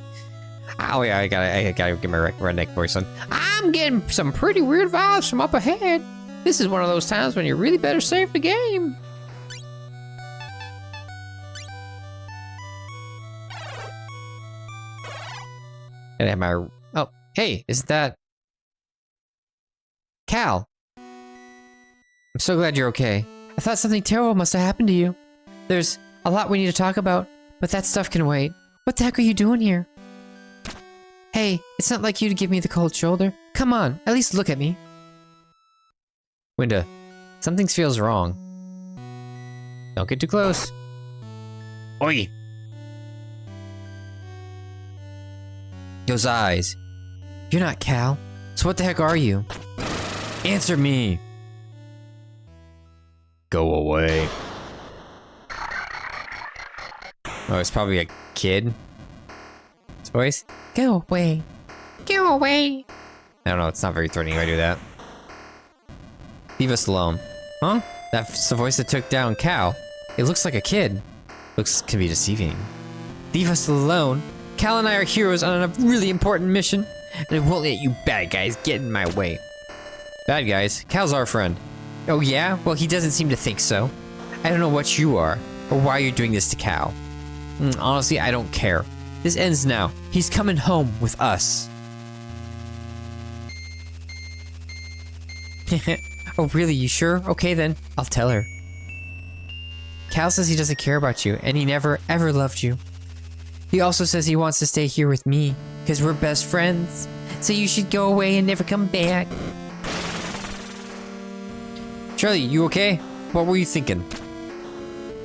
Oh yeah, I gotta get my redneck voice on. I'm getting some pretty weird vibes from up ahead. This is one of those times when you really better save the game. And have my... Oh, hey, is that... Cal? I'm so glad you're okay. I thought something terrible must have happened to you. There's a lot we need to talk about, but that stuff can wait. What the heck are you doing here? Hey, it's not like you to give me the cold shoulder. Come on, at least look at me. Winda, something feels wrong. Don't get too close. Oi! Those eyes. You're not Cal. So what the heck are you? Answer me. Go away. Oh, it's probably a kid. His voice? Go away. Go away. I don't know, it's not very threatening if I do that. Leave us alone. Huh? That's the voice that took down Cal. It looks like a kid. Looks can be deceiving. Leave us alone. Cal and I are heroes on a really important mission, and I won't let you bad guys get in my way. Bad guys? Cal's our friend. Oh yeah? Well, he doesn't seem to think so. I don't know what you are, or why you're doing this to Cal. Honestly, I don't care. This ends now. He's coming home with us. Oh really, you sure? Okay then, I'll tell her. Cal says he doesn't care about you, and he never ever loved you. He also says he wants to stay here with me, because we're best friends. So you should go away and never come back. Charlie, you okay? What were you thinking?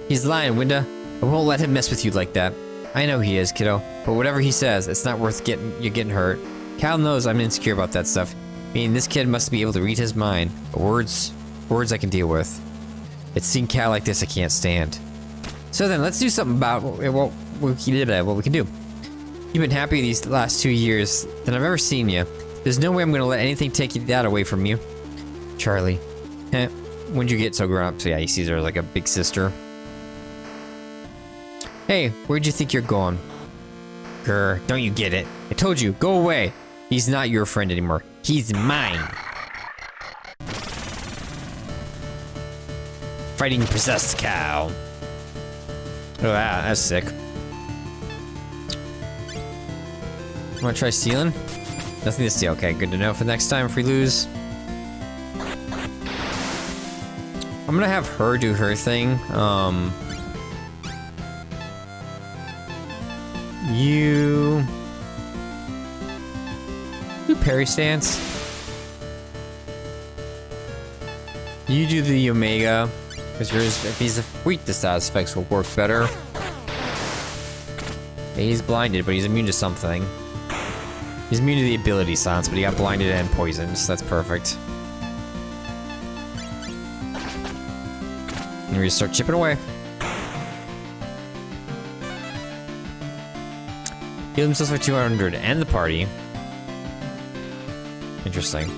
He's lying, Winda. I won't let him mess with you like that. I know he is, kiddo, but whatever he says, it's not worth you getting hurt. Cal knows I'm insecure about that stuff. I mean, this kid must be able to read his mind. But words I can deal with. It's seeing Cal like this I can't stand. So then, let's do something about what we can do. You've been happy these last 2 years than I've ever seen you. There's no way I'm gonna let anything take that away from you. Charlie. When'd you get so grown up? So yeah, he sees her like a big sister. Hey, where'd you think you're going? Grr, don't you get it? I told you, go away. He's not your friend anymore. He's mine. fighting possessed cow. Oh, that's sick. Wanna try stealing? Nothing to steal. Okay, good to know for next time if we lose. I'm gonna have her do her thing. You do parry stance. You do the Omega, because yours, if he's weak, the status effects will work better. He's blinded, but he's immune to something. He's immune to the ability silence, but he got blinded and poisoned, so that's perfect. And we just start chipping away. Heal himself for 200 and the party. Interesting.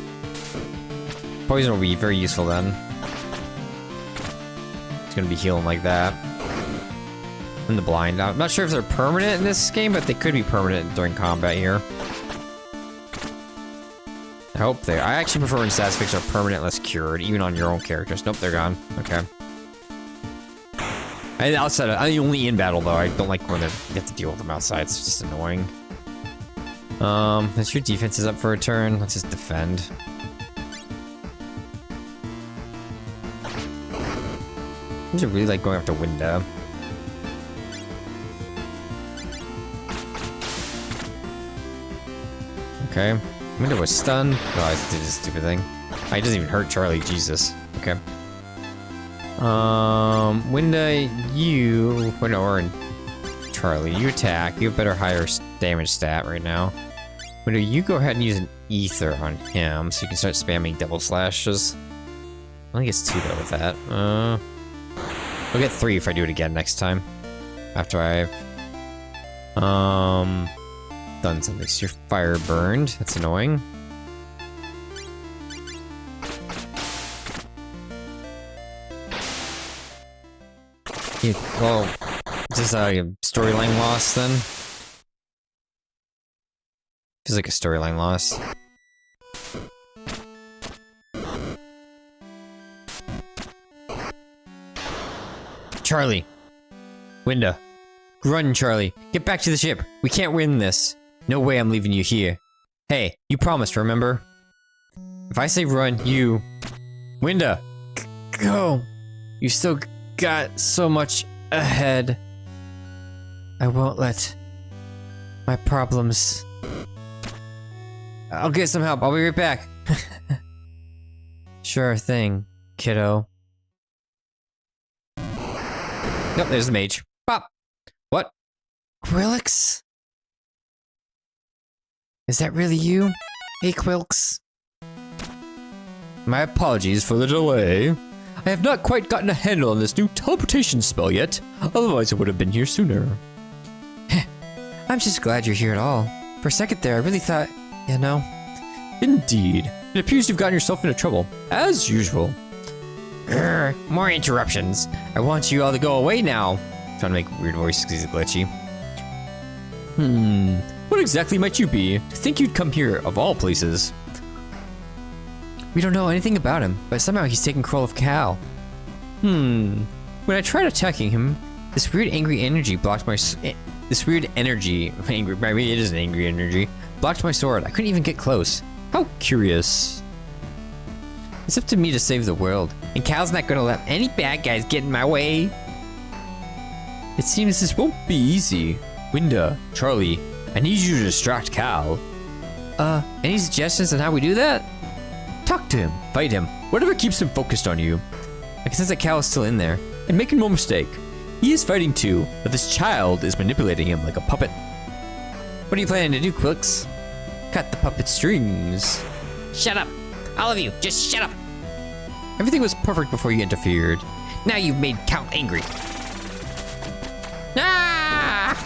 Poison will be very useful then. It's gonna be healing like that. And the blind. I'm not sure if they're permanent in this game, but they could be permanent during combat here. I hope they. I actually prefer when status effects are permanent unless cured, even on your own characters. Nope, they're gone. Okay. Outside, only in battle though. I don't like when you have to deal with them outside. It's just annoying. That's your defense is up for a turn. Let's just defend. I just really like going after window. Okay. Window was stunned. Oh, I did this stupid thing. Oh, he doesn't even hurt Charlie. Jesus. Okay. Winda, you... Winda or Charlie, you attack. You have better higher damage stat right now. Winda, you go ahead and use an ether on him, so you can start spamming double slashes. I think it's 2 though with that. I'll get 3 if I do it again next time. After I've... done something. So your fire burned. That's annoying. Well, is this a storyline loss then? Feels like a storyline loss. Charlie. Winda. Run, Charlie. Get back to the ship. We can't win this. No way I'm leaving you here. Hey, you promised, remember? If I say run, you... Winda! Go! You still got so much ahead. I won't let my problems... I'll get some help. I'll be right back. Sure thing, kiddo. Nope, there's the mage. Pop! What? Quilix? Is that really you? Hey, Quilks. My apologies for the delay. I have not quite gotten a handle on this new teleportation spell yet, otherwise I would have been here sooner. I'm just glad you're here at all. For a second there, I really thought, you know. Indeed. It appears you've gotten yourself into trouble, as usual. More interruptions. I want you all to go away now. I'm trying to make weird voices because he's glitchy. What exactly might you be? To think you'd come here, of all places. We don't know anything about him, but somehow he's taken control of Cal. When I tried attacking him, this weird angry energy blocked my... This weird energy... Angry, maybe it is an angry energy. Blocked my sword. I couldn't even get close. How curious. It's up to me to save the world, and Cal's not gonna let any bad guys get in my way. It seems this won't be easy. Winda, Charlie, I need you to distract Cal. Any suggestions on how we do that? Talk to him, fight him, whatever keeps him focused on you. I can sense that Cal is still in there, and make no mistake, he is fighting too, but this child is manipulating him like a puppet. What are you planning to do, Quilks? Cut the puppet strings. Shut up! All of you, just shut up! Everything was perfect before you interfered. Now you've made Cal angry. Ah!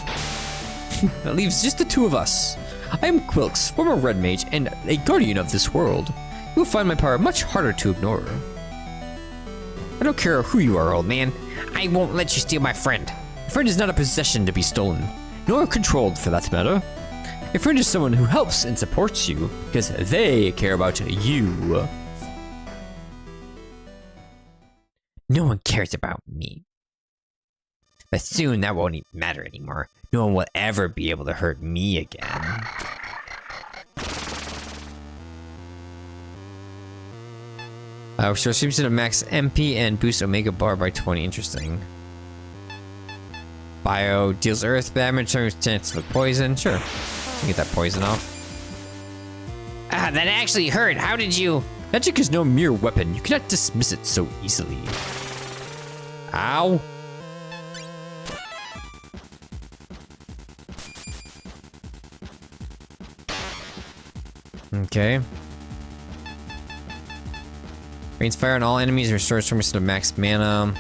That leaves just the two of us. I am Quilks, former Red Mage, and a guardian of this world. You will find my power much harder to ignore. I don't care who you are, old man. I won't let you steal my friend. A friend is not a possession to be stolen, nor controlled for that matter. A friend is someone who helps and supports you because they care about you. No one cares about me. But soon that won't even matter anymore. No one will ever be able to hurt me again. Restore streams to max MP and boost Omega bar by 20. Interesting. Bio deals earth damage, turns chance of poison. Sure. Get that poison off. Ah, that actually hurt. How did you? Magic is no mere weapon. You cannot dismiss it so easily. Ow. Okay. Rains fire on all enemies and restores terminus to max mana.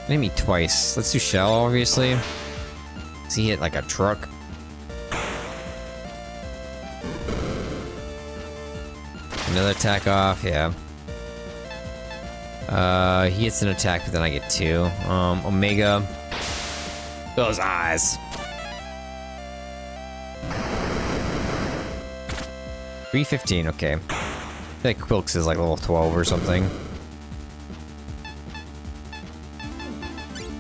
Enemy twice. Let's do shell, obviously. Does he hit like a truck? Another attack off, yeah. He hits an attack, but then I get 2. Omega. Those eyes. 315, okay. I feel like Quilks is like level 12 or something.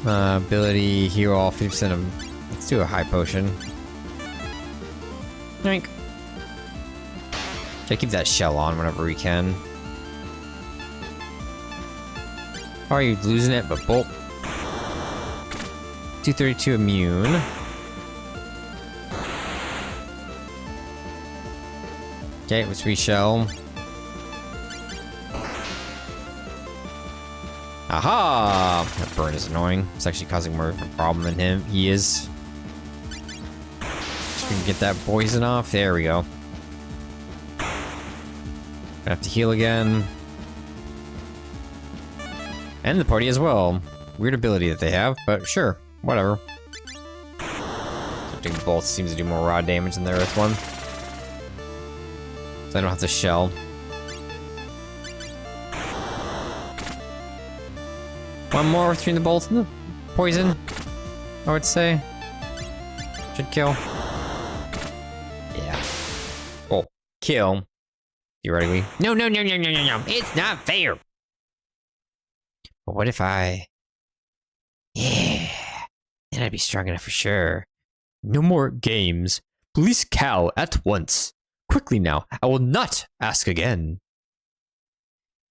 Ability, heal all 50% of... Let's do a high potion. Yoink. Try to keep that shell on whenever we can. How are you losing it? But bolt. 232 immune. Okay, let's re-shell. Aha! That burn is annoying. It's actually causing more of a problem than him. He is. Just gonna get that poison off. There we go. Gonna have to heal again. And the party as well. Weird ability that they have, but sure, whatever. Doing both seems to do more raw damage than the earth one. So I don't have to shell. One more between the bolt and the poison, I would say. Should kill. Yeah. Oh, kill. Theoretically. No, no, no, no, no, no, no. It's not fair. But what if I... Yeah. Then I'd be strong enough for sure. No more games. Release Cal at once. Quickly now. I will not ask again.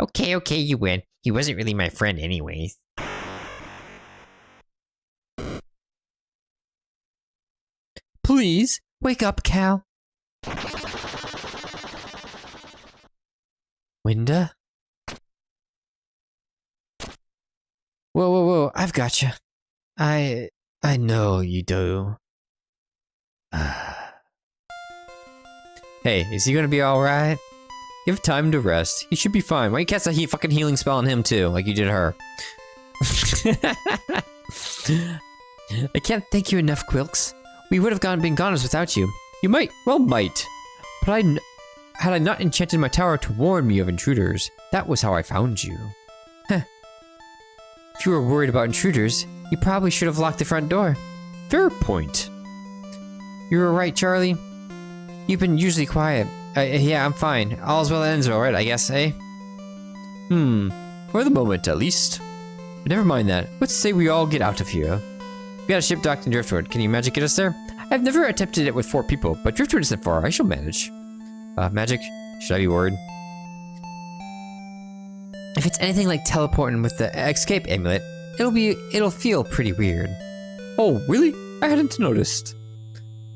Okay, okay, you win. He wasn't really my friend anyways. Please, wake up, Cal. Winda? Whoa, whoa, whoa, I've got you. I know you do. Hey, is he gonna be alright? Give time to rest. He should be fine. Why you cast a fucking healing spell on him too, like you did her? I can't thank you enough, Quilks. We would have been goners without you. You might, but had I not enchanted my tower to warn me of intruders, that was how I found you. Heh. If you were worried about intruders, you probably should have locked the front door. Fair point. You were right, Charlie. You've been usually quiet. Yeah, I'm fine. All's well that ends well, right, I guess, eh? For the moment, at least. But never mind that. Let's say we all get out of here. We got a ship docked in Driftwood. Can you magic get us there? I've never attempted it with 4 people, but Driftwood isn't far. I shall manage. Magic? Should I be worried? If it's anything like teleporting with the escape amulet, it'll feel pretty weird. Oh, really? I hadn't noticed.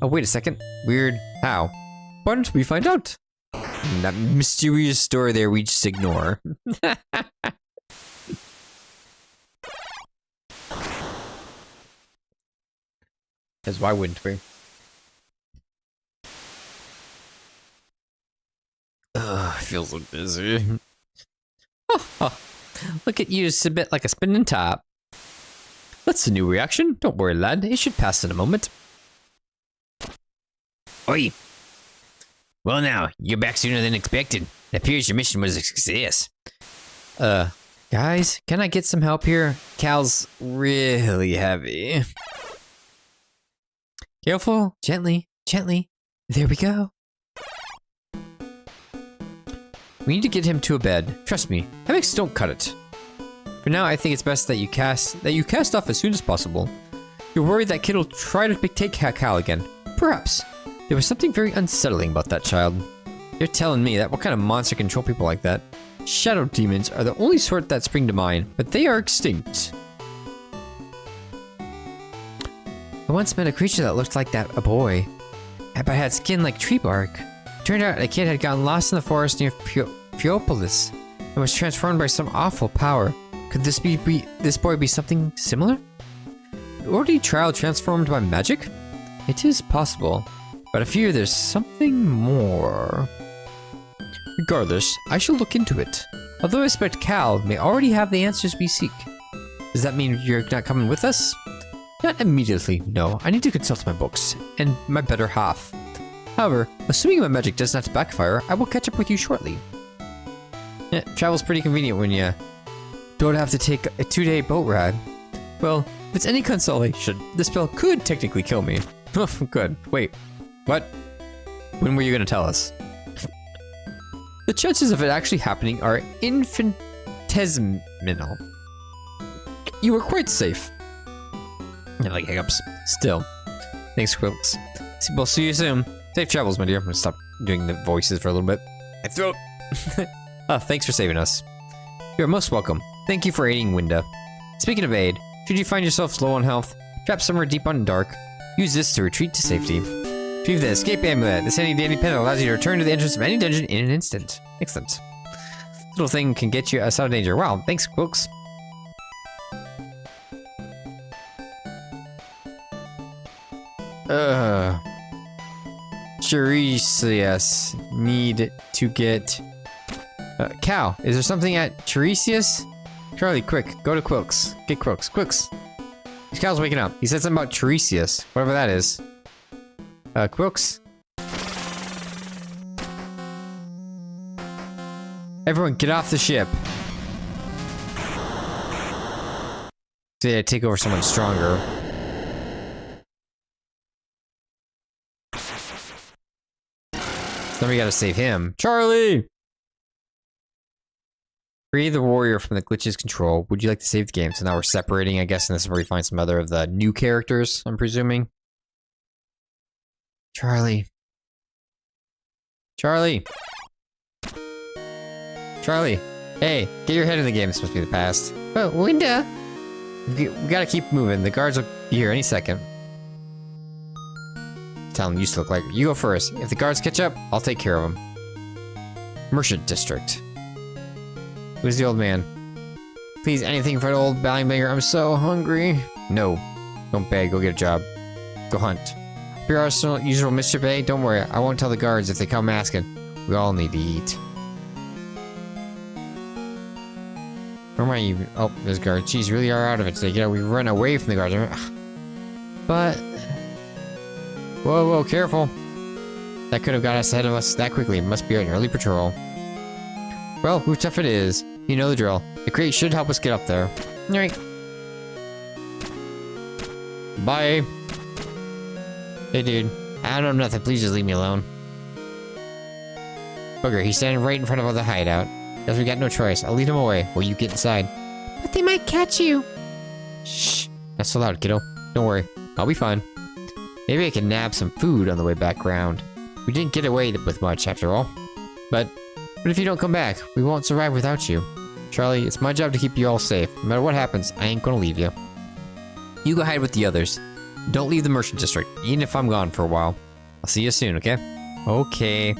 Oh, wait a second. Weird. How? Why don't we find out? That mysterious story there we just ignore. Because why wouldn't we? Ugh, I feel so busy. Look at you, it's a bit like a spinning top. That's a new reaction. Don't worry, lad. It should pass in a moment. Oi! Well now, you're back sooner than expected. It appears your mission was a success. Guys, can I get some help here? Cal's really heavy. Careful, gently, gently. There we go. We need to get him to a bed. Trust me, hammocks don't cut it. For now, I think it's best that you cast off as soon as possible. You're worried that kid will try to take Cal again. Perhaps. There was something very unsettling about that child. You're telling me that what kind of monster can control people like that? Shadow demons are the only sort that spring to mind, but they are extinct. I once met a creature that looked like a boy, but had skin like tree bark. Turned out a kid had gotten lost in the forest near Fiopolis and was transformed by some awful power. Could this boy be something similar? Or did child transformed by magic? It is possible, but I fear there's something more. Regardless, I shall look into it. Although I suspect Cal may already have the answers we seek. Does that mean you're not coming with us? Not immediately, no. I need to consult my books, and my better half. However, assuming my magic does not backfire, I will catch up with you shortly. Travel's pretty convenient when you don't have to take a 2-day boat ride. Well, if it's any consolation, this spell could technically kill me. Oh, good. Wait, what? When were you gonna tell us? The chances of it actually happening are infinitesimal. You were quite safe. Yeah, like hiccups. Still. Thanks, Quilts. We'll see you soon. Safe travels, my dear. I'm gonna stop doing the voices for a little bit. My throat. Oh, thanks for saving us. You're most welcome. Thank you for aiding Winda. Speaking of aid, should you find yourself low on health, trapped somewhere deep on dark, use this to retreat to safety. Retrieve the escape amulet. This handy dandy pen allows you to return to the entrance of any dungeon in an instant. Excellent. Little thing can get you us out of danger. Wow, thanks, Quilks. Tiresias need to get Cal, is there something at Tiresias? Charlie, quick, go to Quilks. Get Quilks. Quilks. Cal's waking up. He said something about Tiresias, whatever that is. Quilks. Everyone, get off the ship. So yeah, take over someone stronger. Then we gotta save him. Charlie! Free the warrior from the glitch's control. Would you like to save the game? So now we're separating, I guess, and this is where we find some other of the new characters, I'm presuming. Charlie. Charlie. Charlie. Hey, get your head in the game. It's supposed to be the past. Oh, Winda. We gotta keep moving. The guards will be here any second. Tell them you used to look like. You go first. If the guards catch up, I'll take care of them. Merchant District. Who's the old man? Please, anything for the old banger. I'm so hungry. No. Don't beg. Go get a job. Go hunt. Your arsenal, usual mischief, eh? Don't worry. I won't tell the guards if they come asking. We all need to eat. Where am I even? Oh, there's guards. Geez, really are out of it today. Yeah, we run away from the guards. But... Whoa, whoa, careful. That could have got us ahead of us that quickly. It must be an early patrol. Well, who tough it is. You know the drill. The crate should help us get up there. Alright. Bye. Hey, dude. I don't know nothing. Please just leave me alone. Booger, he's standing right in front of the hideout. Guess we got no choice. I'll lead him away while you get inside. But they might catch you. Shh. Not so loud, kiddo. Don't worry. I'll be fine. Maybe I can nab some food on the way back round. We didn't get away with much, after all. But if you don't come back, we won't survive without you. Charlie, it's my job to keep you all safe. No matter what happens, I ain't gonna leave you. You go hide with the others. Don't leave the Merchant District, even if I'm gone for a while. I'll see you soon, okay? Okay.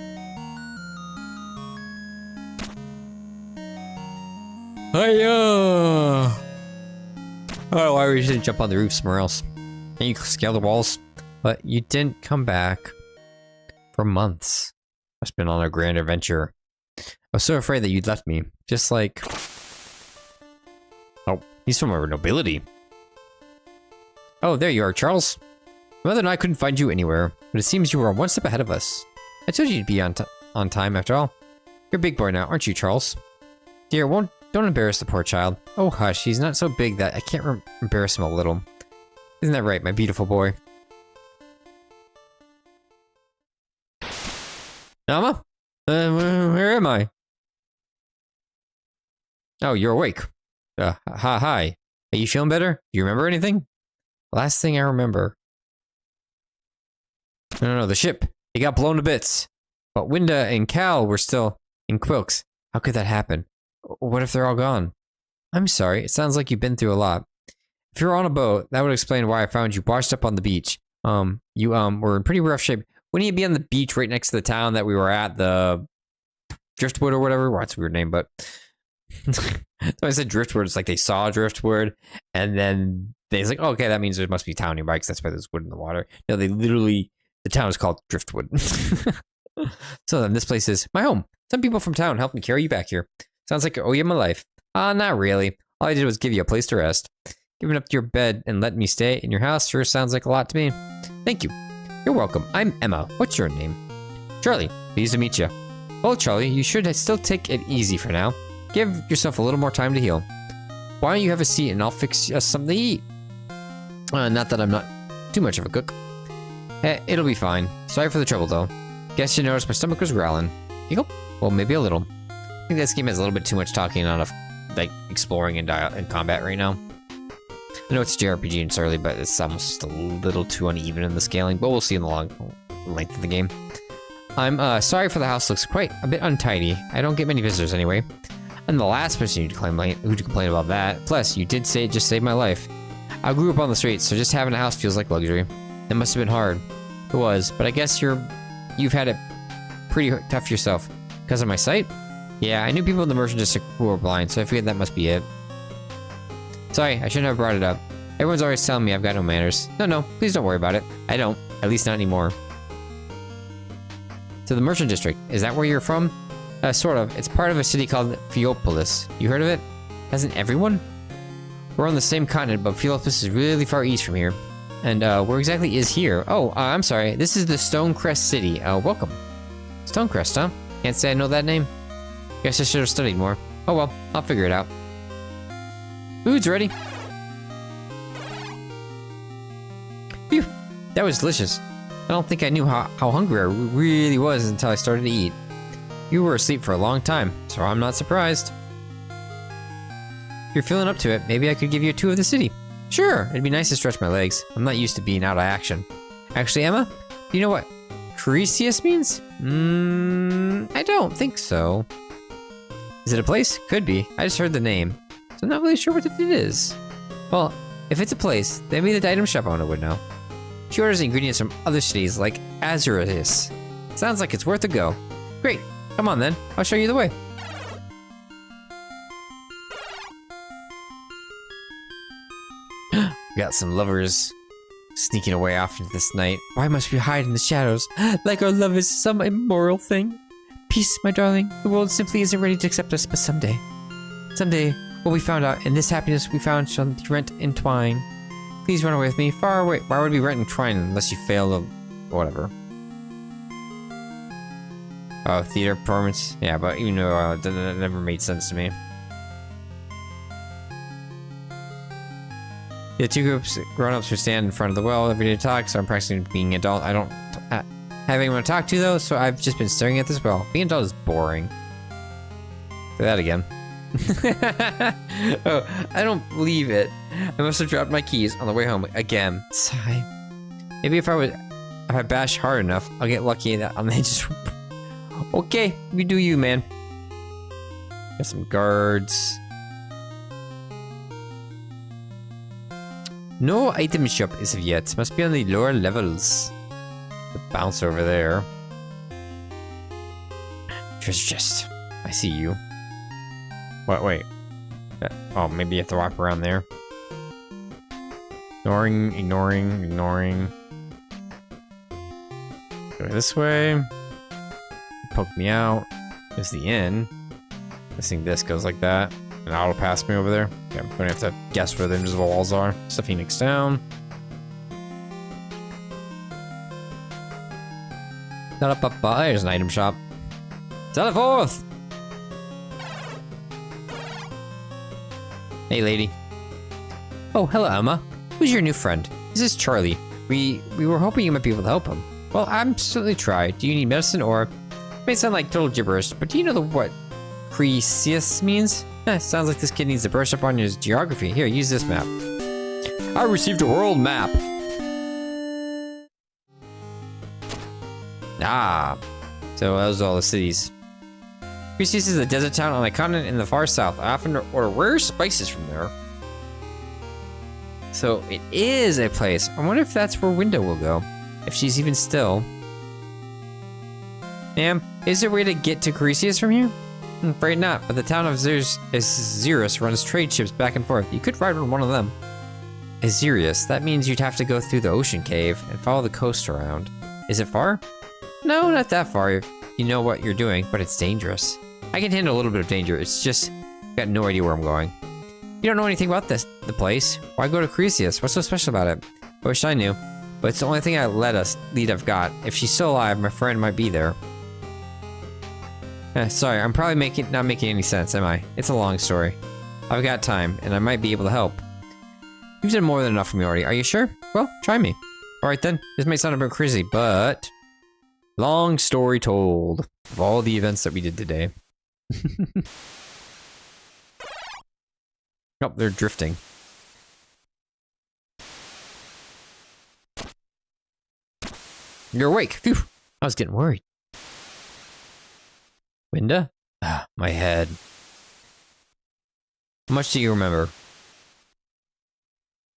Hiya! Oh, why we should jump on the roof somewhere else. Can you scale the walls? But you didn't come back for months. Must have been on a grand adventure. I was so afraid that you'd left me. Just like... Oh, he's from our nobility. Oh, there you are, Charles. My mother and I couldn't find you anywhere, but it seems you were one step ahead of us. I told you you'd be on time after all. You're a big boy now, aren't you, Charles? Dear, don't embarrass the poor child. Oh, hush, he's not so big that I can't embarrass him a little. Isn't that right, my beautiful boy? Alma? Where am I? Oh, you're awake. Hi. Are you feeling better? Do you remember anything? Last thing I remember. No, the ship. It got blown to bits. But Winda and Cal were still in Quilks. How could that happen? What if they're all gone? I'm sorry. It sounds like you've been through a lot. If you're on a boat, that would explain why I found you washed up on the beach. You were in pretty rough shape. Wouldn't you be on the beach right next to the town that we were at, the Driftwood or whatever? Well, that's a weird name, but so I said Driftwood. It's like they saw Driftwood, and then they was like, oh, okay, that means there must be a town nearby because that's why there's wood in the water. No, the town is called Driftwood. So then this place is my home. Some people from town helped me carry you back here. Sounds like I owe you my life. Not really. All I did was give you a place to rest. Giving up your bed and letting me stay in your house sure sounds like a lot to me. Thank you. You're welcome. I'm Emma. What's your name? Charlie. Pleased to meet you. Well, Charlie, you should still take it easy for now. Give yourself a little more time to heal. Why don't you have a seat and I'll fix us something to eat? Not that I'm not too much of a cook. It'll be fine. Sorry for the trouble, though. Guess you noticed my stomach was growling. Giggle? Well, maybe a little. I think this game has a little bit too much talking on like exploring and combat right now. I know it's JRPG and it's early, but it's almost just a little too uneven in the scaling, but we'll see in the long length of the game. I'm sorry for the house looks quite a bit untidy. I don't get many visitors anyway. I'm the last person who'd complain about that. Plus, you did say it just saved my life. I grew up on the streets, so just having a house feels like luxury. It must have been hard. It was, but I guess you've had it pretty tough yourself. Because of my sight? Yeah, I knew people in the merchant district who were blind, so I figured that must be it. Sorry, I shouldn't have brought it up. Everyone's always telling me I've got no manners. No, please don't worry about it. I don't. At least not anymore. To the merchant district. Is that where you're from? Sort of. It's part of a city called Phiopolis. You heard of it? Hasn't everyone? We're on the same continent, but Phiopolis is really far east from here. And where exactly is here? Oh, I'm sorry. This is the Stonecrest City. Welcome. Stonecrest, huh? Can't say I know that name. Guess I should have studied more. Oh well, I'll figure it out. Food's ready. Phew, that was delicious. I don't think I knew how hungry I really was until I started to eat. You were asleep for a long time, so I'm not surprised. If you're feeling up to it, maybe I could give you a tour of the city. Sure, it'd be nice to stretch my legs. I'm not used to being out of action. Actually, Emma, do you know what Crisius means? I don't think so. Is it a place? Could be. I just heard the name, so I'm not really sure what it is. Well, if it's a place, then maybe the item shop owner would know. She orders ingredients from other cities like Azuris. Sounds like it's worth a go. Great, come on then, I'll show you the way. We got some lovers sneaking away off into this night. Why must we hide in the shadows? Like our love is some immoral thing. Peace, my darling. The world simply isn't ready to accept us, but someday. Someday, what we found out, and this happiness we found shall be rent in twine. Please run away with me, far away. Why would we rent in twine unless you fail to... whatever. Oh, theater performance? Yeah, but even though that never made sense to me. The two groups, grown-ups who stand in front of the well every day to talk, so I'm practicing being adult. I don't have anyone to talk to, though, so I've just been staring at this well. Being adult is boring. Say that again. Oh, I don't believe it. I must have dropped my keys on the way home again. Sigh. Maybe if I bash hard enough, I'll get lucky and I just... Okay, you do you, man. Got some guards. No item shop as of yet. Must be on the lower levels. The bounce over there. Treasure chest. I see you. What? Wait. Oh, maybe you have to walk around there. Ignoring. Go this way. Poke me out. There's the inn. Guessing this goes like that. And it'll pass me over there. Okay, I'm gonna have to guess where the invisible walls are. It's the Phoenix down. There's an item shop. Teleforth! Hey, lady. Oh, hello, Emma. Who's your new friend? This is Charlie. We were hoping you might be able to help him. Well, I'm certainly try. Do you need medicine or... It may sound like total gibberish, but do you know what Crisius means? Sounds like this kid needs to brush up on his geography. Here, use this map. I received a world map. Ah, so those are all the cities. Crisius is a desert town on a continent in the far south. I often order rare spices from there. So it is a place. I wonder if that's where Winda will go. If she's even still. Ma'am, is there a way to get to Crisius from here? Afraid not, but the town of Xerus runs trade ships back and forth. You could ride on one of them. Xerus, that means you'd have to go through the ocean cave and follow the coast around. Is it far? No, not that far if you know what you're doing, but it's dangerous. I can handle a little bit of danger, it's just, I've got no idea where I'm going. You don't know anything about the place. Why go to Crisius? What's so special about it? I wish I knew, but it's the only thing lead I've got. If she's still alive, my friend might be there. Sorry, I'm probably not making any sense, am I? It's a long story. I've got time, and I might be able to help. You've done more than enough for me already. Are you sure? Well, try me. Alright then, this may sound a bit crazy, but... long story told of all the events that we did today. Oh, they're drifting. You're awake. Phew. I was getting worried. Winda? Ah, my head. How much do you remember?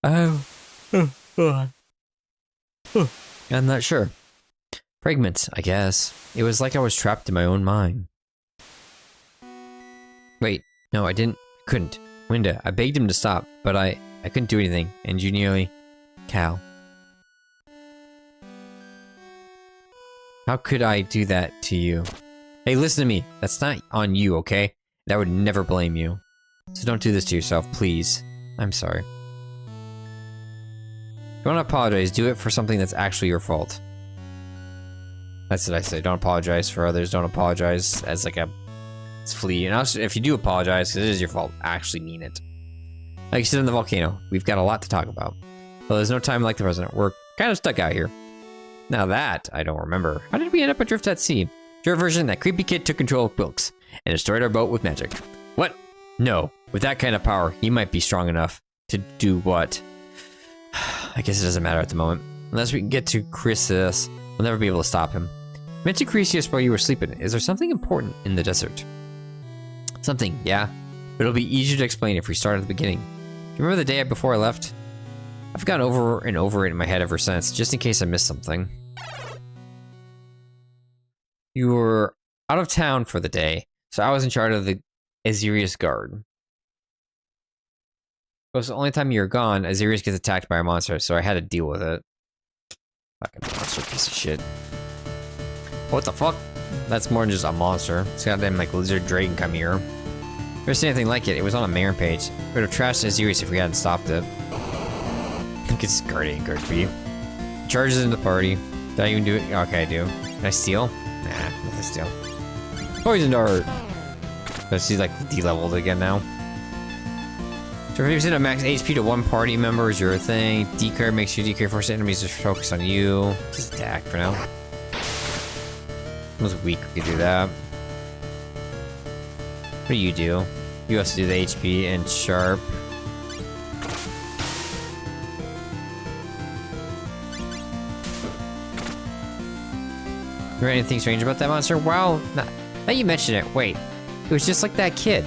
Oh. I'm not sure. Fragments, I guess. It was like I was trapped in my own mind. Wait, no, I couldn't. Winda, I begged him to stop, but I couldn't do anything, and you nearly... Cal. How could I do that to you? Hey, listen to me. That's not on you, okay? I would never blame you. So don't do this to yourself, please. I'm sorry. If you want to apologize, do it for something that's actually your fault. That's what I say. Don't apologize for others. Don't apologize as like a... It's flea. And also, if you do apologize, because it is your fault, actually mean it. Like you said in the volcano, we've got a lot to talk about. Well, there's no time like the present. We're kind of stuck out here. Now that, I don't remember. How did we end up adrift at sea? Your version, that creepy kid took control of Wilkes and destroyed our boat with magic. What? No. With that kind of power, he might be strong enough to do what? I guess it doesn't matter at the moment. Unless we can get to Crisius, we'll never be able to stop him. I went to Crisius while you were sleeping. Is there something important in the desert? Something, yeah. But it'll be easier to explain if we start at the beginning. Do you remember the day before I left? I've gone over and over it in my head ever since, just in case I missed something. You were out of town for the day, so I was in charge of the Xerus guard. It was the only time you were gone, Xerus gets attacked by a monster, so I had to deal with it. Fucking monster piece of shit. What the fuck? That's more than just a monster. It's got goddamn like lizard dragon come here. Never seen anything like it. It was on a mayor page. We would have trashed Xerus if we hadn't stopped it. I think it's guardian guard for you. Charges into the party. Did I even do it? Okay, I do. Can I steal? Nah, nothing to steal. Poison dart! Let's see, like, de-leveled again now. So 50% of max HP to one party member is your thing. Decard makes you decard force enemies to focus on you. Just attack for now. It was weak, we could do that. What do? You also do the HP and sharp. Remember anything strange about that monster? Wow, now you mention it, wait. It was just like that kid.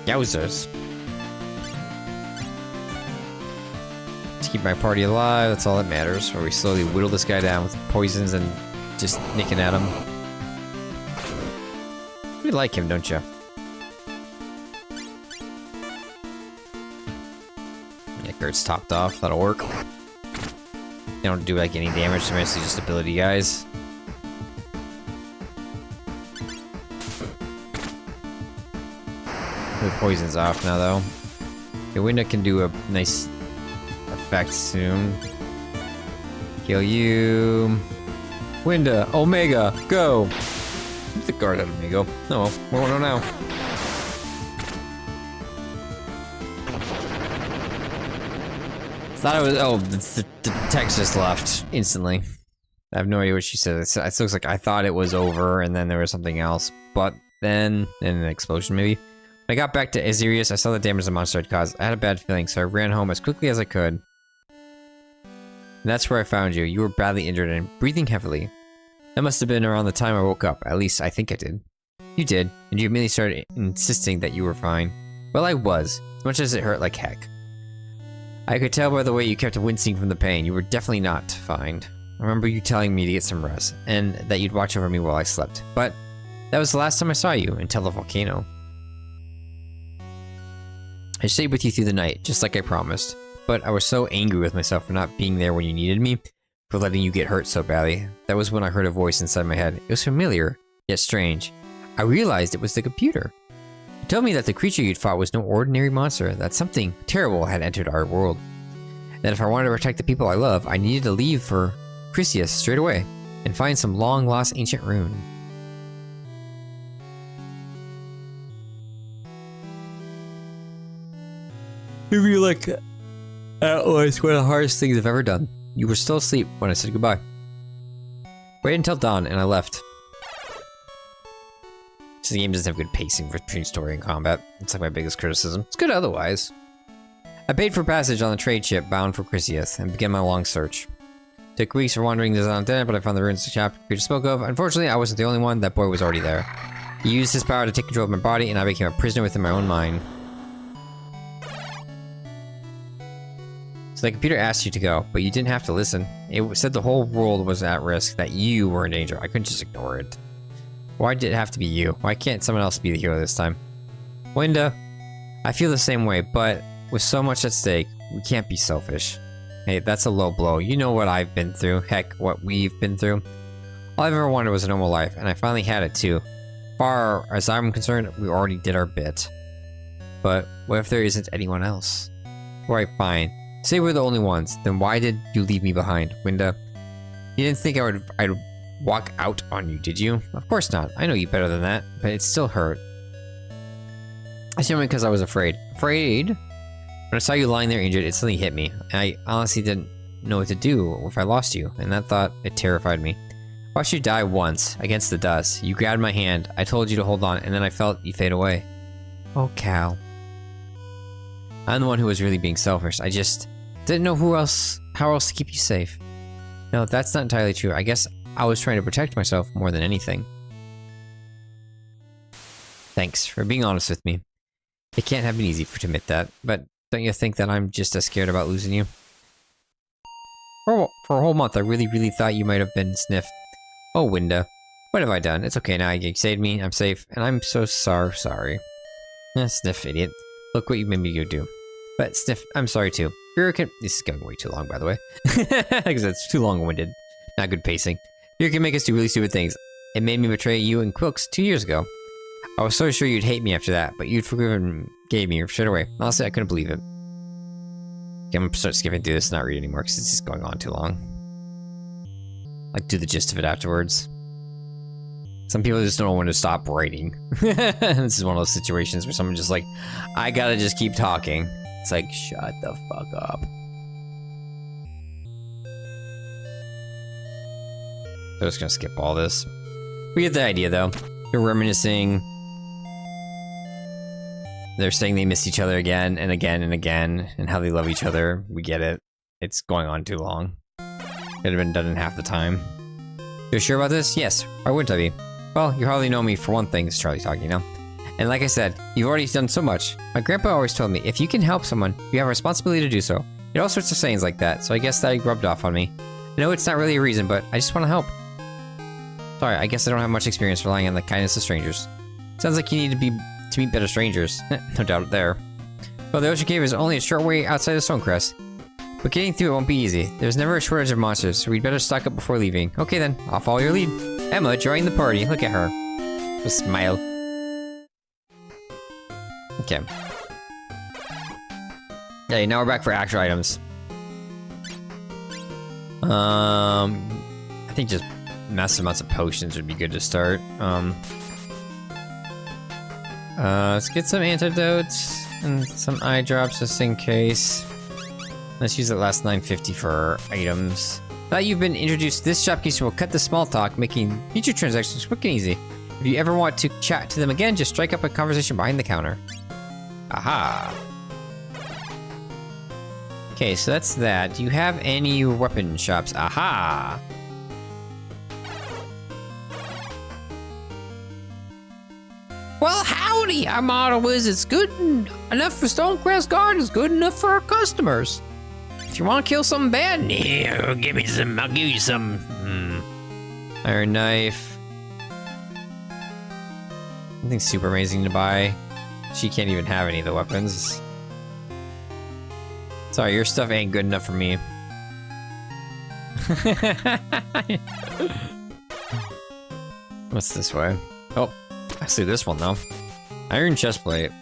Yowzers. To keep my party alive, that's all that matters. Where we slowly whittle this guy down with poisons and just nicking at him. You like him, don't you? It's topped off, that'll work. They don't do like any damage, they're mostly just ability guys. The poison's off now though. The Winda can do a nice effect soon. Kill you. Winda, Omega, go! Get the guard out of me, go. Oh well, what do I know now? Thought it was, oh, the text just left instantly. I have no idea what she said. It looks like I thought it was over, and then there was something else. But then, an explosion maybe. When I got back to Azirius, I saw the damage the monster had caused. I had a bad feeling, so I ran home as quickly as I could. And that's where I found you. You were badly injured and breathing heavily. That must have been around the time I woke up. At least, I think I did. You did, and you immediately started insisting that you were fine. Well, I was, as much as it hurt like heck. I could tell by the way you kept wincing from the pain. You were definitely not fine. I remember you telling me to get some rest, and that you'd watch over me while I slept. But that was the last time I saw you, until the volcano. I stayed with you through the night, just like I promised. But I was so angry with myself for not being there when you needed me, for letting you get hurt so badly. That was when I heard a voice inside my head. It was familiar, yet strange. I realized it was the computer. It told me that the creature you'd fought was no ordinary monster, that something terrible had entered our world. That if I wanted to protect the people I love, I needed to leave for Chrysius straight away, and find some long-lost ancient rune. I feel like that was one of the hardest things I've ever done. You were still asleep when I said goodbye. Waited until dawn, and I left. The game doesn't have good pacing between story and combat. It's like my biggest criticism. It's good otherwise. I paid for passage on the trade ship bound for Chrysius, and began my long search. Took weeks for wandering the Zontanet, but I found the ruins the chapter Peter spoke of. Unfortunately, I wasn't the only one. That boy was already there. He used his power to take control of my body, and I became a prisoner within my own mind. So the computer asked you to go, but you didn't have to listen. It said the whole world was at risk, that you were in danger. I couldn't just ignore it. Why did it have to be you? Why can't someone else be the hero this time? Winda, I feel the same way, but with so much at stake, we can't be selfish. Hey, that's a low blow. You know what I've been through. Heck, what we've been through. All I've ever wanted was a normal life, and I finally had it too. Far as I'm concerned, we already did our bit. But what if there isn't anyone else? Right, fine. Say we're the only ones, then why did you leave me behind, Winda? You didn't think I'd walk out on you, did you? Of course not. I know you better than that, but it still hurt. It's only because I was afraid. Afraid? When I saw you lying there injured, it suddenly hit me. I honestly didn't know what to do if I lost you, and that thought, it terrified me. I watched you die once, against the dust. You grabbed my hand, I told you to hold on, and then I felt you fade away. Oh, Cal. I'm the one who was really being selfish. I just didn't know how else to keep you safe. No, that's not entirely true. I guess I was trying to protect myself more than anything. Thanks for being honest with me. It can't have been easy to admit that, but don't you think that I'm just as scared about losing you? For a whole month, I really thought you might have been sniffed. Oh, Winda. What have I done? It's okay now, you saved me, I'm safe, and I'm so sorry. Sniff, idiot. Look what you made me go do. But Sniff, I'm sorry too. This is going way too long, by the way. Because it's too long-winded. Not good pacing. Fear can make us do really stupid things. It made me betray you and Quilks 2 years ago. I was so sure you'd hate me after that, but you'd forgiven me straight away. Honestly, I couldn't believe it. Okay, I'm gonna start skipping through this and not read anymore because it's just going on too long. Like, do the gist of it afterwards. Some people just don't know when to stop writing. This is one of those situations where someone just like, I gotta just keep talking. It's like, shut the fuck up. I'm just gonna skip all this. We get the idea though. They're reminiscing. They're saying they miss each other again and again and again, and how they love each other. We get it. It's going on too long. Could have been done in half the time. You're sure about this? Yes. Why wouldn't I be? Well, you hardly know me for one thing, it's Charlie talking now. And like I said, you've already done so much. My grandpa always told me, if you can help someone, you have a responsibility to do so. He had all sorts of sayings like that, so I guess that rubbed off on me. I know it's not really a reason, but I just want to help. Sorry, I guess I don't have much experience relying on the kindness of strangers. Sounds like you need to meet better strangers. No doubt there. Well, the Ocean Cave is only a short way outside of Stonecrest. But getting through it won't be easy. There's never a shortage of monsters, so we'd better stock up before leaving. Okay then, I'll follow your lead. Emma joined the party. Look at her. Just smile. Okay. Okay, now we're back for actual items. I think just massive amounts of potions would be good to start. Let's get some antidotes and some eye drops just in case. Let's use the last 950 for items. Now that you've been introduced, this shopkeeper will cut the small talk, making future transactions quick and easy. If you ever want to chat to them again, just strike up a conversation behind the counter. Aha. Okay, so that's that. Do you have any weapon shops? Aha. Well, howdy! Our motto is it's good enough for Stonecrest Guard is good enough for our customers. If you want to kill something bad, yeah, give me some. I'll give you some. Iron knife. Nothing super amazing to buy. She can't even have any of the weapons. Sorry, your stuff ain't good enough for me. What's this way? Oh, I see this one though. Iron chestplate.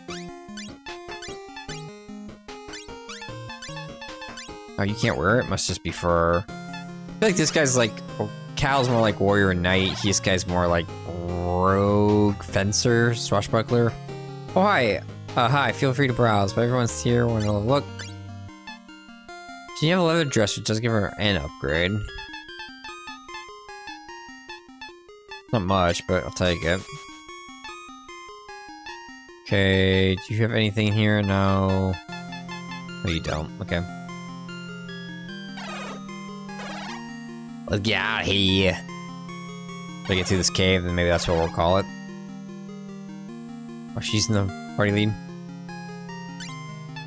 Oh, you can't wear it? Must just be for... I feel like this guy's like... Cal's more like warrior and knight. This guy's more like rogue, fencer, swashbuckler. Oh, hi. Hi, feel free to browse, but everyone's here when they'll look. She have a leather dress, which does give her an upgrade. Not much, but I'll take it. Okay, do you have anything in here? No. No, you don't. Okay. Let's get out of here. If I get through this cave, then maybe that's what we'll call it. Oh, she's in the party lead.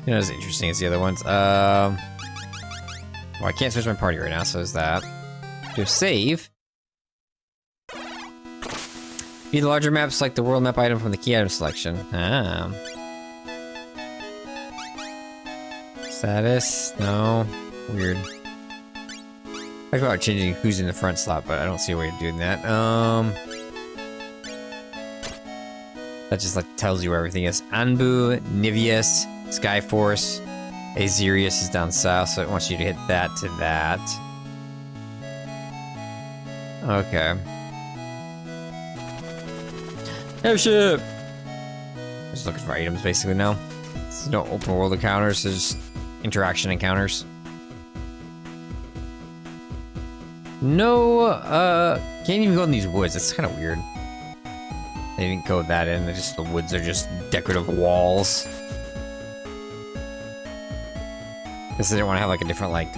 Not as interesting as the other ones. Well, I can't switch my party right now, so is that. Do a save. View the larger map, select the world map item from the key item selection. Ah. Status? No. Weird. I thought about changing who's in the front slot, but I don't see a way of doing that. That just like tells you where everything is. Anbu, Niveus, Skyforce, Azirius is down south, so it wants you to hit that to that. Okay. Airship! Just looking for items basically now. There's no open world encounters, there's just interaction encounters. No, can't even go in these woods. That's kind of weird. They didn't code that in. The woods are just decorative walls. Guess they didn't want to have like a different like.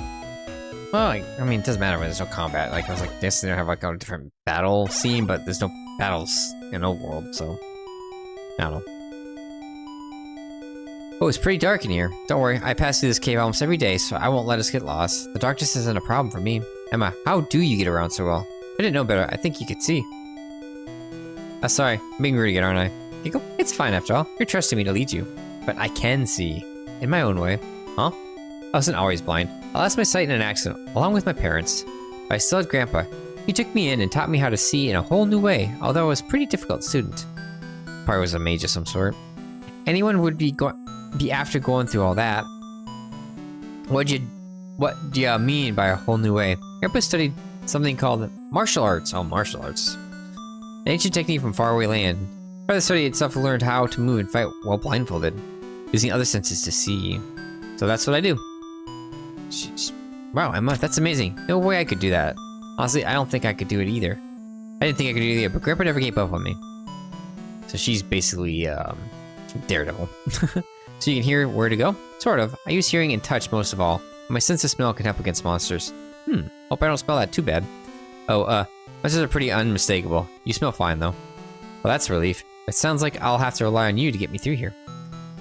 Well, I mean, it doesn't matter when there's no combat. Like I was like, guess they don't have like a different battle scene, but there's no battles in Overworld, so I don't know. Oh, it's pretty dark in here. Don't worry, I pass through this cave almost every day, so I won't let us get lost. The darkness isn't a problem for me. Emma, how do you get around so well? I didn't know better. I think you could see. Sorry, I'm being rude again, aren't I? Giggle? It's fine after all. You're trusting me to lead you. But I can see. In my own way. Huh? I wasn't always blind. I lost my sight in an accident, along with my parents. But I still had Grandpa. He took me in and taught me how to see in a whole new way, although I was a pretty difficult student. Probably was a mage of some sort. Anyone would be after going through all that. What do you mean by a whole new way? Grandpa studied something called martial arts. Oh, martial arts. An ancient technique from faraway land. Part of the study itself learned how to move and fight while blindfolded, using other senses to see. So that's what I do. Wow, Emma, that's amazing. No way I could do that. Honestly, I don't think I could do it either. I didn't think I could do it either, but Grandpa never gave up on me. So she's basically, Daredevil. So you can hear where to go? Sort of. I use hearing and touch most of all. My sense of smell can help against monsters. Hope I don't smell that too bad. Oh, monsters are pretty unmistakable. You smell fine, though. Well, that's a relief. It sounds like I'll have to rely on you to get me through here.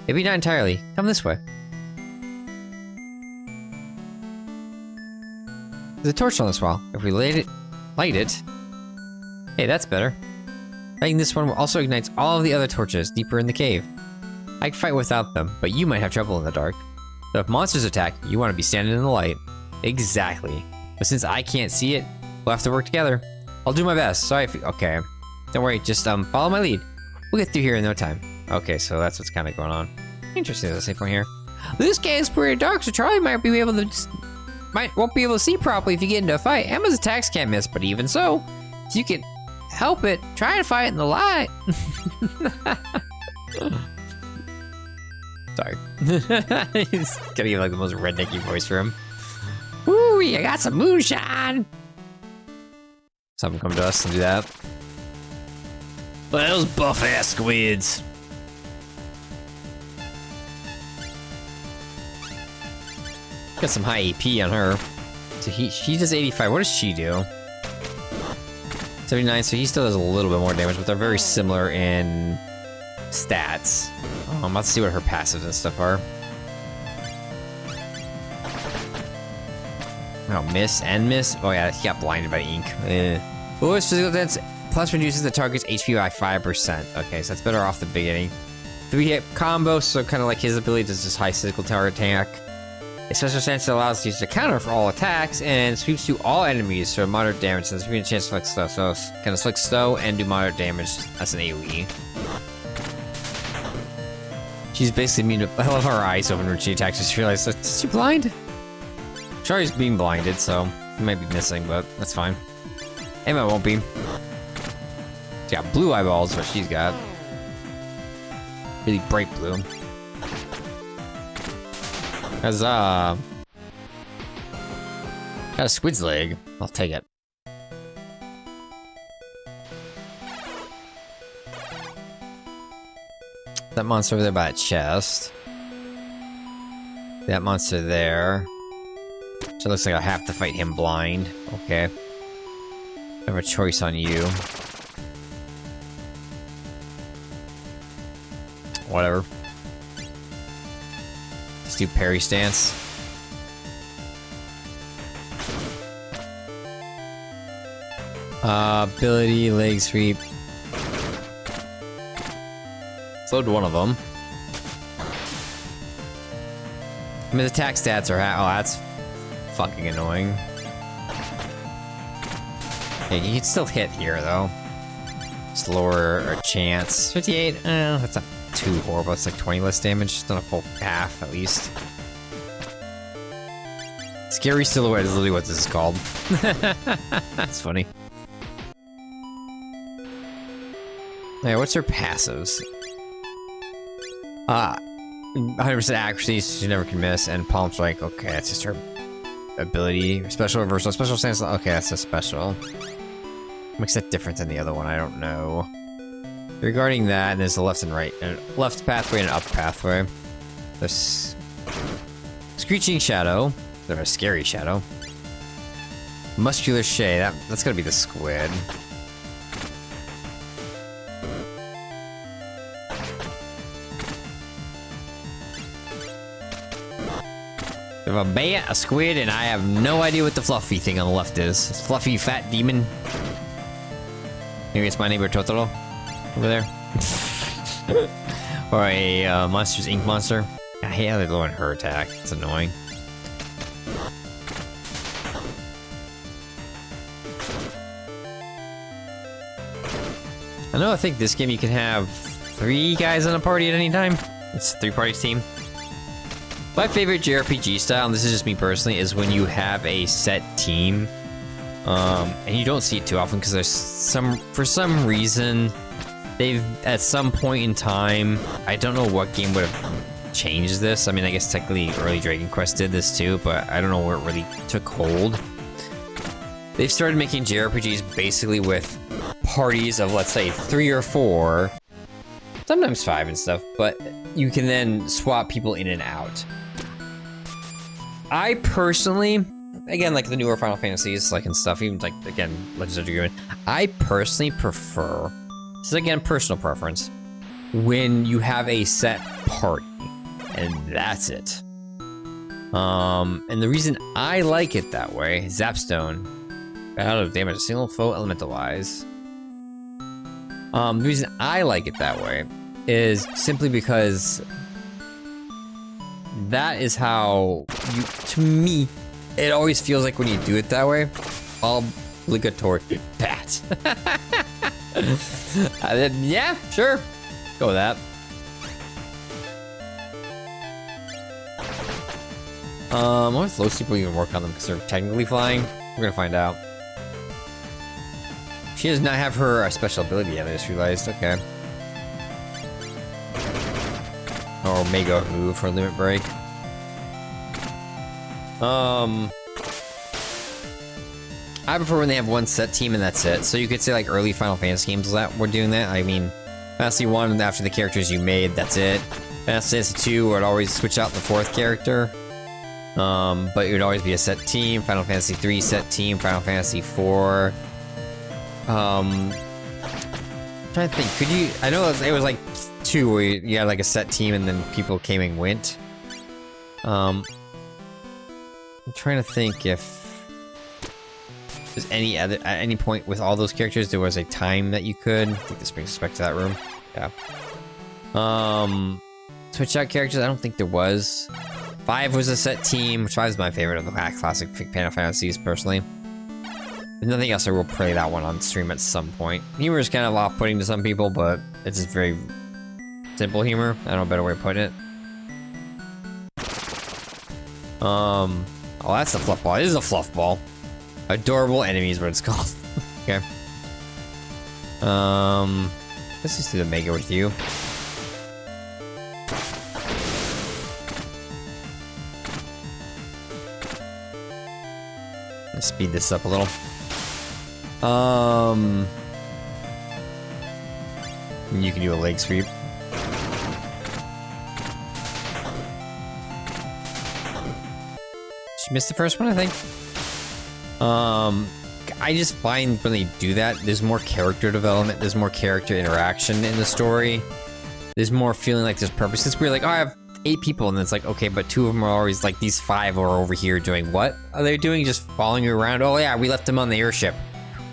Maybe not entirely. Come this way. There's a torch on this wall. If we light it... Hey, that's better. Lighting this one also ignites all of the other torches deeper in the cave. I can fight without them, but you might have trouble in the dark. So if monsters attack, you want to be standing in the light. Exactly. But since I can't see it, we'll have to work together. I'll do my best. Sorry if... Okay. Don't worry, just follow my lead. We'll get through here in no time. Okay, so that's what's kind of going on. Interesting, there's a safe point here. This cave's pretty dark, so Charlie might be able to... won't be able to see properly if you get into a fight. Emma's attacks can't miss, but even so, if you can help it, try to fight in the light. Sorry. He's gonna give like the most rednecky voice for him. Woo! Woo! I got some moonshine. Something come to us and do that. But those buff ass squids. Got some high AP on her. So she does 85. What does she do? 79. So he still does a little bit more damage, but they're very similar in stats. Let's see what her passives and stuff are. Oh, miss and miss. Oh yeah, he got blinded by ink. Lowest physical defense plus reduces the target's HP by 5%. Okay, so that's better off the beginning. 3-hit combo, so kind of like his ability does this high physical target attack. A special stance that allows the user to counter for all attacks and sweeps to all enemies for moderate damage. So there's a chance to select stow. So kind of select stow and do moderate damage as an AoE. She's basically immune to. I love her eyes open when she attacks. Just realized, is she blind? Sure, he's being blinded, so he might be missing, but that's fine. Emma won't be. She's got blue eyeballs, what she's got. Really bright blue. Huzzah! Got a squid's leg. I'll take it. That monster over there by that chest. That monster there. So it looks like I have to fight him blind. Okay. I have a choice on you. Whatever. Let's do parry stance. Ability, leg sweep. Slowed one of them. I mean, the attack stats are oh, that's fucking annoying. Yeah, you can still hit here though. Just lower our chance. 58. That's not too horrible. It's like 20 less damage. It's not a full half at least. Scary silhouette is literally what this is called. That's funny. Yeah, what's her passives? 100% accuracy, so she never can miss, and palm strike. Okay, that's just her ability. Special reversal, special stance. Okay, that's a special. What makes that different than the other one? I don't know. Regarding that, and there's a left and right, a left pathway and an up pathway. There's screeching shadow. There's a scary shadow. Muscular shade. That's gonna be the squid. We have a bat, a squid, and I have no idea what the fluffy thing on the left is. It's fluffy fat demon. Maybe it's my neighbor Totoro over there. Or a Monsters Inc. monster. I hate how they're lowering her attack. It's annoying. I think this game you can have 3 guys in a party at any time. It's a 3-party team. My favorite JRPG style, and this is just me personally, is when you have a set team. And you don't see it too often because there's for some reason, they've, at some point in time, I don't know what game would have changed this. I mean, I guess technically early Dragon Quest did this too, but I don't know where it really took hold. They've started making JRPGs basically with parties of, let's say, 3 or 4, sometimes 5 and stuff, but you can then swap people in and out. I personally, again, like the newer Final Fantasies, like and stuff, even like, again, Legends of Dragoon, I personally prefer, this is again personal preference, when you have a set party, and that's it. And the reason I like it that way, Zapstone, out of damage a single foe elemental-wise. The reason I like it that way is simply because that is how you, to me, it always feels like when you do it that way, obligatory pat. Yeah, sure. Go with that. What if those people even work on them because they're technically flying? We're gonna find out. She does not have her special ability yet, I just realized. Okay. Or Mega Move for Limit Break. I prefer when they have one set team and that's it. So you could say like early Final Fantasy games that were doing that. I mean, Fantasy 1, after the characters you made, that's it. Fantasy 2 would always switch out the 4th character. But it would always be a set team. Final Fantasy 3 set team. Final Fantasy 4. I'm trying to think, could you... I know it was like 2 where you had like a set team and then people came and went. I'm trying to think if... there's any other at any point with all those characters there was a time that you could. I think this brings us back to that room. Yeah. Switch out characters. I don't think there was. 5 was a set team, which 5 is my favorite of the classic Final Fantasies personally. There's nothing else. I will play that one on stream at some point. Humor is kind of off-putting to some people, but it's just very simple humor. I don't know a better way of putting it. Oh, that's a fluff ball. It is a fluff ball. Adorable enemy is what it's called. Okay. Let's just do the Mega with you. Let's speed this up a little. You can do a leg sweep. She missed the first one, I think. I just find when they do that, there's more character development, there's more character interaction in the story. There's more feeling like there's purpose. It's weird, like, oh, I have 8 people, and it's like, okay, but 2 of them are always like, these 5 are over here doing what are they doing? Just following you around? Oh yeah, we left them on the airship.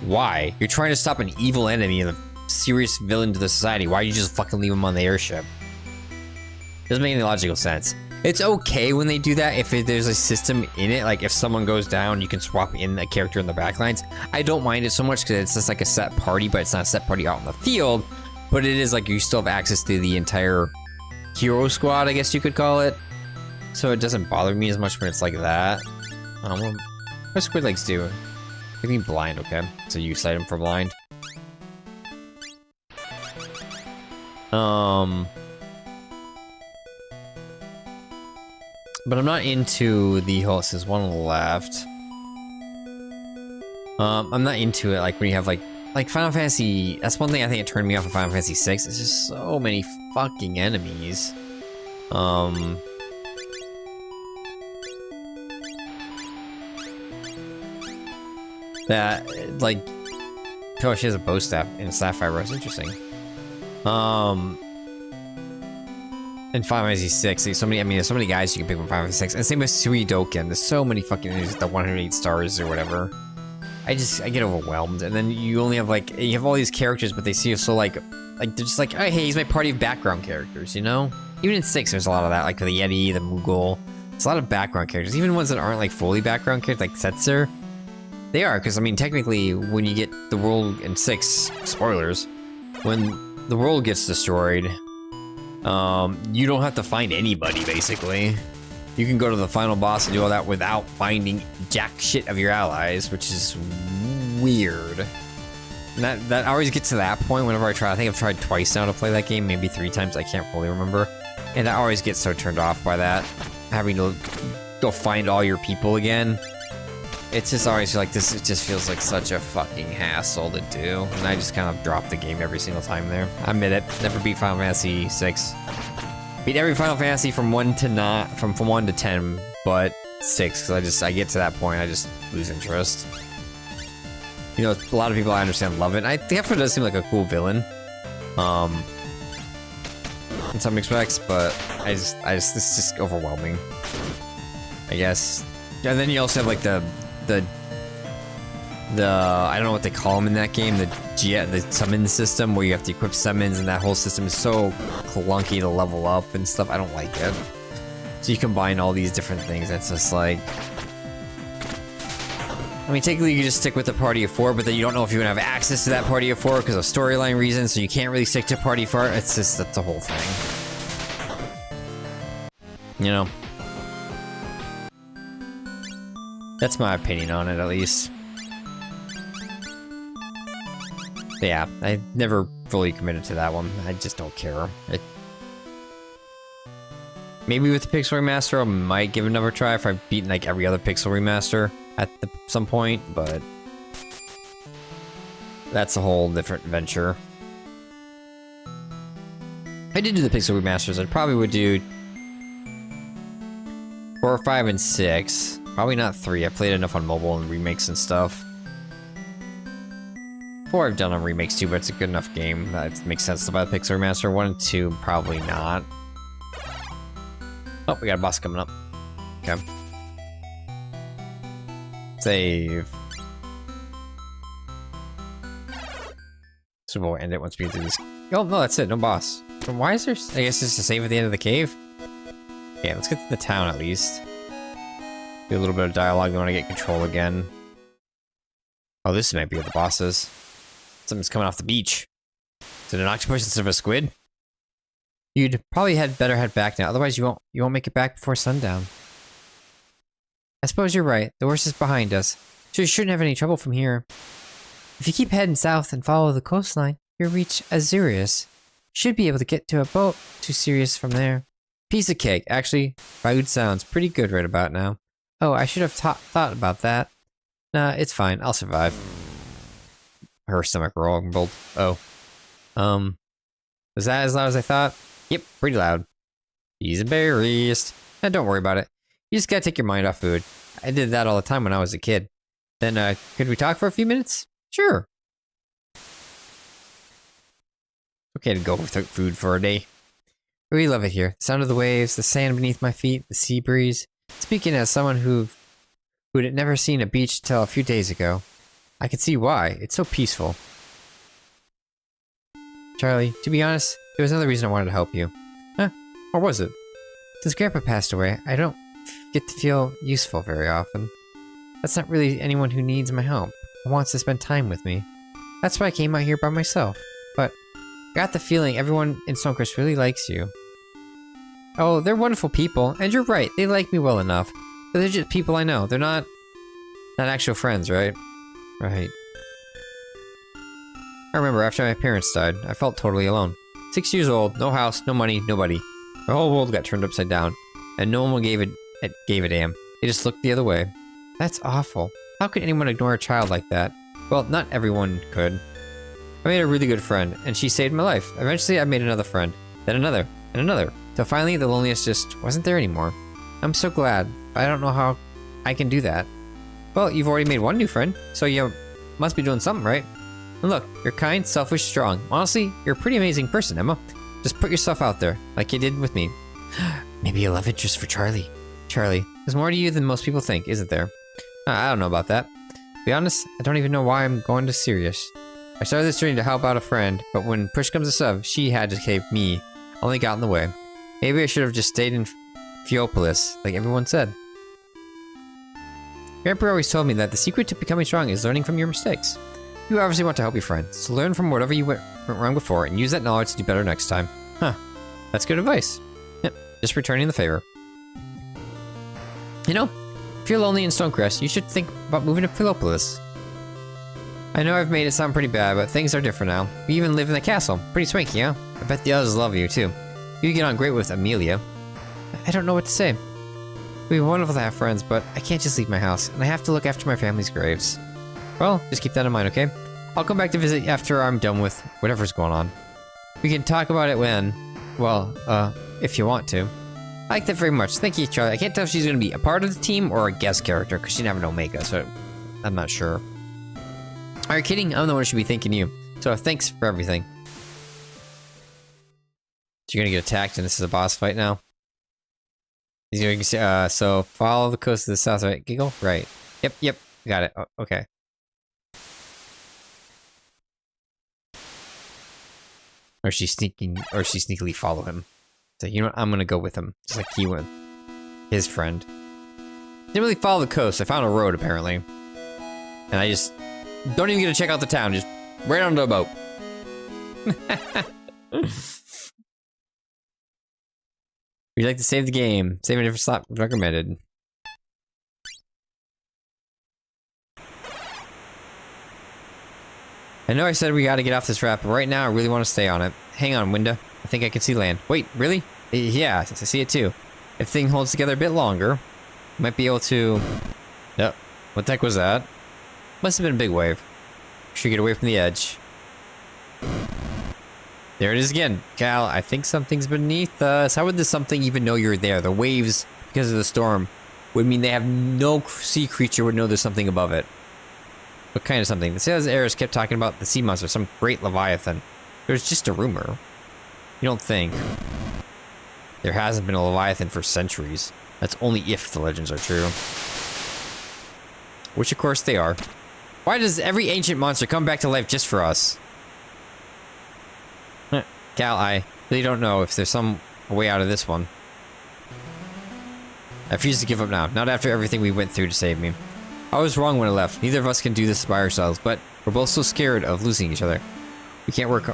Why? You're trying to stop an evil enemy and a serious villain to the society. Why do you just fucking leave them on the airship? Doesn't make any logical sense. It's okay when they do that if there's a system in it, like if someone goes down, you can swap in a character in the backlines. I don't mind it so much because it's just like a set party, but it's not a set party out in the field. But it is like you still have access to the entire hero squad, I guess you could call it. So it doesn't bother me as much when it's like that. What do squid legs do? I mean blind, okay. So you use item for blind. But I'm not into the whole, it says one left. I'm not into it, like when you have like Final Fantasy, that's one thing I think it turned me off of Final Fantasy 6. It's just so many fucking enemies. That, like, oh, she has a bow staff in a sapphire rose, interesting. In Final Fantasy 6, there's so many, I mean, there's so many guys you can pick from Final Fantasy 6, and same with Suidoken, there's so many fucking enemies with the 108 stars or whatever. I get overwhelmed, and then you only have, like, you have all these characters, but they see you so, like, they're just like, oh, hey, he's my party of background characters, you know? Even in 6, there's a lot of that, like the Yeti, the Moogle, it's a lot of background characters, even ones that aren't, like, fully background characters, like Setzer. They are, because, I mean, technically, when you get the world in 6, spoilers, when the world gets destroyed, you don't have to find anybody, basically. You can go to the final boss and do all that without finding jack shit of your allies, which is weird. And that always gets to that point whenever I try. I think I've tried twice now to play that game, maybe 3 times, I can't fully remember. And I always get so turned off by that, having to go find all your people again. It's just always like this, it just feels like such a fucking hassle to do. And I just kind of drop the game every single time there. I admit it, never beat Final Fantasy 6. Beat every Final Fantasy from 1 to 10, but 6, because I get to that point, I just lose interest. You know, a lot of people I understand love it. The F1 does seem like a cool villain, in some respects, but it's just overwhelming, I guess. And then you also have like the I don't know what they call them in that game, the summon system, where you have to equip summons, and that whole system is so clunky to level up and stuff. I don't like it. So you combine all these different things, it's just like, I mean, technically you can just stick with the party of 4, but then you don't know if you're gonna have access to that party of 4 because of storyline reasons, so you can't really stick to party 4. It's just, that's the whole thing. You know? That's my opinion on it, at least. But yeah, I never fully committed to that one. I just don't care. Maybe with the Pixel Remaster, I might give it another try if I've beaten like every other Pixel Remaster at some point, but that's a whole different adventure. If I did do the Pixel remasters, I probably would do 4, 5, and 6. Probably not 3. I played enough on mobile and remakes and stuff. 4 I've done on remakes too, but it's a good enough game that it makes sense to buy the Pixel remaster. 1 and 2, probably not. Oh, we got a boss coming up. Okay. Save. So we'll end it once we get through this. Oh, no, that's it. No boss. So why is there... I guess it's to save at the end of the cave? Yeah, let's get to the town at least. Do a little bit of dialogue. We want to get control again. Oh, this might be where the boss is. Something's coming off the beach. Is it an octopus instead of a squid? You'd probably better head back now. Otherwise, you won't make it back before sundown. I suppose you're right. The worst is behind us. So you shouldn't have any trouble from here. If you keep heading south and follow the coastline, you'll reach Azurius. Should be able to get to a boat to Sirius from there. Piece of cake. Actually, food sounds pretty good right about now. Oh, I should have thought about that. Nah, it's fine. I'll survive. Her stomach rumbled. Oh. Was that as loud as I thought? Yep, pretty loud. He's embarrassed. And don't worry about it. You just gotta take your mind off food. I did that all the time when I was a kid. Then, could we talk for a few minutes? Sure. Okay to go without food for a day. I really love it here. The sound of the waves, the sand beneath my feet, the sea breeze. Speaking as someone who'd never seen a beach till a few days ago, I can see why. It's so peaceful. Charlie, to be honest, there was another reason I wanted to help you. Huh? What was it? Since Grandpa passed away, I don't get to feel useful very often. That's not really anyone who needs my help or wants to spend time with me. That's why I came out here by myself. But I got the feeling everyone in Stonecrest really likes you. Oh, they're wonderful people, and you're right, they like me well enough. But they're just people I know. They're not actual friends, right? Right. I remember after my parents died, I felt totally alone. 6 years old, no house, no money, nobody. My whole world got turned upside down, and no one gave a damn. They just looked the other way. That's awful. How could anyone ignore a child like that? Well, not everyone could. I made a really good friend, and she saved my life. Eventually, I made another friend, then another, and another. Till finally, the loneliness just wasn't there anymore. I'm so glad, but I don't know how I can do that. Well, you've already made one new friend, so you must be doing something right. And look, you're kind, selfish, strong. Honestly, you're a pretty amazing person, Emma. Just put yourself out there, like you did with me. Maybe a love interest for Charlie. Charlie, there's more to you than most people think, isn't there? I don't know about that. To be honest, I don't even know why I'm going to Sirius. I started this journey to help out a friend, but when push comes to shove, she had to save me. Only got in the way. Maybe I should have just stayed in Theopolis, like everyone said. Grandpa always told me that the secret to becoming strong is learning from your mistakes. You obviously want to help your friend, so learn from whatever you went wrong before and use that knowledge to do better next time. Huh. That's good advice. Yep, just returning the favor. You know, if you're lonely in Stonecrest, you should think about moving to Philopolis. I know I've made it sound pretty bad, but things are different now. We even live in the castle. Pretty swanky, huh? I bet the others love you, too. You get on great with Amelia. I don't know what to say. It'd be wonderful to have friends, but I can't just leave my house, and I have to look after my family's graves. Well, just keep that in mind, okay? I'll come back to visit after I'm done with whatever's going on. We can talk about it when... well, if you want to. I like that very much. Thank you, Charlie. I can't tell if she's gonna be a part of the team or a guest character, because she didn't have an Omega, so I'm not sure. Are you kidding? I'm the one who should be thanking you. So thanks for everything. So you're gonna get attacked, and this is a boss fight now? You can see, so follow the coast to the south, right? Giggle? Right. Yep. Got it. Oh, okay. Or she sneakily follow him. So, you know what? I'm gonna go with him. Just like he went. His friend. Didn't really follow the coast. I found a road, apparently. And I just... don't even get to check out the town. Just right onto a boat. Would you like to save the game? Save a different slot. Recommended. I know I said we gotta get off this raft, but right now I really want to stay on it. Hang on, Winda. I think I can see land. Wait, really? Yeah, I see it too. If thing holds together a bit longer, might be able to... Yep. What the heck was that? Must have been a big wave. Make sure you get away from the edge. There it is again. Cal, I think something's beneath us. How would this something even know you're there? The waves, because of the storm, would mean they have no sea creature would know there's something above it. What kind of something? The Sailor's Heirs kept talking about the sea monster, some great leviathan. There's just a rumor. You don't think? There hasn't been a leviathan for centuries. That's only if the legends are true. Which of course they are. Why does every ancient monster come back to life just for us? Cal, I really don't know if there's some way out of this one. I refuse to give up now. Not after everything we went through to save me. I was wrong when I left. Neither of us can do this by ourselves, but we're both so scared of losing each other. We can't work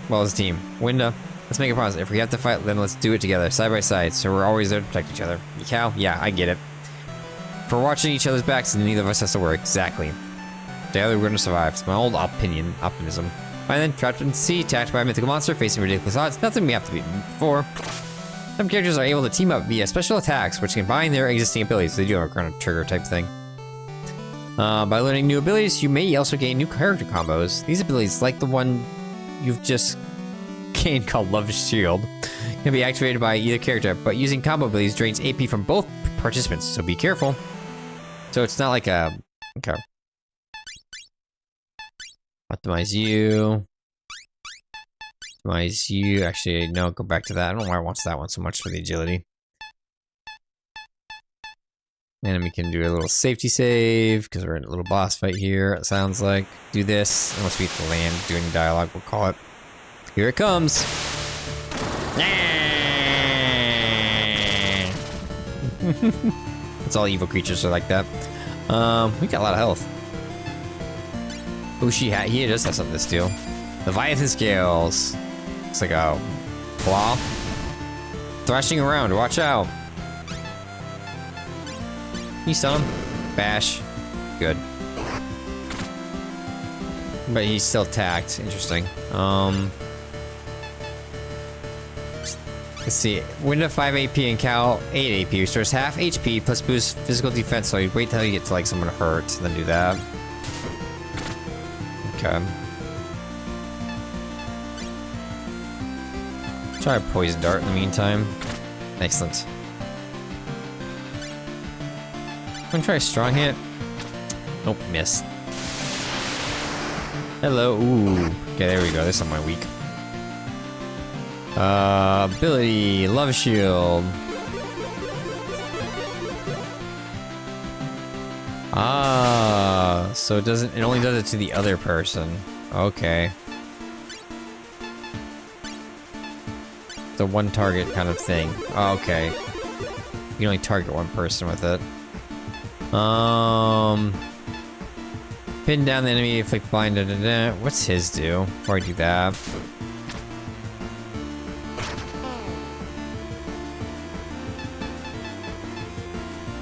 well as a team. Winda, let's make a promise. If we have to fight, then let's do it together, side by side, so we're always there to protect each other. Cal? Yeah, I get it. If we're watching each other's backs, then neither of us has to worry. Exactly. Together we're gonna survive. It's my old optimism. Fine then, trapped in the sea, attacked by a mythical monster, facing ridiculous odds, nothing we have to beat before. Some characters are able to team up via special attacks, which combine their existing abilities. They do have a Chrono Trigger type thing. By learning new abilities, you may also gain new character combos. These abilities, like the one you've just gained called Love Shield, can be activated by either character, but using combo abilities drains AP from both participants, so be careful. So it's not like a... Okay. Optimize you. Optimize you. Actually, no, go back to that. I don't know why it wants that one so much for the agility. And then we can do a little safety save, because we're in a little boss fight here, it sounds like. Do this. Unless we have to land doing dialogue, we'll call it. Here it comes. It's all evil creatures are like that. We got a lot of health. Oh, he does have something to steal. Leviathan scales. Looks like a claw. Thrashing around, watch out. You stun him? Bash. Good. But he's still tagged. Interesting. Let's see. Winda 5 AP and Cal 8 AP. Restores half HP plus boosts physical defense, so you wait till you get to like someone hurt, then do that. Okay. Try a poison dart in the meantime. Excellent. I'm gonna try a strong hit. Nope, missed. Hello. Ooh. Okay, there we go. There's somewhere weak. Ability, Love Shield. Ah, so it doesn't, it only does it to the other person. Okay. The one target kind of thing. Oh, okay. You can only target one person with it. Pin down the enemy, inflict blind, What's his do? Before I do that.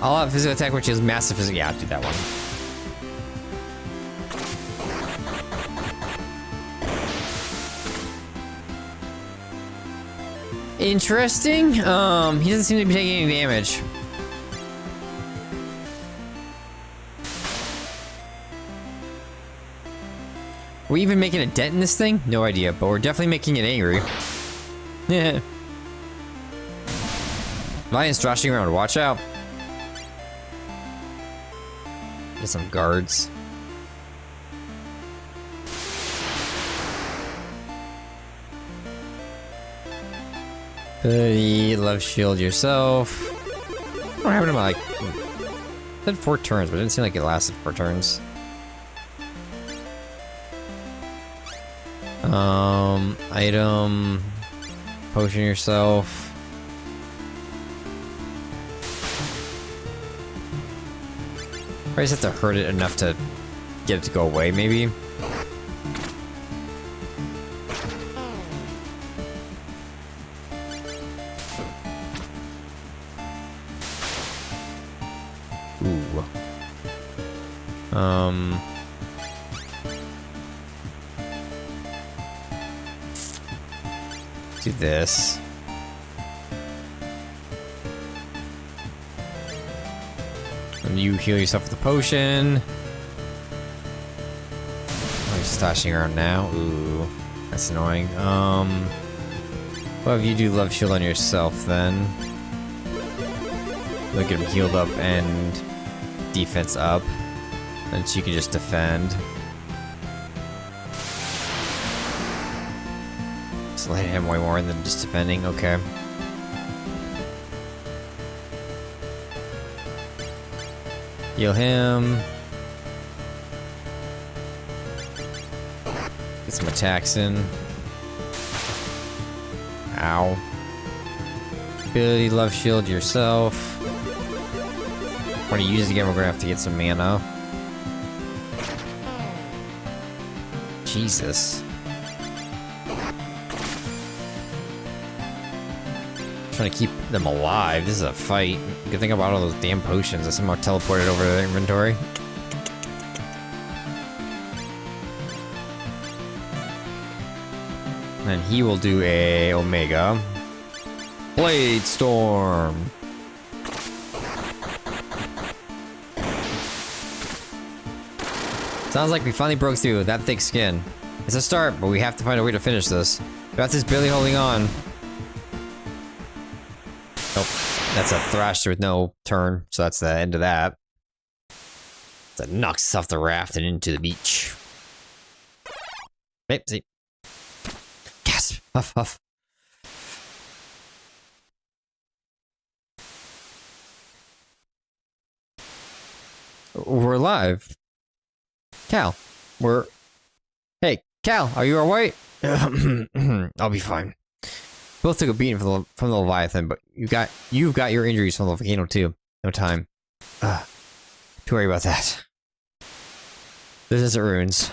All out physical attack, which is massive physical. Yeah, I'll do that one. Interesting. He doesn't seem to be taking any damage. Are we even making a dent in this thing? No idea, but we're definitely making it angry. Yeah. Lion's thrashing around. Watch out. Get some guards. Buddy, Love Shield yourself. What happened to my, like... It said 4 turns, but it didn't seem like it lasted 4 turns. Item... Potion yourself. I just have to hurt it enough to get it to go away, maybe. Ooh. Do this. And you heal yourself with the potion. slashing around now. Ooh, that's annoying. Well, if you do love shield on yourself, then you'll get him healed up and defense up, and so you can just defend. Just let him way more than just defending. Okay. Heal him. Get some attacks in. Ow. Ability, love shield yourself. When you use it again, we're gonna have to get some mana. Jesus. Trying to keep them alive. This is a fight. Good thing about all those damn potions. I somehow teleported over to their inventory. And he will do a Omega. Blade Storm. Sounds like we finally broke through with that thick skin. It's a start, but we have to find a way to finish this. Beth is barely holding on. Nope. That's a Thrasher with no turn, so that's the end of that. That knocks us off the raft and into the beach. Wait, see. Gasp! Huff, huff. We're alive. Cal, Hey, Cal, are you alright? I'll be fine. Both took a beating from the Leviathan, but you've got your injuries from the volcano too. No time. To worry about that. This isn't ruins.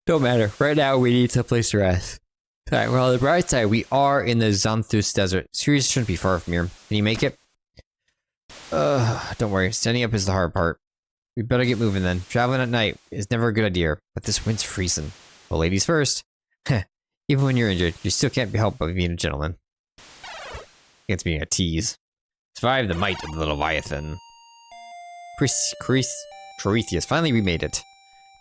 Don't matter. Right now, we need some place to rest. Alright, well, on the bright side, we are in the Xanthus Desert. Sirius shouldn't be far from here. Can you make it? Don't worry. Standing up is the hard part. We better get moving then. Traveling at night is never a good idea, but this wind's freezing. Well, ladies first. Even when you're injured, you still can't be helped by being a gentleman. It's being a tease. Survive the might of the Leviathan. Prometheus, finally we made it.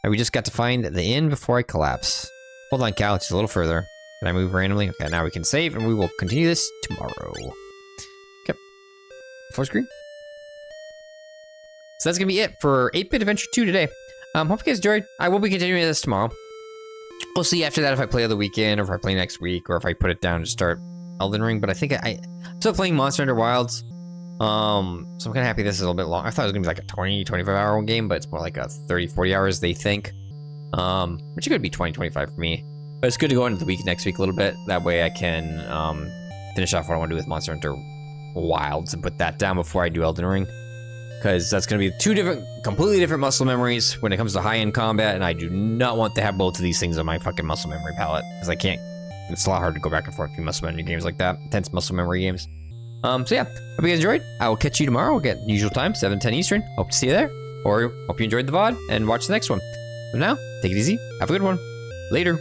Now we just got to find the inn before I collapse. Hold on, Cal, just a little further. Can I move randomly? Okay, now we can save, and we will continue this tomorrow. Okay. Full screen. So that's gonna be it for 8-Bit Adventure 2 today. Hope you guys enjoyed. I will be continuing this tomorrow. We'll see after that if I play the weekend, or if I play next week, or if I put it down to start Elden Ring. But I think I'm still playing Monster Hunter Wilds. So I'm kind of happy this is a little bit long. I thought it was gonna be like a 20-25 hour game, but it's more like a 30-40 hours they think. Which is gonna be 20-25 for me. But it's good to go into the week next week a little bit. That way I can finish off what I want to do with Monster Hunter Wilds and put that down before I do Elden Ring. Because that's going to be two completely different muscle memories when it comes to high-end combat, and I do not want to have both of these things on my fucking muscle memory palette, because I can't. It's a lot hard to go back and forth between muscle memory games like that, intense muscle memory games. So yeah, hope you guys enjoyed. I will catch you tomorrow again, usual time, 7-10 Eastern. Hope to see you there, or hope you enjoyed the VOD and watch the next one. But now, take it easy, have a good one. Later.